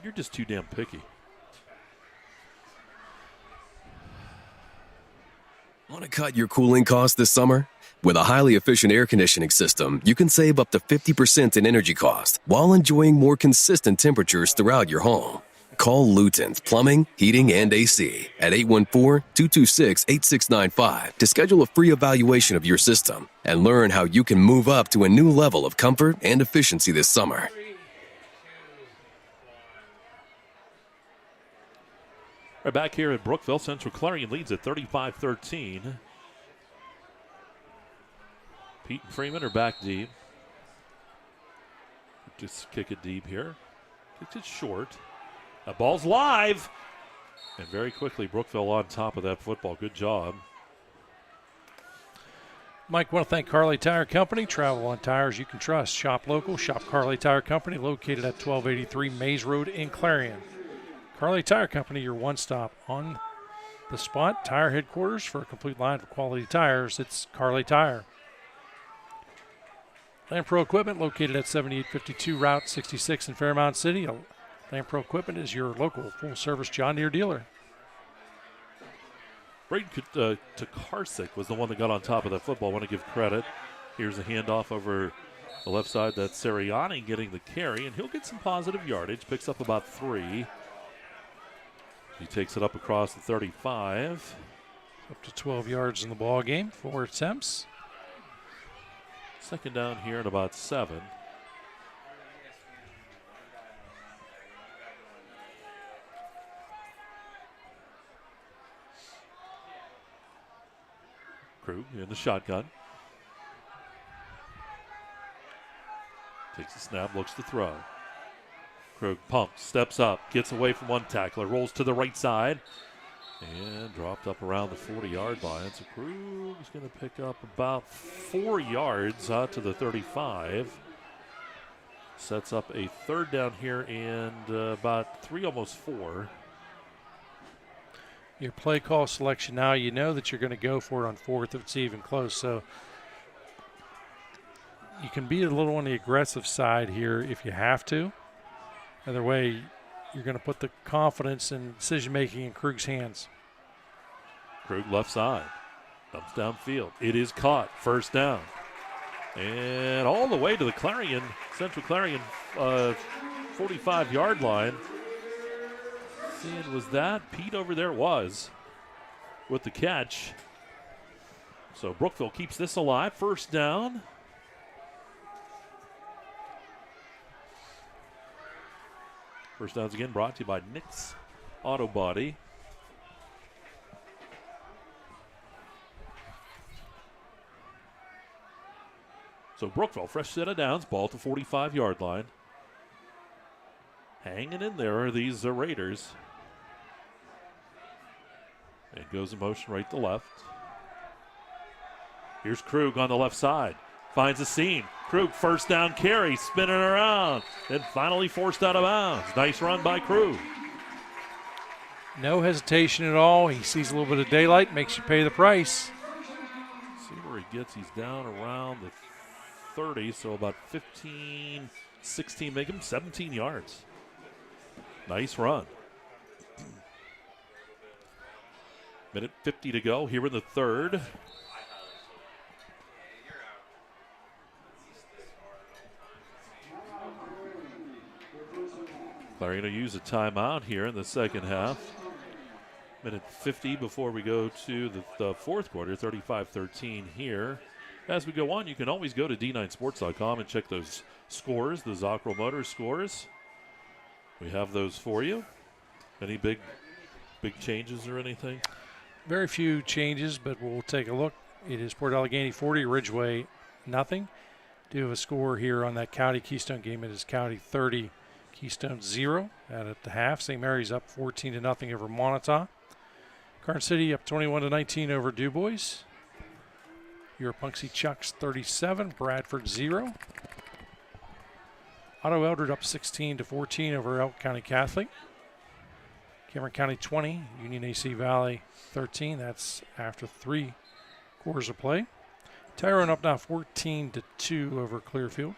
You're just too damn picky. Want to cut your cooling costs this summer? With a highly efficient air conditioning system, you can save up to 50% in energy cost while enjoying more consistent temperatures throughout your home. Call Luton's Plumbing, Heating, and AC at 814-226-8695 to schedule a free evaluation of your system and learn how you can move up to a new level of comfort and efficiency this summer. Right back here at Brookville, Central Clarion leads at 35-13. Pete and Freeman are back deep. Just kick it deep here. Kicks it short. That ball's live. And very quickly, Brookville on top of that football. Good job. Mike, want to thank Kerle Tire Company. Travel on tires you can trust. Shop local. Shop Kerle Tire Company, located at 1283 Mays Road in Clarion. Kerle Tire Company, your one-stop on the spot tire headquarters for a complete line of quality tires. It's Kerle Tire. Land Pro Equipment, located at 7852 Route 66 in Fairmount City. Land Pro Equipment is your local full-service John Deere dealer. Braden Tokarczyk was the one that got on top of that football. I want to give credit. Here's a handoff over the left side. That's Seriani getting the carry, and he'll get some positive yardage. Picks up about 3. He takes it up across the 35. Up to 12 yards in the ball game. 4 attempts. Second down here at about 7. Krug in the shotgun. Takes the snap, looks to throw. Krug pumps, steps up, gets away from one tackler, rolls to the right side, and dropped up around the 40-yard line. So Krug is going to pick up about 4 yards out to the 35. Sets up a third down here and about 3, almost 4. Your play call selection now, you know that you're going to go for it on 4th if it's even close. So you can be a little on the aggressive side here if you have to. Either way, you're going to put the confidence and decision-making in Krug's hands. Krug left side. Dumps downfield. It is caught. First down. And all the way to the Clarion, Central Clarion 45-yard line. And was that Pete over there? Was with the catch. So Brookville keeps this alive. First down. First downs again brought to you by Nick's Auto Body. So Brookville, fresh set of downs, ball at the 45-yard line. Hanging in there are these Raiders. It goes in motion right to left. Here's Krug on the left side. Finds a seam. Krug, first down carry, spinning around. Then finally forced out of bounds. Nice run by Krug. No hesitation at all. He sees a little bit of daylight, makes you pay the price. See where he gets. He's down around the 30, so about 15, 16, make him 17 yards. Nice run. Minute 50 to go here in the third. Clarion will use a timeout here in the second half. Minute 50 before we go to the fourth quarter, 35-13 here. As we go on, you can always go to d9sports.com and check those scores, the Zocro Motors scores. We have those for you. Any big changes or anything? Very few changes, but we'll take a look. It is Port Allegheny 40, Ridgeway nothing. Do have a score here on that County Keystone game. It is County 30, Keystone 0 at the half. St. Mary's up 14-0 over Montauk. Garden City up 21-19 over Du Bois. Your Punxsutawney Chucks 37, Bradford 0. Otto Eldred up 16-14 over Elk County Catholic. Cameron County 20, Union AC Valley 13. That's after 3 quarters of play. Tyrone up now 14-2 over Clearfield.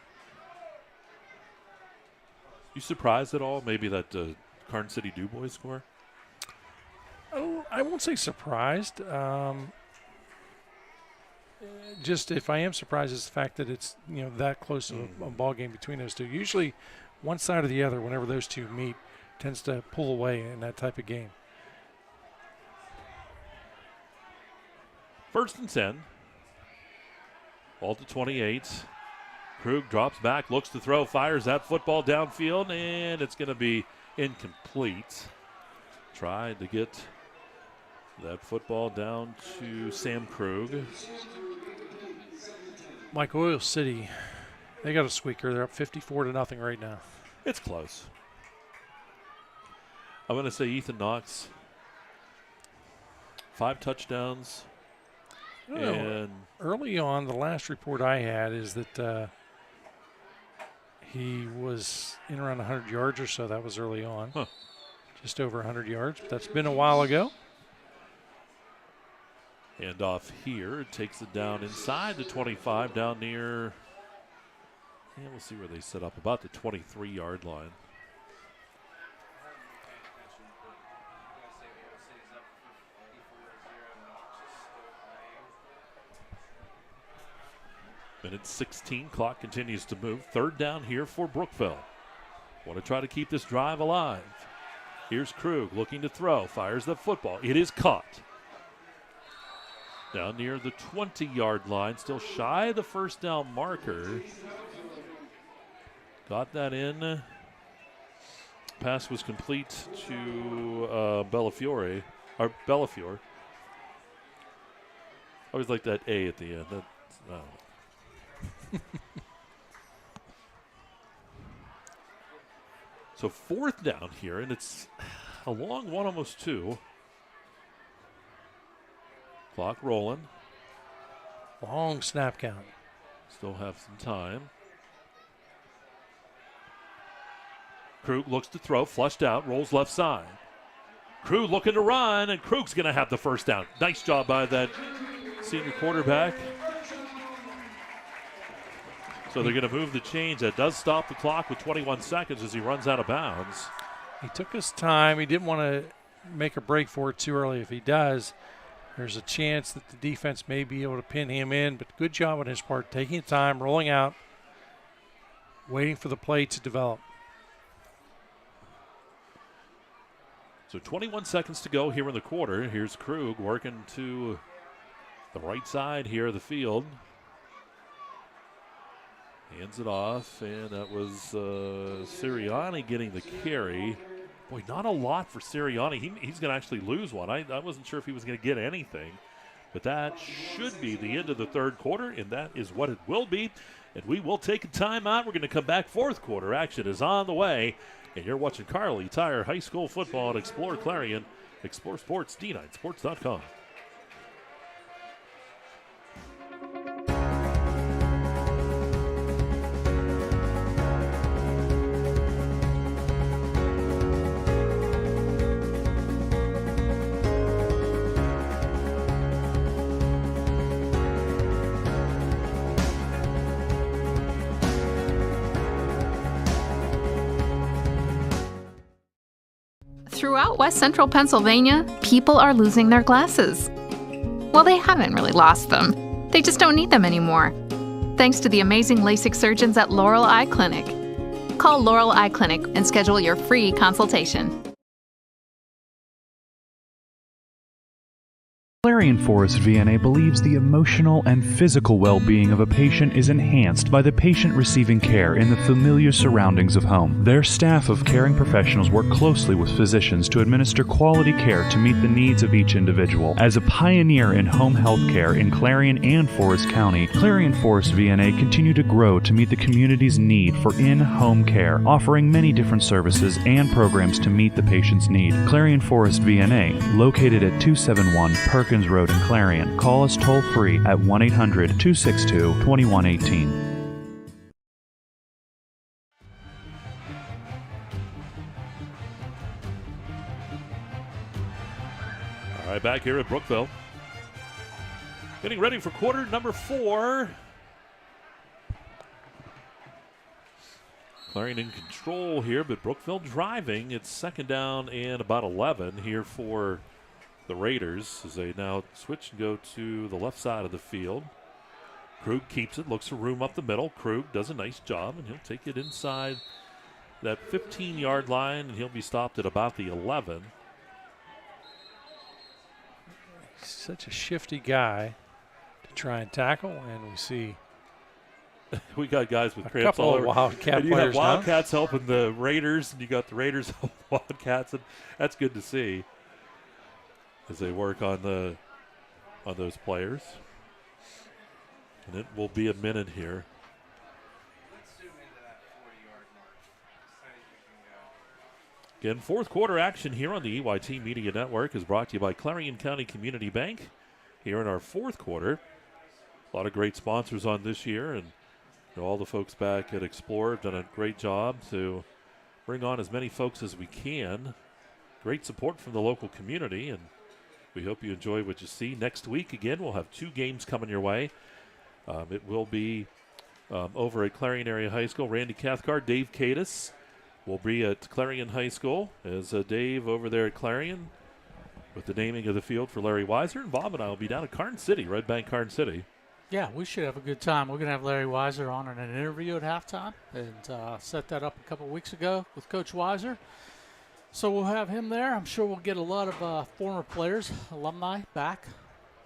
You surprised at all? Maybe that Garden City Du Bois score? Oh, I won't say surprised. Just if I am surprised is the fact that it's that close of a ball game between those two. Usually, one side or the other, whenever those two meet, tends to pull away in that type of game. First and 10. Ball to 28. Krug drops back, looks to throw, fires that football downfield, and it's going to be incomplete. Tried to get that football down to Sam Krug. Mike, Oil City, they got a squeaker. They're up 54-0 right now. It's close. I'm going to say Ethan Knox, 5 touchdowns. And early on, the last report I had is that he was in around 100 yards or so. That was early on. Huh. Just over 100 yards. But that's been a while ago. Hand off here. Takes it down inside the 25, down near, we'll see where they set up, about the 23-yard line. Minute 16, clock continues to move. Third down here for Brookville. Want to try to keep this drive alive. Here's Krug looking to throw, fires the football. It is caught. Down near the 20-yard line, still shy of the first down marker. Got that in. Pass was complete to Bellafiore. I always like that A at the end. So fourth down here, and it's a long one, almost 2. Clock rolling. Long snap count. Still have some time. Krug looks to throw, flushed out, rolls left side. Krug looking to run, and Krug's going to have the first down. Nice job by that senior quarterback. So they're going to move the chains. That does stop the clock with 21 seconds as he runs out of bounds. He took his time. He didn't want to make a break for it too early. If he does, there's a chance that the defense may be able to pin him in. But good job on his part, taking time, rolling out, waiting for the play to develop. So 21 seconds to go here in the quarter. Here's Krug working to the right side here of the field. Hands it off, and that was Sirianni getting the carry. Boy, not a lot for Sirianni. He's going to actually lose one. I wasn't sure if he was going to get anything. But that should be the end of the third quarter, and that is what it will be. And we will take a timeout. We're going to come back. Fourth quarter action is on the way. And you're watching Kerle Tire High School Football at Explore Clarion, Explore Sports, D9Sports.com. Throughout West Central Pennsylvania, people are losing their glasses. Well, they haven't really lost them. They just don't need them anymore. Thanks to the amazing LASIK surgeons at Laurel Eye Clinic. Call Laurel Eye Clinic and schedule your free consultation. Clarion Forest VNA believes the emotional and physical well-being of a patient is enhanced by the patient receiving care in the familiar surroundings of home. Their staff of caring professionals work closely with physicians to administer quality care to meet the needs of each individual. As a pioneer in home health care in Clarion and Forest County, Clarion Forest VNA continue to grow to meet the community's need for in-home care, offering many different services and programs to meet the patient's need. Clarion Forest VNA, located at 271 Perkins Road in Clarion. Call us toll-free at 1-800-262-2118. All right, back here at Brookville. Getting ready for quarter number 4. Clarion in control here, but Brookville driving. It's second down and about 11 here for the Raiders as they now switch and go to the left side of the field. Krug keeps it, looks for room up the middle. Krug does a nice job, and he'll take it inside that 15-yard line, and he'll be stopped at about the 11. He's such a shifty guy to try and tackle, and we see we got guys with a cramps couple all of over. Wildcat and you players have Wildcats helping the Raiders, and you got the Raiders helping Wildcats, and that's good to see as they work on those players. And it will be a minute here. Again, fourth quarter action here on the EYT Media Network is brought to you by Clarion County Community Bank. Here in our fourth quarter, a lot of great sponsors on this year, and all the folks back at Explore have done a great job to bring on as many folks as we can. Great support from the local community, and we hope you enjoy what you see. Next week, again, we'll have 2 games coming your way. It will be over at Clarion Area High School. Randy Cathcart, Dave Cadis will be at Clarion High School as Dave over there at Clarion with the naming of the field for Larry Weiser. And Bob and I will be down at Karn City, Red Bank Karn City. Yeah, we should have a good time. We're going to have Larry Weiser on in an interview at halftime, and set that up a couple weeks ago with Coach Weiser. So we'll have him there. I'm sure we'll get a lot of former players, alumni, back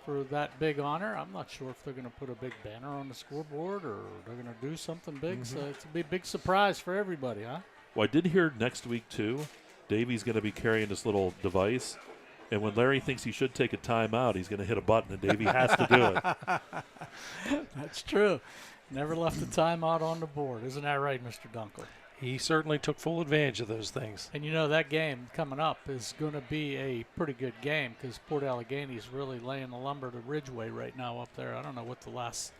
for that big honor. I'm not sure if they're going to put a big banner on the scoreboard or they're going to do something big. So it's a big surprise for everybody, huh? Well, I did hear next week, too, Davey's going to be carrying this little device. And when Larry thinks he should take a timeout, he's going to hit a button, and Davey has to do it. That's true. Never left a timeout on the board. Isn't that right, Mr. Dunkle? He certainly took full advantage of those things. And you know that game coming up is going to be a pretty good game because Port Allegheny is really laying the lumber to Ridgeway right now up there. I don't know what the last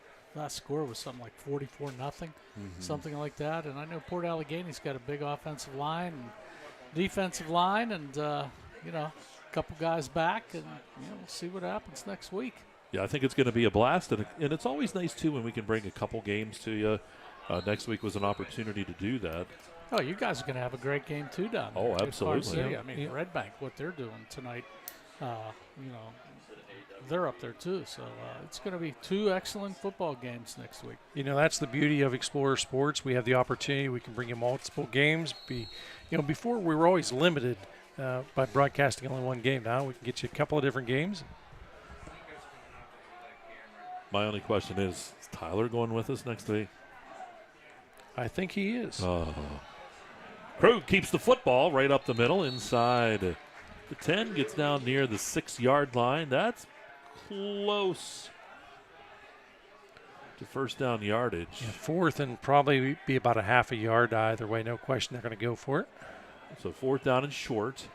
score was, something like 44-0, something like that. And I know Port Allegheny's got a big offensive line and defensive line, and a couple guys back, and we'll see what happens next week. Yeah, I think it's going to be a blast, and it's always nice too when we can bring a couple games to you. next week was an opportunity to do that. Oh, you guys are going to have a great game too down there. Oh, absolutely. City. I mean, Red Bank, what they're doing tonight, they're up there too. So it's going to be 2 excellent football games next week. That's the beauty of Explorer Sports. We have the opportunity. We can bring you multiple games. Before we were always limited by broadcasting only one game. Now we can get you a couple of different games. My only question is Tyler going with us next week? I think he is. Krug keeps the football right up the middle inside the 10, gets down near the 6-yard line. That's close to first down yardage. Yeah, 4th and probably be about a half a yard either way. No question they're going to go for it. So 4th down and short.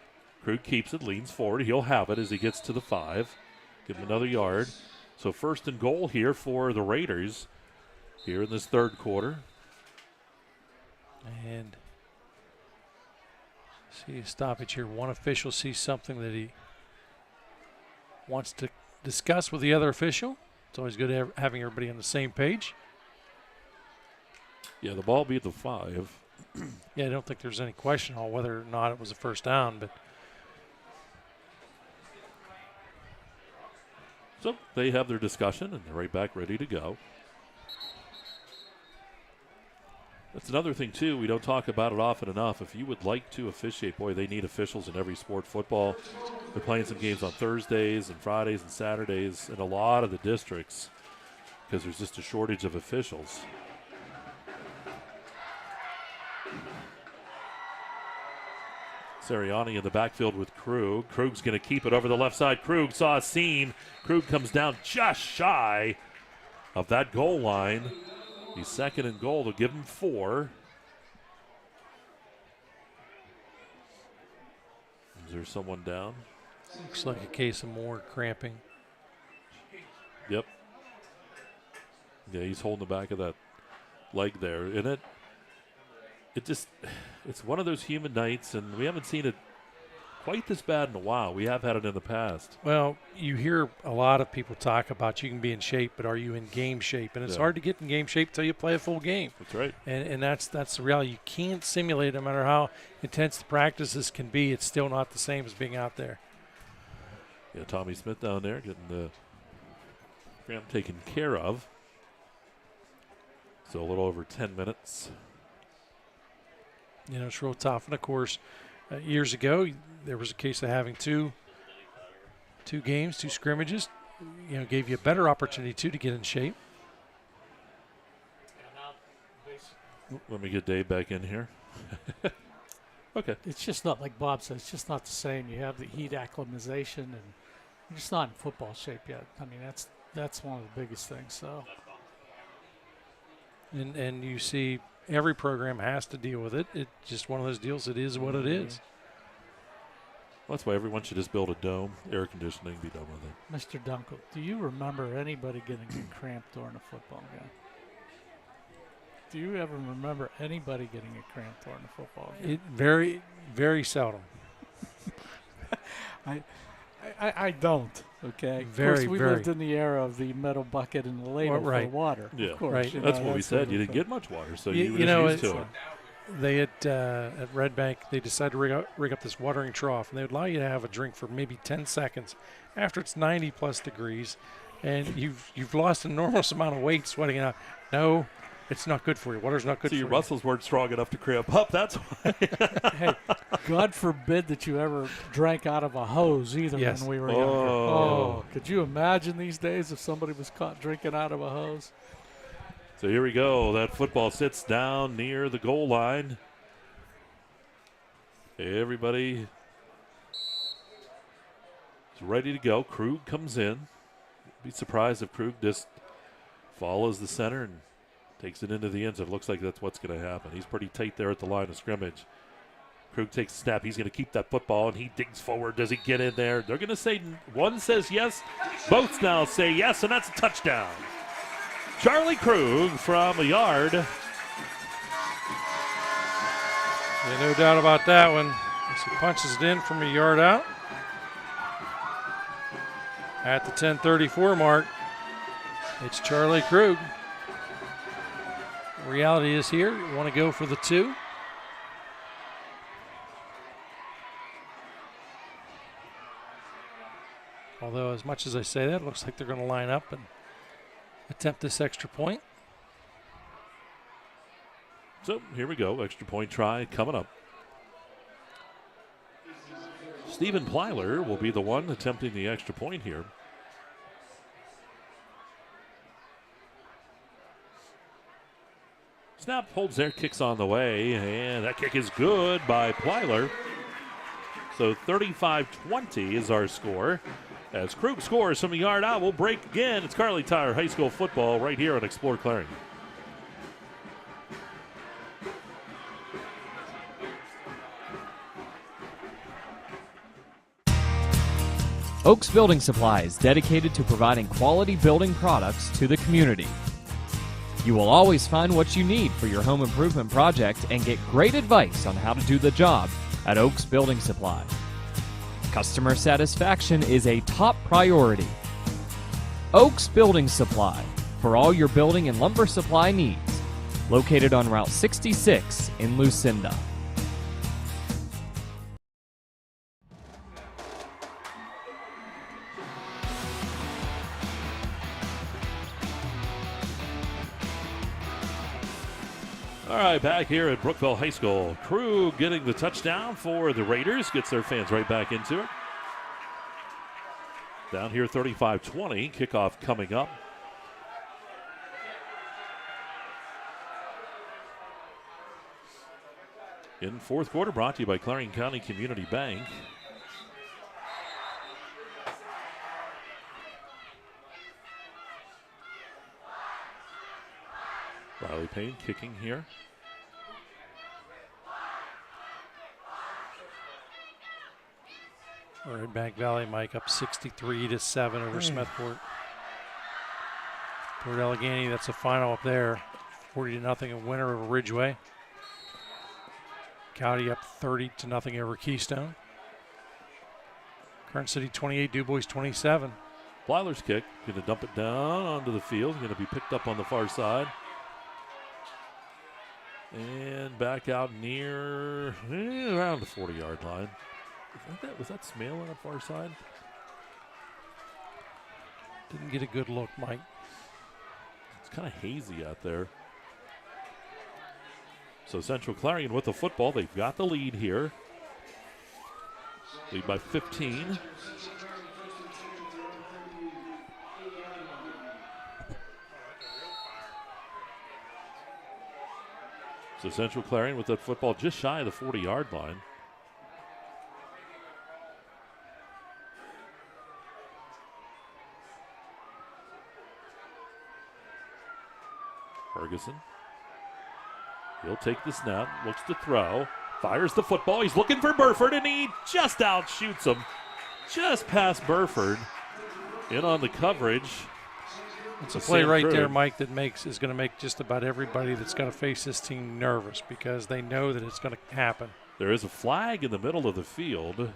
Krug keeps it, leans forward. He'll have it as he gets to the 5. Give him another yard. So 1st and goal here for the Raiders here in this 3rd quarter. And see a stoppage here. One official sees something that he wants to discuss with the other official. It's always good having everybody on the same page. Yeah, the ball be at the 5. Yeah, I don't think there's any question on whether or not it was a first down, but so they have their discussion and they're right back ready to go. That's another thing, too. We don't talk about it often enough. If you would like to officiate, boy, they need officials in every sport. Football, they're playing some games on Thursdays and Fridays and Saturdays in a lot of the districts because there's just a shortage of officials. Sirianni in the backfield with Krug. Krug's going to keep it over the left side. Krug saw a seam. Krug comes down just shy of that goal line. He's 2nd and goal. They'll give him 4. Is there someone down? Looks like a case of more cramping. Yep. Yeah, he's holding the back of that leg there. And it's one of those human nights, and we haven't seen it quite this bad in a while. We have had it in the past. Well, you hear a lot of people talk about you can be in shape, but are you in game shape? And it's hard to get in game shape until you play a full game. That's right. And that's the reality. You can't simulate, no matter how intense the practices can be, it's still not the same as being out there. Yeah, Tommy Smith down there getting the cramp taken care of. So a little over 10 minutes. It's real tough. And, of course, years ago, there was a case of having two games, 2 scrimmages. Gave you a better opportunity, too, to get in shape. Let me get Dave back in here. Okay. It's just not, like Bob said, it's just not the same. You have the heat acclimatization, and you're just not in football shape yet. I mean, that's one of the biggest things. So, and you see every program has to deal with it. It's just one of those deals. It is what it is. Well, that's why everyone should just build a dome, air conditioning, be done with it. Mr. Dunkle, do you remember anybody getting cramped during a football game? Do you ever remember anybody getting a cramp during a football game? Very, very seldom. I don't. Okay. Very, of course, we very. lived in the era of the metal bucket and the ladle for water. Yeah, of course, right. That's what we said. You didn't get much water, so you were just used to it. They at Red Bank, they decided to rig up this watering trough, and they would allow you to have a drink for maybe 10 seconds after it's 90+ degrees, and you've lost an enormous amount of weight sweating it out. No, it's not good for you. Water's not good for you. So your muscles weren't strong enough to cramp up. That's why. Hey, God forbid that you ever drank out of a hose either when we were younger. Oh, could you imagine these days if somebody was caught drinking out of a hose? So here we go. That football sits down near the goal line. Everybody is ready to go. Krug comes in. Be surprised if Krug just follows the center and takes it into the end zone. Looks like that's what's going to happen. He's pretty tight there at the line of scrimmage. Krug takes a snap. He's going to keep that football, and he digs forward. Does he get in there? They're going to say one says yes. Both now say yes, and that's a touchdown. Charlie Krug from a yard. Yeah, no doubt about that one. He punches it in from a yard out. At the 10:34 mark, it's Charlie Krug. reality is here, you want to go for the 2. Although, as much as I say that, it looks like they're going to line up and attempt this extra point. So here we go, extra point try coming up. Stephen Plyler will be the one attempting the extra point here. Snap, holds there, kicks on the way, and that kick is good by Plyler. So 35-20 is our score. As Krug scores from the yard out, we'll break again. It's Kerle Tire High School football right here on Explore Clarion. Oaks Building Supply is dedicated to providing quality building products to the community. You will always find what you need for your home improvement project and get great advice on how to do the job at Oaks Building Supply. Customer satisfaction is a top priority. Oaks Building Supply, for all your building and lumber supply needs. Located on Route 66 in Lucinda. All right, back here at Brookville High School. Krug getting the touchdown for the Raiders. Gets their fans right back into it. Down here 35-20. Kickoff coming up. In fourth quarter, brought to you by Clarion County Community Bank. Riley Payne kicking here. All right, Back Valley, Mike, up 63-7 over Smethport. Port Allegheny, that's the final up there. 40-0, a winner over Ridgeway. Cowdy up 30-0 over Keystone. Kern City 28, Du Bois 27. Plyler's kick, going to dump it down onto the field. Going to be picked up on the far side. And back out near, around the 40-yard line. Was that Smale on the far side? Didn't get a good look, Mike. It's kind of hazy out there. So Central Clarion with the football. They've got the lead here. Lead by 15. So Central Clarion with that football just shy of the 40-yard line. Ferguson. He'll take the snap, looks to throw, fires the football. He's looking for Burford, and he just outshoots him. Just past Burford. In on the coverage. It's a play right there, Mike, that is going to make just about everybody that's going to face this team nervous because they know that it's going to happen. There is a flag in the middle of the field.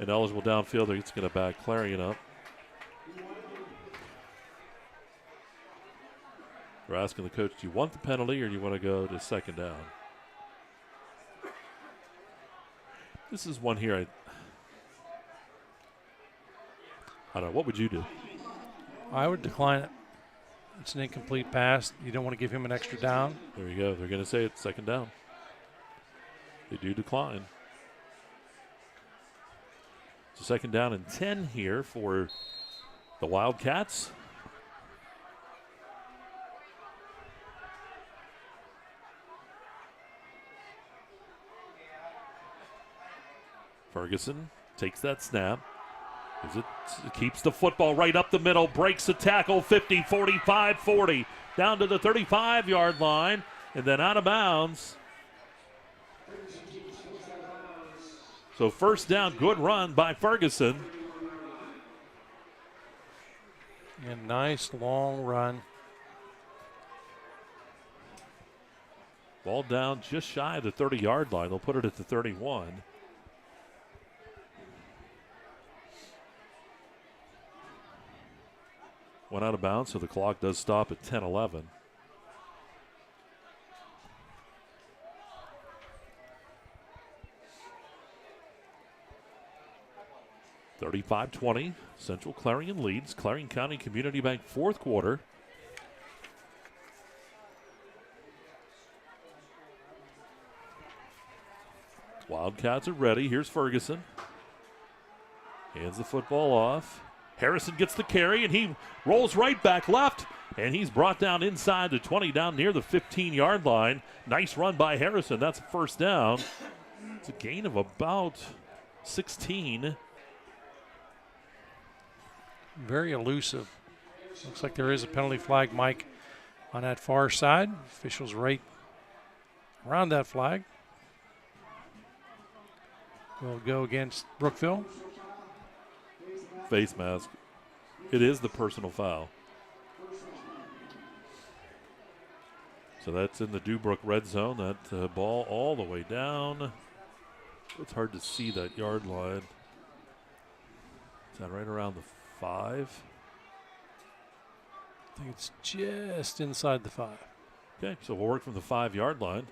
And eligible downfield, it's going to back Clarion up. We're asking the coach, do you want the penalty or do you want to go to second down? This is one here I don't know. What would you do? I would decline it. It's an incomplete pass. You don't want to give him an extra down. There you go. They're going to say it's second down. They do decline. So second down and 10 here for the Wildcats. Ferguson takes that snap. Keeps the football right up the middle, breaks the tackle, 50, 45, 40, down to the 35-yard line, and then out of bounds. So first down, good run by Ferguson. And nice long run. Ball down just shy of the 30-yard line. They'll put it at the 31. Went out of bounds, so the clock does stop at 10-11. (35-20). Central Clarion leads. Clarion County Community Bank fourth quarter. Wildcats are ready. Here's Ferguson. Hands the football off. Harrison gets the carry, and he rolls right back left, and he's brought down inside the 20, down near the 15-yard line. Nice run by Harrison. That's a first down. It's a gain of about 16. Very elusive. Looks like there is a penalty flag, Mike, on that far side. Officials right around that flag. Will go against Brookville. Face mask. It is the personal foul. So that's in the Dubrook red zone. That ball all the way down. It's hard to see that yard line. Is that right around the 5? I think it's just inside the 5. Okay, so we'll work from the 5-yard line.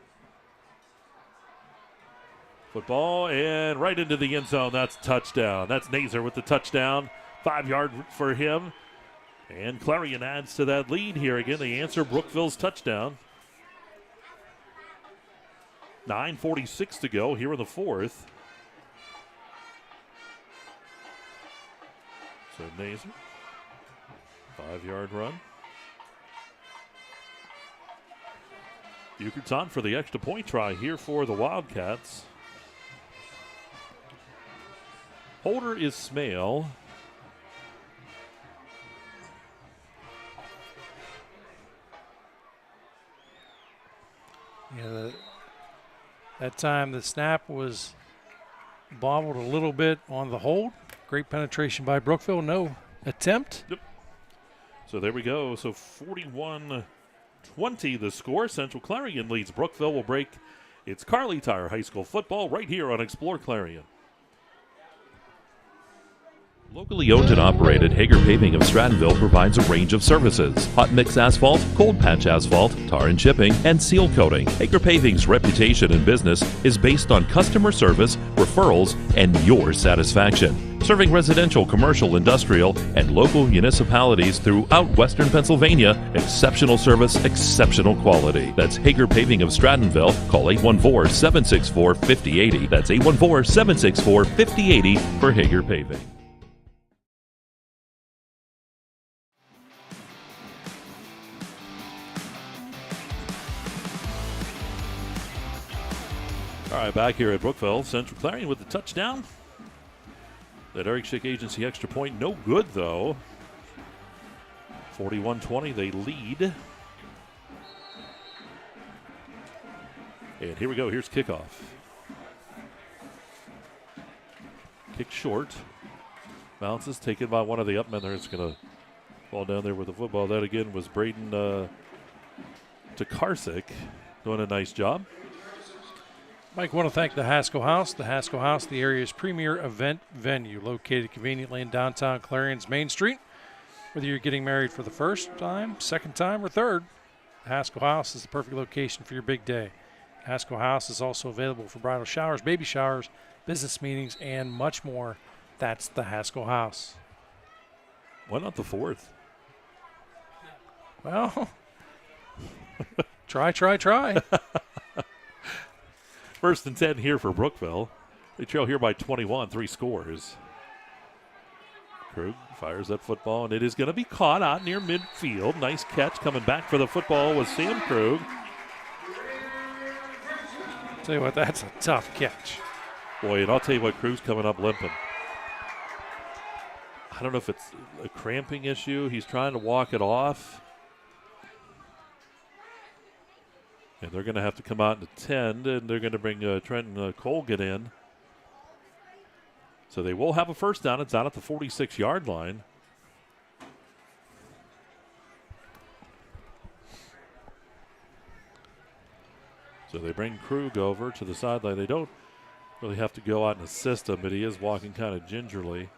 Football and right into the end zone. That's a touchdown. That's Nazer with the touchdown. 5-yard for him. And Clarion adds to that lead here again. They answer Brookville's touchdown. 9:46 to go here in the fourth. So Nazer, 5-yard run. Buchert's on for the extra point try here for the Wildcats. Holder is Smale. Yeah, that time the snap was bobbled a little bit on the hold. Great penetration by Brookville. No attempt. Yep. So there we go. So 41-20 the score. Central Clarion leads. Brookville will break its Kerle Tire High School football right here on Explore Clarion. Locally owned and operated, Hager Paving of Strattonville provides a range of services: hot mix asphalt, cold patch asphalt, tar and chipping, and seal coating. Hager Paving's reputation in business is based on customer service, referrals, and your satisfaction. Serving residential, commercial, industrial, and local municipalities throughout Western Pennsylvania, exceptional service, exceptional quality. That's Hager Paving of Strattonville. Call 814-764-5080. That's 814-764-5080 for Hager Paving. All right, back here at Brookville. Central Clarion with the touchdown. That Eric Schick Agency extra point, no good though. 41-20, they lead. And here we go, here's kickoff. Kick short. Bounces, taken by one of the upmen there. It's going to fall down there with the football. That again was Braden Tokarczyk doing a nice job. Mike, want to thank the Haskell House. The Haskell House, the area's premier event venue, located conveniently in downtown Clarion's Main Street. Whether you're getting married for the first time, second time, or third, the Haskell House is the perfect location for your big day. Haskell House is also available for bridal showers, baby showers, business meetings, and much more. That's the Haskell House. Why not the fourth? Well, try. First and 10 here for Brookville. They trail here by 21, 3 scores. Krug fires that football, and it is going to be caught out near midfield. Nice catch coming back for the football was Sam Krug. Tell you what, that's a tough catch. Boy, and I'll tell you what, Krug's coming up limping. I don't know if it's a cramping issue. He's trying to walk it off. And they're going to have to come out and attend, and they're going to bring Trenton Colgan in. So they will have a first down. It's out at the 46-yard line. So they bring Krug over to the sideline. They don't really have to go out and assist him, but he is walking kind of gingerly.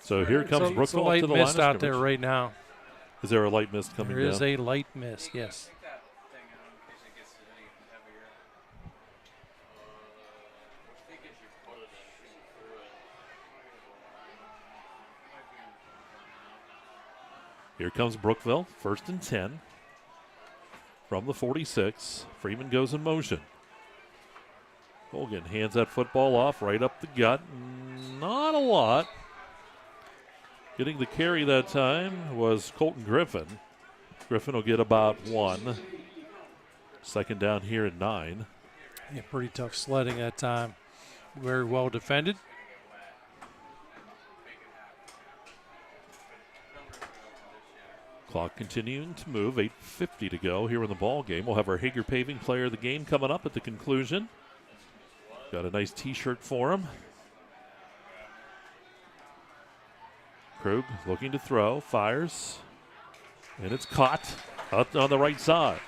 So here comes Brookville it's a light to the line of mist out there scrimmage. right now. Is there a light mist coming down? There is a light mist, yes. Here comes Brookville, 1st and 10 from the 46. Freeman goes in motion. Colgan hands that football off right up the gut. Not a lot. Getting the carry that time was Colton Griffin. Griffin will get about 1. 2nd down here at 9. Yeah, pretty tough sledding that time. Very well defended. Clock continuing to move. 8:50 to go here in the ball game. We'll have our Hager Paving player of the game coming up at the conclusion. Got a nice T-shirt for him. Krug looking to throw, fires, and it's caught up on the right side.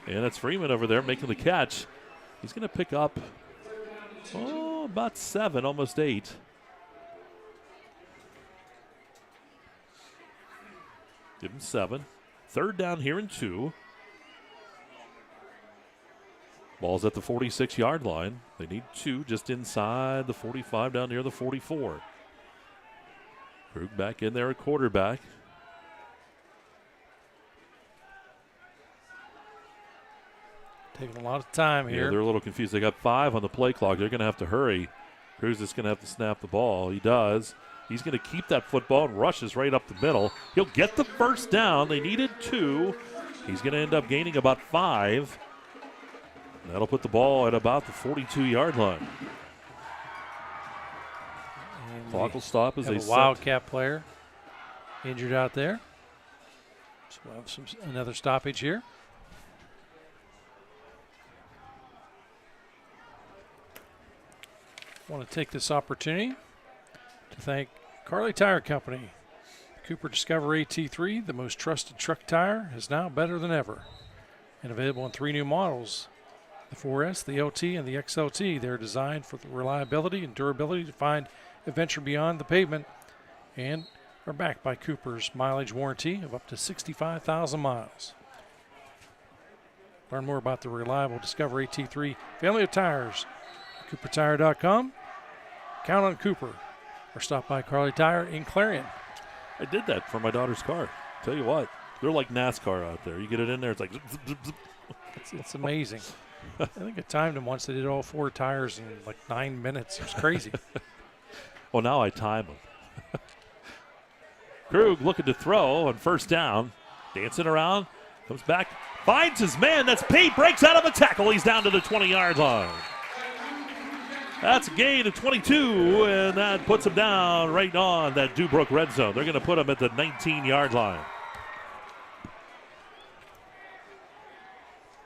And it's Freeman over there making the catch. He's going to pick up, about 7, almost 8. Give him 7. 3rd down here and 2. Ball's at the 46-yard line. They need 2 just inside the 45 down near the 44. Krug back in there at quarterback. Taking a lot of time here. Yeah, they're a little confused. They got 5 on the play clock. They're going to have to hurry. Krug's just going to have to snap the ball. He does. He's going to keep that football and rushes right up the middle. He'll get the 1st down. They needed 2. He's going to end up gaining about 5. And that'll put the ball at about the 42-yard line. Clock will stop as have they a Wildcat player injured out there. So we'll have another stoppage here. I want to take this opportunity to thank Kerle Tire Company. The Cooper Discover AT3, the most trusted truck tire, is now better than ever. And available in 3 new models, the 4S, the LT, and the XLT. They're designed for the reliability and durability to find adventure beyond the pavement and are backed by Cooper's mileage warranty of up to 65,000 miles. Learn more about the reliable Discover AT3 family of tires at CooperTire.com. Count on Cooper or stop by Kerle Tire in Clarion. I did that for my daughter's car. Tell you what, they're like NASCAR out there. You get it in there, it's like zip, zip, zip, zip. It's amazing. I think I timed them once. They did all 4 tires in like 9 minutes. It was crazy. Well, now I time them. Krug looking to throw on 1st down. Dancing around. Comes back. Finds his man. That's Pete. Breaks out of a tackle. He's down to the 20-yard line. That's a gain of 22, and that puts him down right on that Dubrook red zone. They're going to put him at the 19-yard line.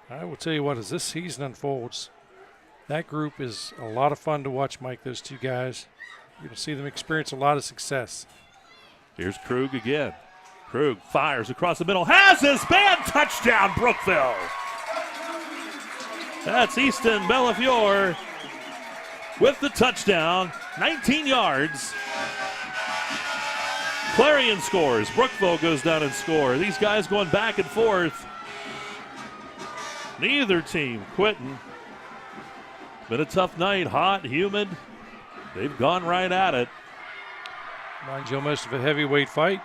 I will tell you what, as this season unfolds, that group is a lot of fun to watch, Mike, those 2 guys. You're going to see them experience a lot of success. Here's Krug again. Krug fires across the middle. Has his man. Touchdown, Brookville. That's Easton Bellafiore with the touchdown. 19 yards. Clarion scores. Brookville goes down and scores. These guys going back and forth. Neither team quitting. It's been a tough night. Hot, humid. They've gone right at it. Reminds you almost of a heavyweight fight.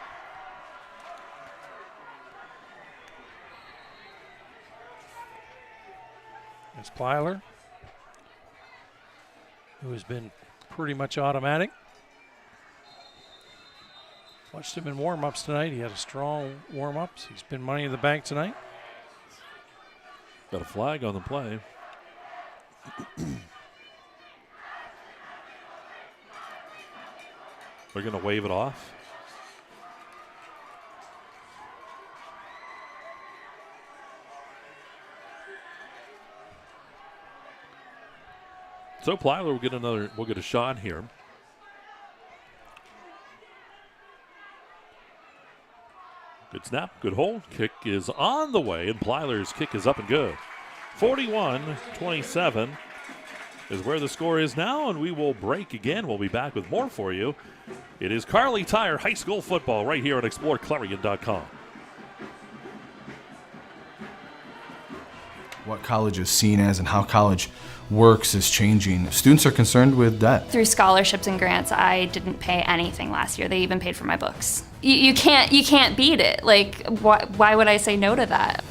It's Plyler, who has been pretty much automatic. Watched him in warm-ups tonight. He had a strong warm-ups. He's been money in the bank tonight. Got a flag on the play. They're going to wave it off. So Plyler will get a shot here. Good snap, good hold. Kick is on the way, and Plyler's kick is up and good. 41-27. is where the score is now, and we will break again. We'll be back with more for you. It is Kerle Tire High School football right here at exploreClarion.com. What college is seen as and how college works is changing. Students are concerned with debt. Through scholarships and grants, I didn't pay anything last year. They even paid for my books. You can't beat it. Like, why would I say no to that?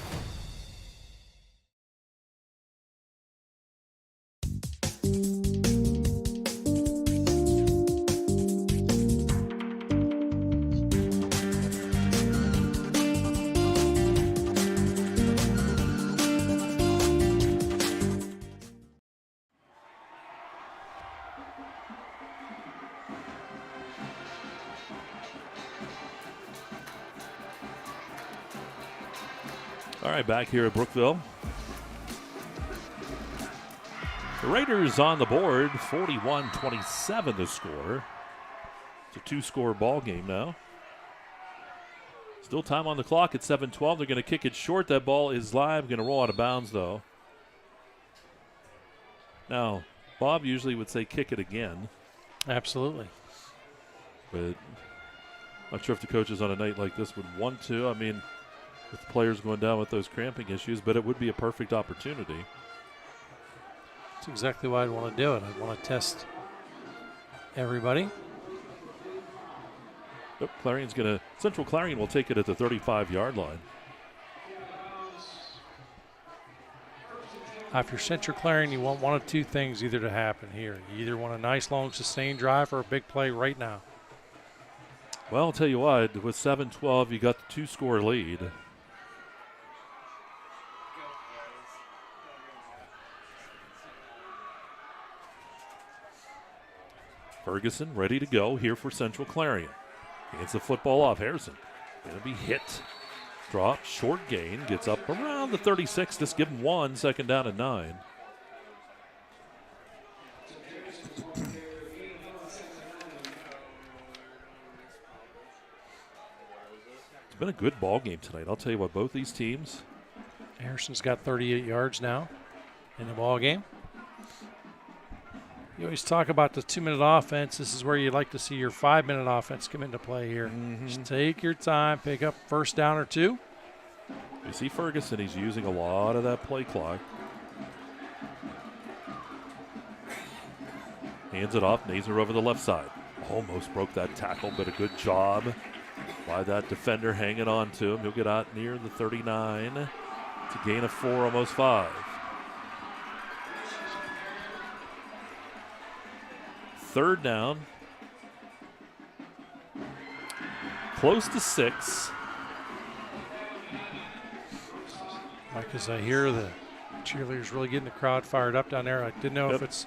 All right, back here at Brookville. The Raiders on the board, 41-27 the score. It's a two-score ball game now. Still time on the clock at 7:12. They're going to kick it short. That ball is live. Going to roll out of bounds, though. Now, Bob usually would say kick it again. Absolutely. But I'm not sure if the coaches on a night like this would want to. I mean, with the players going down with those cramping issues, but it would be a perfect opportunity. That's exactly why I'd want to do it. I'd want to test everybody. Yep, Central Clarion will take it at the 35-yard line. If you're Central Clarion, you want one of two things either to happen here. You either want a nice, long, sustained drive or a big play right now. Well, I'll tell you what, with 7-12, you got the two-score lead. Ferguson ready to go here for Central Clarion. Hands the football off. Harrison going to be hit. Drop, short gain, gets up around the 36. Just give him 1, second down and 9. It's been a good ball game tonight. I'll tell you what, both these teams. Harrison's got 38 yards now in the ball game. You always talk about the 2-minute offense. This is where you'd like to see your 5-minute offense come into play here. Just take your time, pick up first down or two. You see Ferguson, he's using a lot of that play clock. Hands it off, Nazer over the left side. Almost broke that tackle, but a good job by that defender hanging on to him. He'll get out near the 39. It's a gain of 4, almost 5. Third down. Close to 6. Mike, as I hear the cheerleaders really getting the crowd fired up down there, I didn't know if it's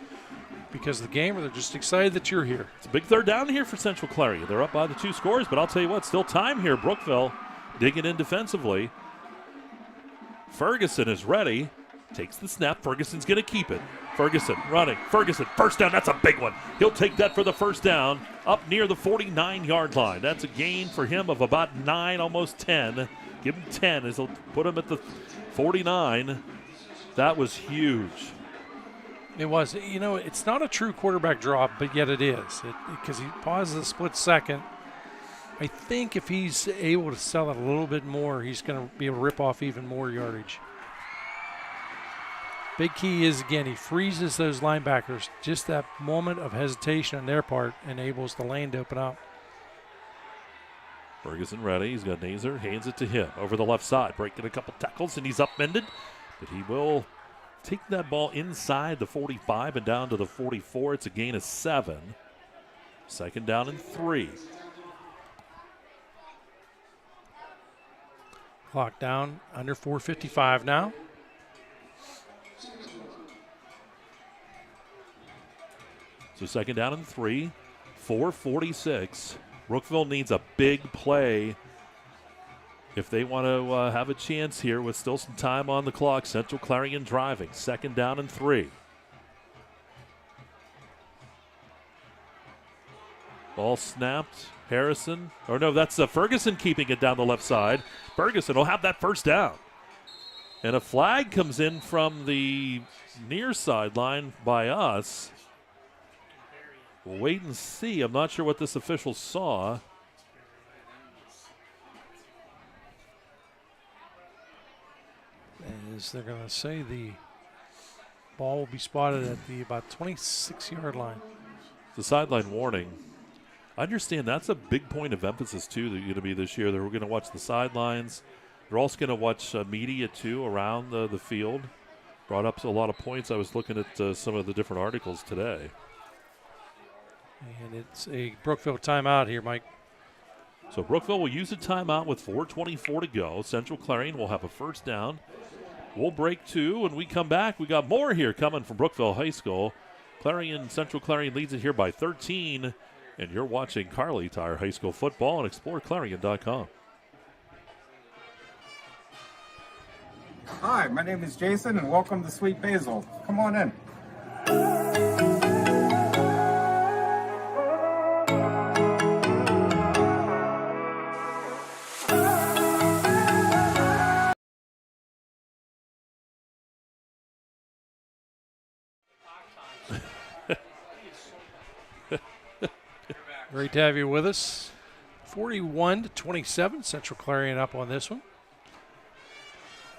because of the game or they're just excited that you're here. It's a big third down here for Central Clarion. They're up by the 2 scores, but I'll tell you what, still time here. Brookville digging in defensively. Ferguson is ready. Takes the snap. Ferguson's going to keep it. Ferguson running. Ferguson, first down. That's a big one. He'll take that for the first down up near the 49-yard line. That's a gain for him of about 9, almost 10. Give him 10 as he'll put him at the 49. That was huge. It was. You know, it's not a true quarterback drop, but yet it is. Because he pauses a split second. I think if he's able to sell it a little bit more, he's going to be able to rip off even more yardage. Big key is, again, he freezes those linebackers. Just that moment of hesitation on their part enables the lane to open up. Ferguson ready. He's got Nazer. Hands it to him over the left side. Breaking a couple tackles, and he's upended. But he will take that ball inside the 45 and down to the 44. It's a gain of 7. Second down and 3. Clock down under 4:55 now. So second down and 3, 4:46. Brookville needs a big play if they want to have a chance here with still some time on the clock. Central Clarion driving. Second down and 3. Ball snapped. Harrison. Or no, that's Ferguson keeping it down the left side. Ferguson will have that first down. And a flag comes in from the near sideline by us. We'll wait and see. I'm not sure what this official saw. As they're going to say the ball will be spotted at the about 26-yard line. The sideline warning. I understand that's a big point of emphasis, too, that you're going to be this year. They're going to watch the sidelines. They're also going to watch media, too, around the field. Brought up a lot of points. I was looking at some of the different articles today. And it's a Brookville timeout here, Mike. So Brookville will use a timeout with 4:24 to go. Central Clarion will have a first down. We'll break 2. When we come back, we got more here coming from Brookville High School. Central Clarion leads it here by 13. And you're watching Kerle Tire High School football on exploreClarion.com. Hi, my name is Jason, and welcome to Sweet Basil. Come on in. Great to have you with us. 41-27, Central Clarion up on this one.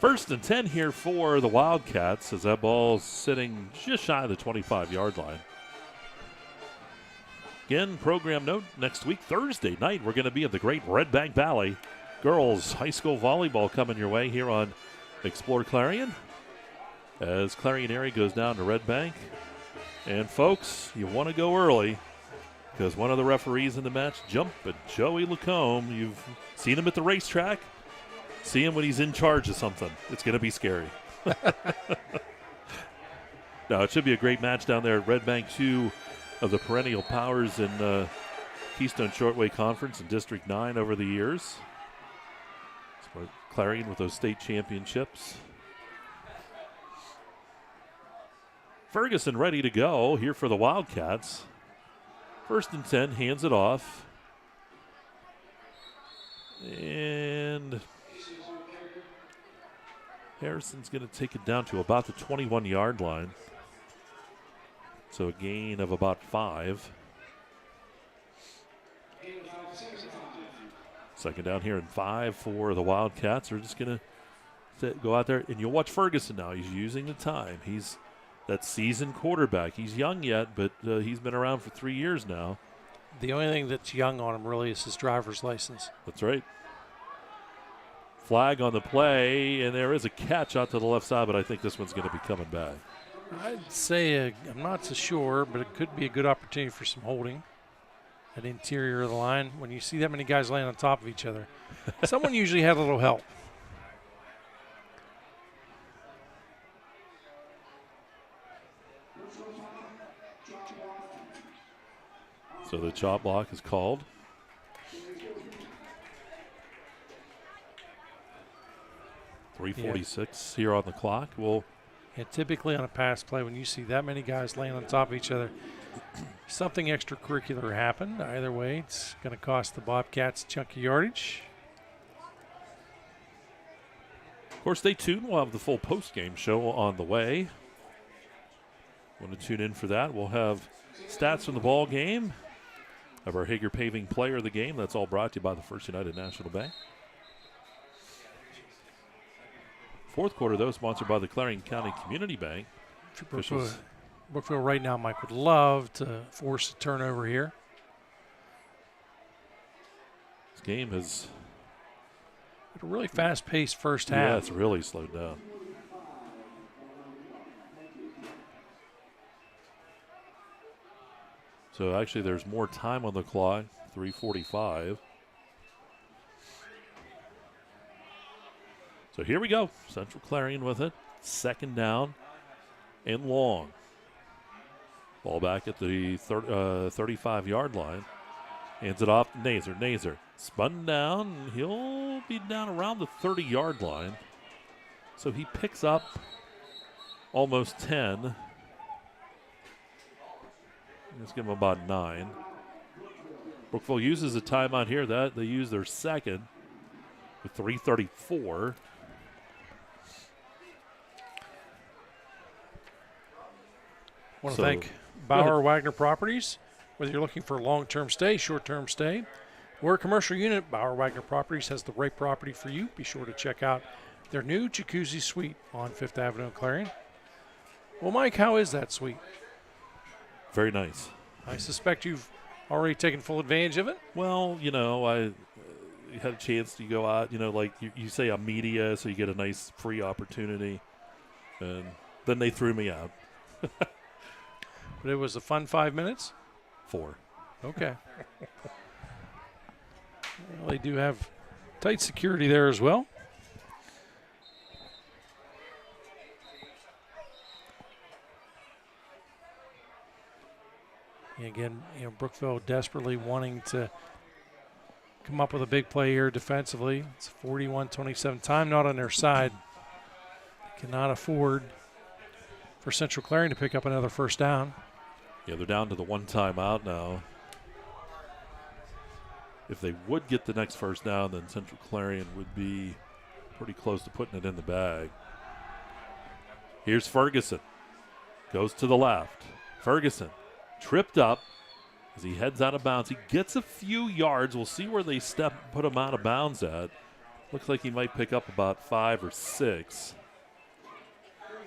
1st and 10 here for the Wildcats as that ball's sitting just shy of the 25-yard line. Again, program note, next week, Thursday night, we're going to be at the great Red Bank Valley. Girls high school volleyball coming your way here on Explore Clarion as Clarion area goes down to Red Bank. And folks, you want to go early because one of the referees in the match, Jumpin' Joey Lacombe, you've seen him at the racetrack. See him when he's in charge of something. It's going to be scary. No, it should be a great match down there at Red Bank, 2 of the perennial powers in Keystone Shortway Conference in District 9 over the years. So Clarion with those state championships. Ferguson ready to go here for the Wildcats. 1st and 10, hands it off. And Harrison's going to take it down to about the 21-yard line. So a gain of about 5. 2nd down here and 5 for the Wildcats. They're just going to go out there. And you'll watch Ferguson now. He's using the time. He's that seasoned quarterback. He's young yet, but he's been around for 3 years now. The only thing that's young on him really is his driver's license. That's right. Flag on the play, and there is a catch out to the left side, but I think this one's going to be coming back. I'd say I'm not so sure, but it could be a good opportunity for some holding at interior of the line. When you see that many guys laying on top of each other, someone usually had a little help. So the chop block is called. .346 here on the clock. Typically on a pass play, when you see that many guys laying on top of each other, something extracurricular happened. Either way, it's going to cost the Bobcats a chunk of yardage. Of course, stay tuned. We'll have the full post-game show on the way. Want to tune in for that. We'll have stats from the ball game. Have our Hager Paving player of the game. That's all brought to you by the First United National Bank. 4th quarter, though, sponsored by the Clarion County Community Bank. Brookville right now, Mike, would love to force a turnover here. This game has a really fast-paced first half. Yeah, it's really slowed down. So actually there's more time on the clock, 3:45. So here we go. Central Clarion with it. 2nd down and long. Ball back at the 35-yard line. Hands it off to Nazer. Nazer spun down. He'll be down around the 30-yard line. So he picks up almost 10. Let's give him about 9. Brookville uses a timeout here. That they use their 2nd with 3:34. want to thank Bauer Wagner Properties. Whether you're looking for a long-term stay, short-term stay, or a commercial unit, Bauer Wagner Properties has the right property for you. Be sure to check out their new jacuzzi suite on 5th Avenue in Clarion. Well, Mike, how is that suite? Very nice. I suspect you've already taken full advantage of it? Well, I had a chance to go out, like you say a media, so you get a nice free opportunity. And then they threw me out. But it was a fun 5 minutes? 4. Okay. Well, they do have tight security there as well. And again, Brookville desperately wanting to come up with a big play here defensively. It's 41-27. Time not on their side. Cannot afford for Central Clarion to pick up another first down. Yeah, they're down to the one timeout now. If they would get the next first down, then Central Clarion would be pretty close to putting it in the bag. Here's Ferguson. Goes to the left. Ferguson tripped up as he heads out of bounds. He gets a few yards. We'll see where they put him out of bounds at. Looks like he might pick up about 5 or 6.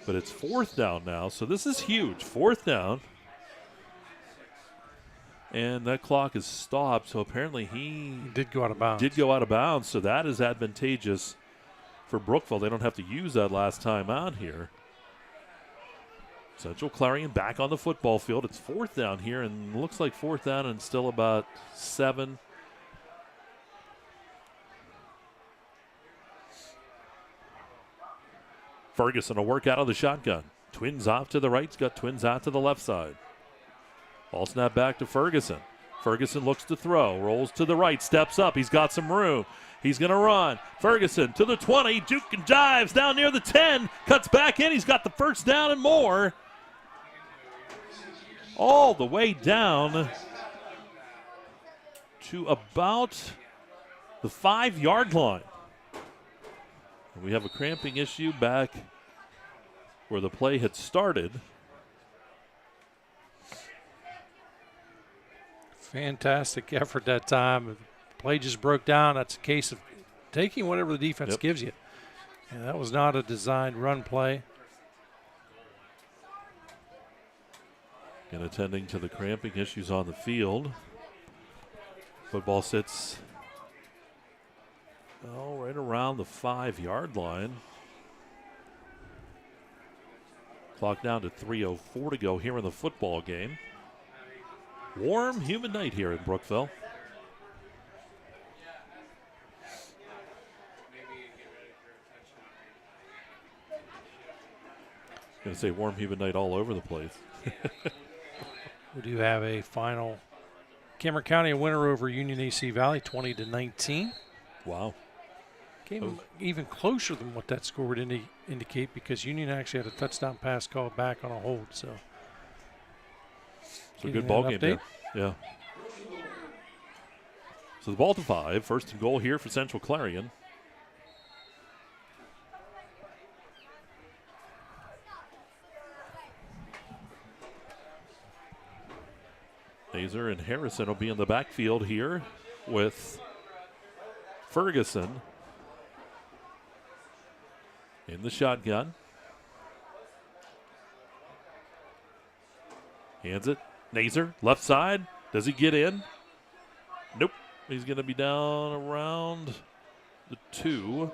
But it's 4th down now, so this is huge. 4th down. And that clock is stopped, so apparently he did go out of bounds. So that is advantageous for Brookville. They don't have to use that last time out here. Central Clarion back on the football field. It's 4th down here, and looks like 4th down and still about 7. Ferguson will work out of the shotgun. Twins off to the right. He's got twins out to the left side. Ball snap back to Ferguson. Ferguson looks to throw. Rolls to the right. Steps up. He's got some room. He's going to run. Ferguson to the 20. Juke and dives down near the 10. Cuts back in. He's got the first down and more. All the way down to about the 5-yard line. And we have a cramping issue back where the play had started. Fantastic effort that time. The play just broke down. That's a case of taking whatever the defense gives you. And that was not a designed run play. And attending to the cramping issues on the field. Football sits right around the 5-yard line. Clock down to 3:04 to go here in the football game. Warm, humid night here in Brookville. Going to say warm, humid night all over the place. We do have a final. Cameron County a winner over Union AC Valley, 20-19. Wow. Came even closer than what that score would indicate because Union actually had a touchdown pass called back on a hold. So. So good ball game there. Yeah. So the ball to 5. 1st and goal here for Central Clarion. Nazer and Harrison will be in the backfield here with Ferguson in the shotgun. Hands it. Nazer, left side. Does he get in? Nope. He's going to be down around the 2.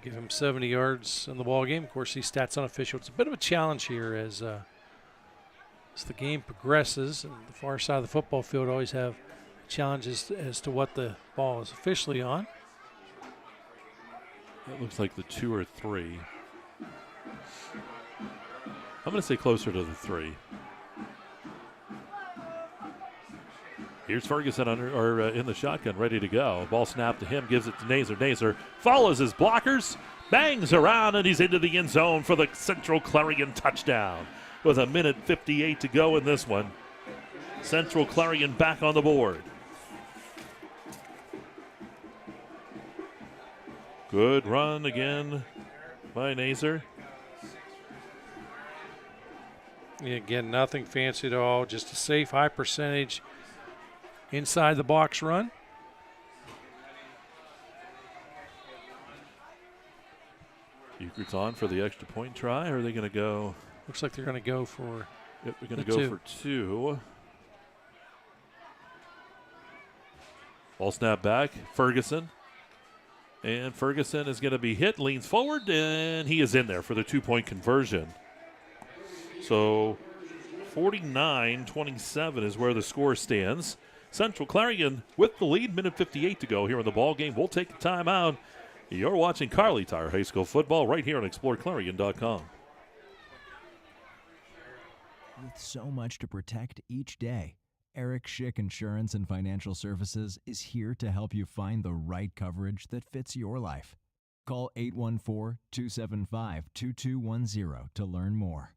Give him 70 yards in the ball game. Of course, these stats unofficial. It's a bit of a challenge here as the game progresses. And the far side of the football field always have challenges as to what the ball is officially on. That looks like the 2 or 3. I'm going to say closer to the 3. Here's Ferguson in the shotgun, ready to go. Ball snapped to him, gives it to Nazer. Nazer follows his blockers, bangs around, and he's into the end zone for the Central Clarion touchdown. With 1:58 to go in this one. Central Clarion back on the board. Good run again by Nazer. Again, nothing fancy at all. Just a safe, high percentage inside the box run. Euchre's on for the extra point try, or are they going to go? Looks like they're going to go for. Yep, they're going to go for 2. Ball snap back, Ferguson. And Ferguson is going to be hit, leans forward, and he is in there for the 2-point conversion. So 49-27 is where the score stands. Central Clarion with the lead, minute 58 to go here in the ball game. We'll take a timeout. You're watching Kerle Tire High School football right here on exploreClarion.com. With so much to protect each day, Eric Schick Insurance and Financial Services is here to help you find the right coverage that fits your life. Call 814-275-2210 to learn more.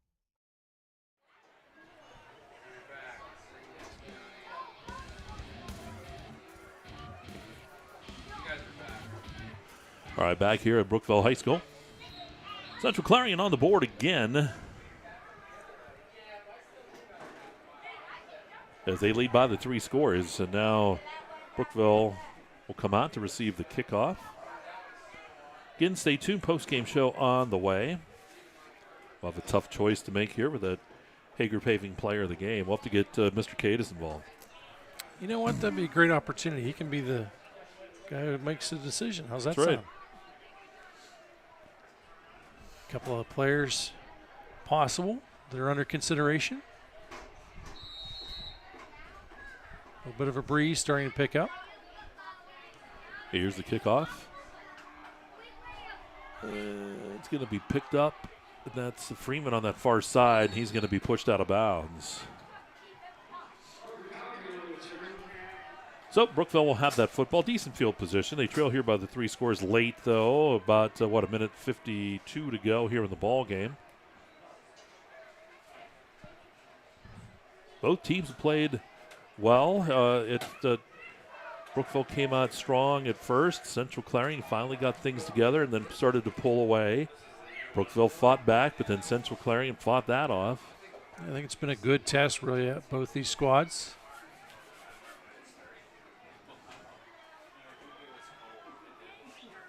All right, back here at Brookville High School. Central Clarion on the board again, as they lead by the 3 scores. And now Brookville will come out to receive the kickoff. Again, stay tuned. Post-game show on the way. We'll have a tough choice to make here with that Hager Paving player of the game. We'll have to get Mr. Cadis involved. You know what? That'd be a great opportunity. He can be the guy who makes the decision. How's that That's sound? right. A couple of players possible that are under consideration. A little bit of a breeze starting to pick up. Here's the kickoff. It's going to be picked up. That's Freeman on that far side. He's going to be pushed out of bounds. So Brookville will have that football. Decent field position. They trail here by the 3 scores late, though. About, a minute 52 to go here in the ball game. Both teams have played well. Brookville came out strong at first. Central Clarion finally got things together and then started to pull away. Brookville fought back, but then Central Clarion fought that off. I think it's been a good test, really, at both these squads.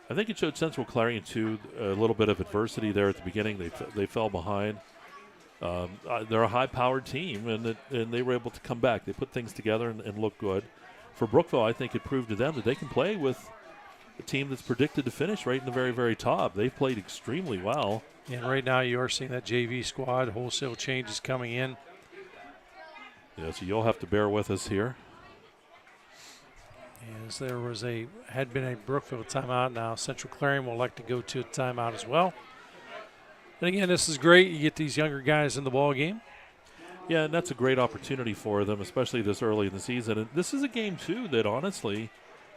I think it showed Central Clarion, too, a little bit of adversity there at the beginning. They fell behind. They're a high-powered team, and they were able to come back. They put things together and look good. For Brookville, I think it proved to them that they can play with a team that's predicted to finish right in the very, very top. They've played extremely well. And right now you are seeing that JV squad, wholesale changes coming in. Yeah, so you'll have to bear with us here. As there had been a Brookville timeout, now Central Clarion will like to go to a timeout as well. And again, this is great. You get these younger guys in the ball game. Yeah, and that's a great opportunity for them, especially this early in the season. And this is a game, too, that honestly,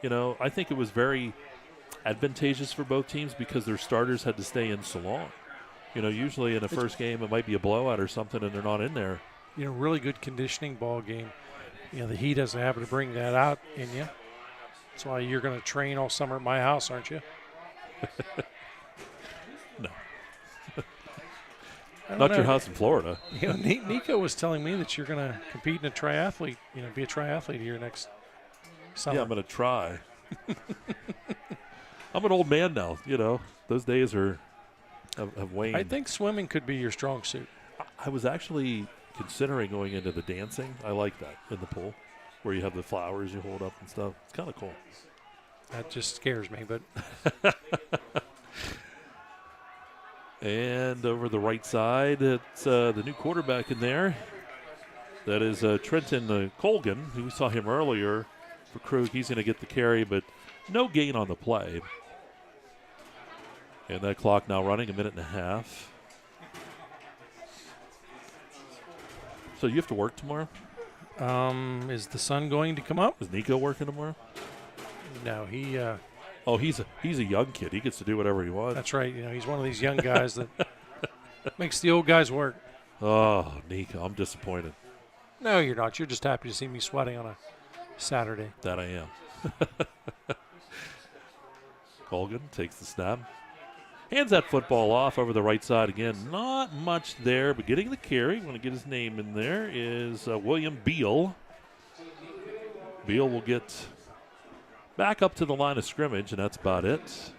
I think it was very advantageous for both teams because their starters had to stay in so long. Usually in a first game it might be a blowout or something and they're not in there. Really good conditioning ball game. The heat doesn't happen to bring that out in you. That's why you're going to train all summer at my house, aren't you? No. Not your house in Florida. Nico was telling me that you're going to compete in a triathlete, be a triathlete here next summer. Yeah, I'm going to try. I'm an old man now, Those days have waned. I think swimming could be your strong suit. I was actually considering going into the dancing. I like that in the pool where you have the flowers you hold up and stuff. It's kind of cool. That just scares me, but. And over the right side, it's the new quarterback in there. That is Trenton Colgan, who we saw him earlier for Krug. He's going to get the carry, but no gain on the play. And that clock now running 1.5 minutes. So you have to work tomorrow? Is the sun going to come up? Is Nico working tomorrow? No, he. He's a young kid. He gets to do whatever he wants. That's right. He's one of these young guys that makes the old guys work. Oh, Nico, I'm disappointed. No, you're not. You're just happy to see me sweating on a Saturday. That I am. Colgan takes the snap. Hands that football off over the right side again. Not much there, but getting the carry. Want to get his name in there is William Beal. Beal will get back up to the line of scrimmage, and that's about it.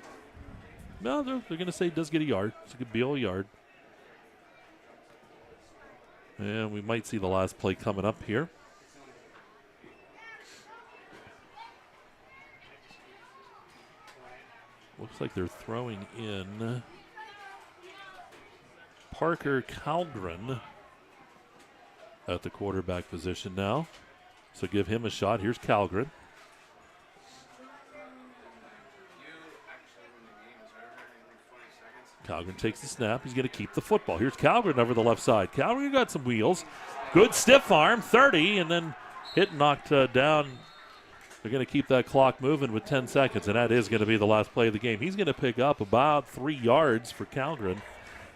No, they're going to say he does get a yard. It's a good Beal yard. And we might see the last play coming up here. Looks like they're throwing in Parker Calgren at the quarterback position now. So give him a shot. Here's Calgren. Calgren takes the snap. He's going to keep the football. Here's Calgren over the left side. Calgren got some wheels. Good stiff arm, 30, and then knocked down. They're going to keep that clock moving with 10 seconds, and that is going to be the last play of the game. He's going to pick up about 3 yards for Calgren,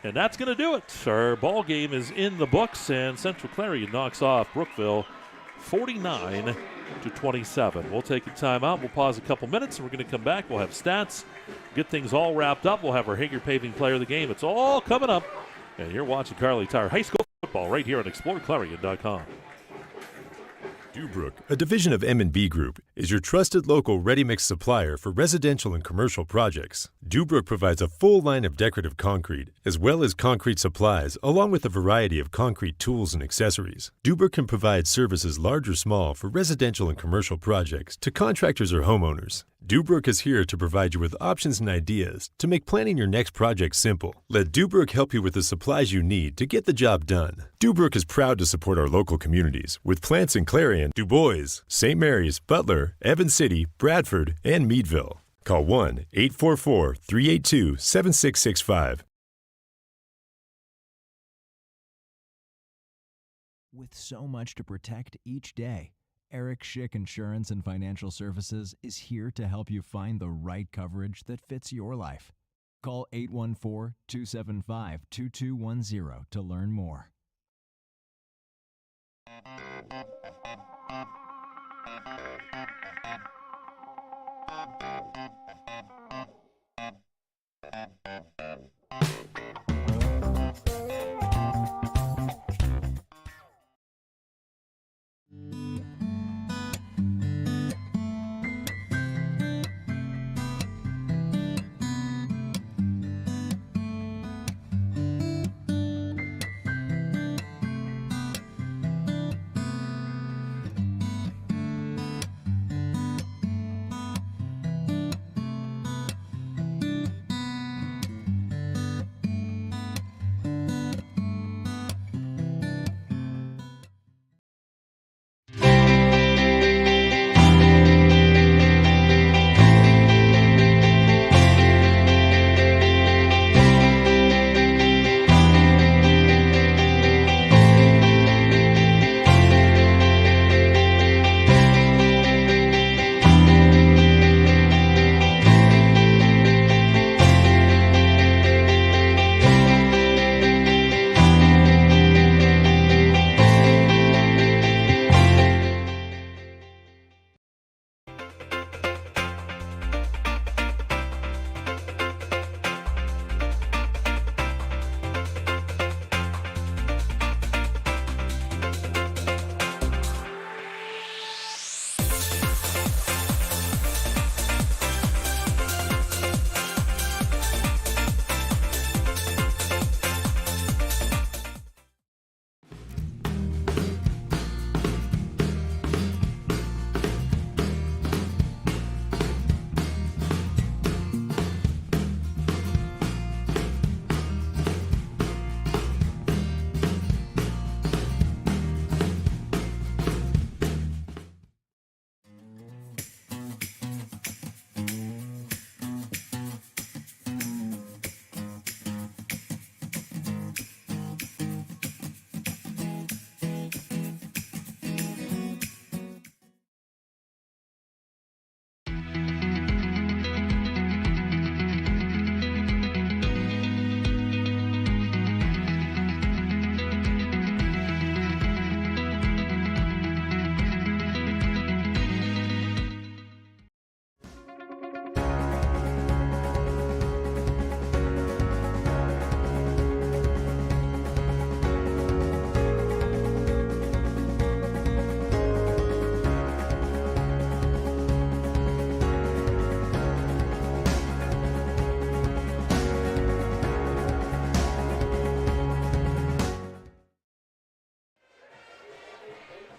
and that's going to do it. Our ball game is in the books, and Central Clarion knocks off Brookville 49-27. We'll take a timeout. We'll pause a couple minutes, and we're going to come back. We'll have stats, get things all wrapped up. We'll have our Hager Paving Player of the Game. It's all coming up, and you're watching Kerle Tire High School football right here on exploreClarion.com. Dubrook, a division of M&B Group, is your trusted local ready-mix supplier for residential and commercial projects. Dubrook provides a full line of decorative concrete, as well as concrete supplies, along with a variety of concrete tools and accessories. Dubrook can provide services large or small for residential and commercial projects to contractors or homeowners. Dubrook is here to provide you with options and ideas to make planning your next project simple. Let Dubrook help you with the supplies you need to get the job done. Dubrook is proud to support our local communities with plants in Clarion, Du Bois, St. Mary's, Butler, Evans City, Bradford, and Meadville. Call 1-844-382-7665. With so much to protect each day, Eric Schick Insurance and Financial Services is here to help you find the right coverage that fits your life. Call 814-275-2210 to learn more.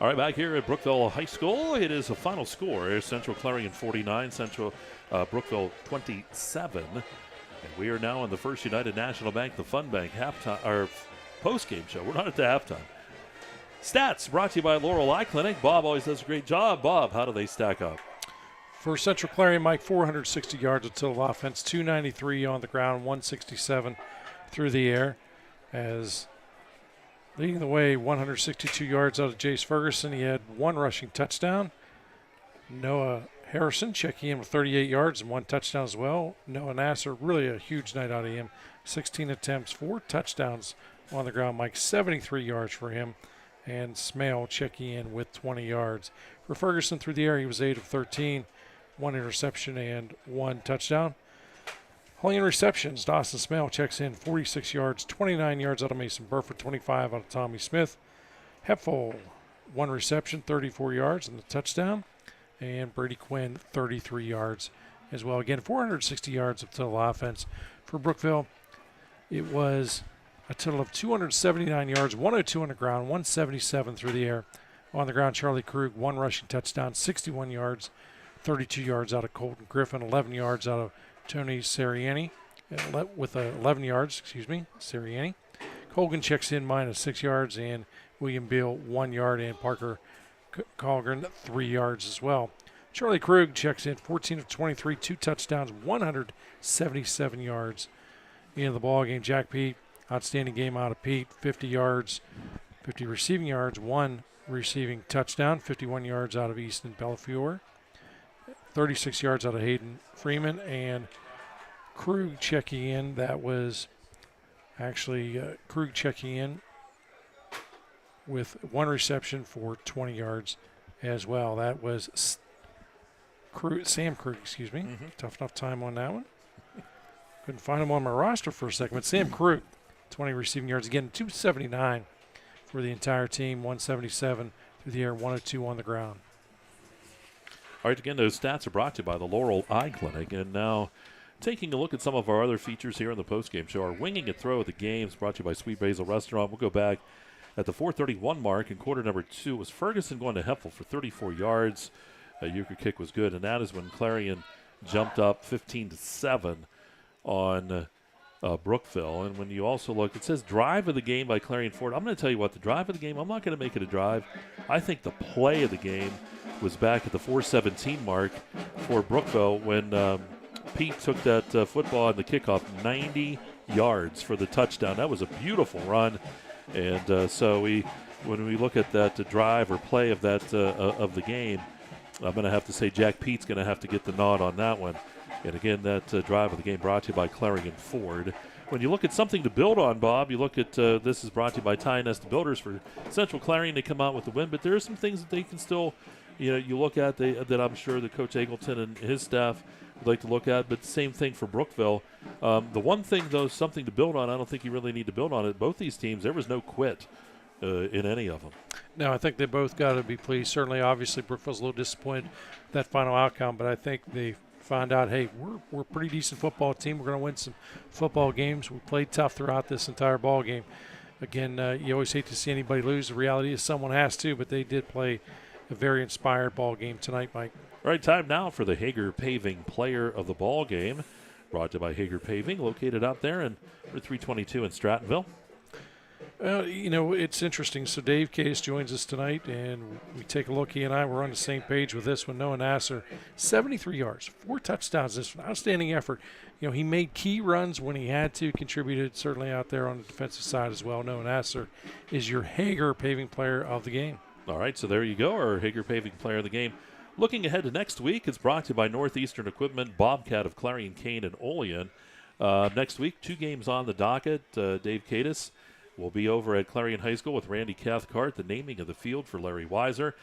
All right, back here at Brookville High School, it is a final score. Central Clarion 49, Brookville 27. And we are now in the First United National Bank, the Fun Bank post-game show. We're not at the halftime. Stats brought to you by Laurel Eye Clinic. Bob always does a great job. Bob, how do they stack up? For Central Clarion, Mike, 460 yards of total offense, 293 on the ground, 167 through the air. As leading the way, 162 yards out of Jace Ferguson. He had one rushing touchdown. Noah Harrison checking in with 38 yards and one touchdown as well. Noah Nasser, really a huge night out of him. 16 attempts, 4 touchdowns on the ground. Mike, 73 yards for him. And Smale checking in with 20 yards. For Ferguson through the air, he was 8 of 13, 1 interception and 1 touchdown. Only in receptions, Dawson Smale checks in 46 yards, 29 yards out of Mason Burford, 25 out of Tommy Smith. Hepful, 1 reception, 34 yards and a touchdown. And Brady Quinn, 33 yards as well. Again, 460 yards of total offense. For Brookville, it was a total of 279 yards, 102 on the ground, 177 through the air. On the ground, Charlie Krug, 1 rushing touchdown, 61 yards, 32 yards out of Colton Griffin, 11 yards out of Tony Sirianni, with 11 yards, Sirianni. Colgan checks in -6 yards, and William Beal 1 yard, and Parker Colgren 3 yards as well. Charlie Krug checks in 14 of 23, 2 touchdowns, 177 yards in the ball game. Jack Pete, outstanding game out of Pete, 50 yards, 50 receiving yards, 1 receiving touchdown, 51 yards out of Easton Bellafiore, 36 yards out of Hayden Freeman, and Krug checking in. That was actually Krug checking in with 1 reception for 20 yards as well. That was Sam Krug, Tough enough time on that one. Couldn't find him on my roster for a second, but Sam Krug, 20 receiving yards. Again, 279 for the entire team, 177 through the air, 102 on the ground. All right, again, those stats are brought to you by the Laurel Eye Clinic. And now taking a look at some of our other features here on the postgame show. Our Winging It Throw of the Games brought to you by Sweet Basil Restaurant. We'll go back at the 4:31 mark in quarter number 2. It was Ferguson going to Hepfel for 34 yards. A euchre kick was good, and that is when Clarion jumped up 15-7 on Brookville. And when you also look, it says drive of the game by Clarion Ford. I'm going to tell you what, the drive of the game, I'm not going to make it a drive. I think the play of the game was back at the 4:17 mark for Brookville when Pete took that football on the kickoff 90 yards for the touchdown. That was a beautiful run. And so when we look at that drive or play of that of the game, I'm going to have to say Jack Pete's going to have to get the nod on that one. And again, that drive of the game brought to you by Clarion Ford. When you look at something to build on, Bob, you look at this is brought to you by Ty Nest Builders. For Central Clarion, they come out with the win, but there are some things that they can still, you look at that I'm sure that Coach Eagleton and his staff would like to look at, but same thing for Brookville. The one thing, though, something to build on, I don't think you really need to build on it. Both these teams, there was no quit in any of them. No, I think they both got to be pleased. Certainly, obviously, Brookville's a little disappointed with that final outcome, but I think they found out, hey, we're a pretty decent football team. We're going to win some football games. We played tough throughout this entire ball game. Again, you always hate to see anybody lose. The reality is someone has to, but they did play a very inspired ball game tonight, Mike. All right, time now for the Hager Paving Player of the Ball Game, brought to you by Hager Paving, located out there in 322 in Strattonville. It's interesting. So Dave Case joins us tonight, and we take a look. He and I were on the same page with this one. Noah Nasser, 73 yards, 4 touchdowns. This one, outstanding effort. He made key runs when he had to, contributed certainly out there on the defensive side as well. Noah Nasser is your Hager Paving Player of the Game. All right, so there you go, our Hager Paving Player of the Game. Looking ahead to next week, it's brought to you by Northeastern Equipment, Bobcat of Clarion, Kane, and Olean. Next week, 2 games on the docket. Dave Cadis will be over at Clarion High School with Randy Cathcart, the naming of the field for Larry Weiser.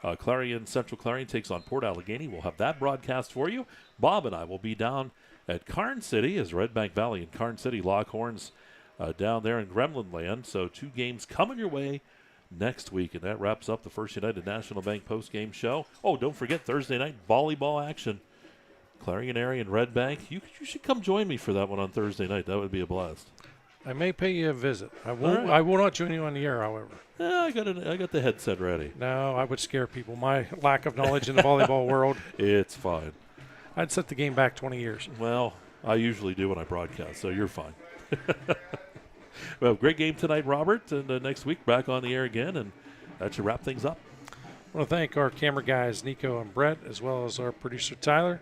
Central Clarion takes on Port Allegheny. We'll have that broadcast for you. Bob and I will be down at Karn City as Red Bank Valley and Karn City Lockhorns down there in Gremlin Land. So 2 games coming your way next week, and that wraps up the First United National Bank post-game show. Oh, don't forget Thursday night volleyball action. Clarion area and Red Bank. You should come join me for that one on Thursday night. That would be a blast. I may pay you a visit. I won't. All right. I will not join you on the air, however. I got the headset ready. No, I would scare people. My lack of knowledge in the volleyball world. It's fine. I'd set the game back 20 years. Well, I usually do when I broadcast, so you're fine. Well, great game tonight, Robert, and next week back on the air again, and that should wrap things up. I want to thank our camera guys, Nico and Brett, as well as our producer, Tyler.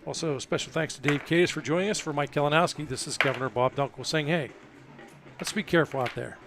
Also, special thanks to Dave Case for joining us. For Mike Kalinowski, this is Governor Bob Dunkle saying, hey, let's be careful out there.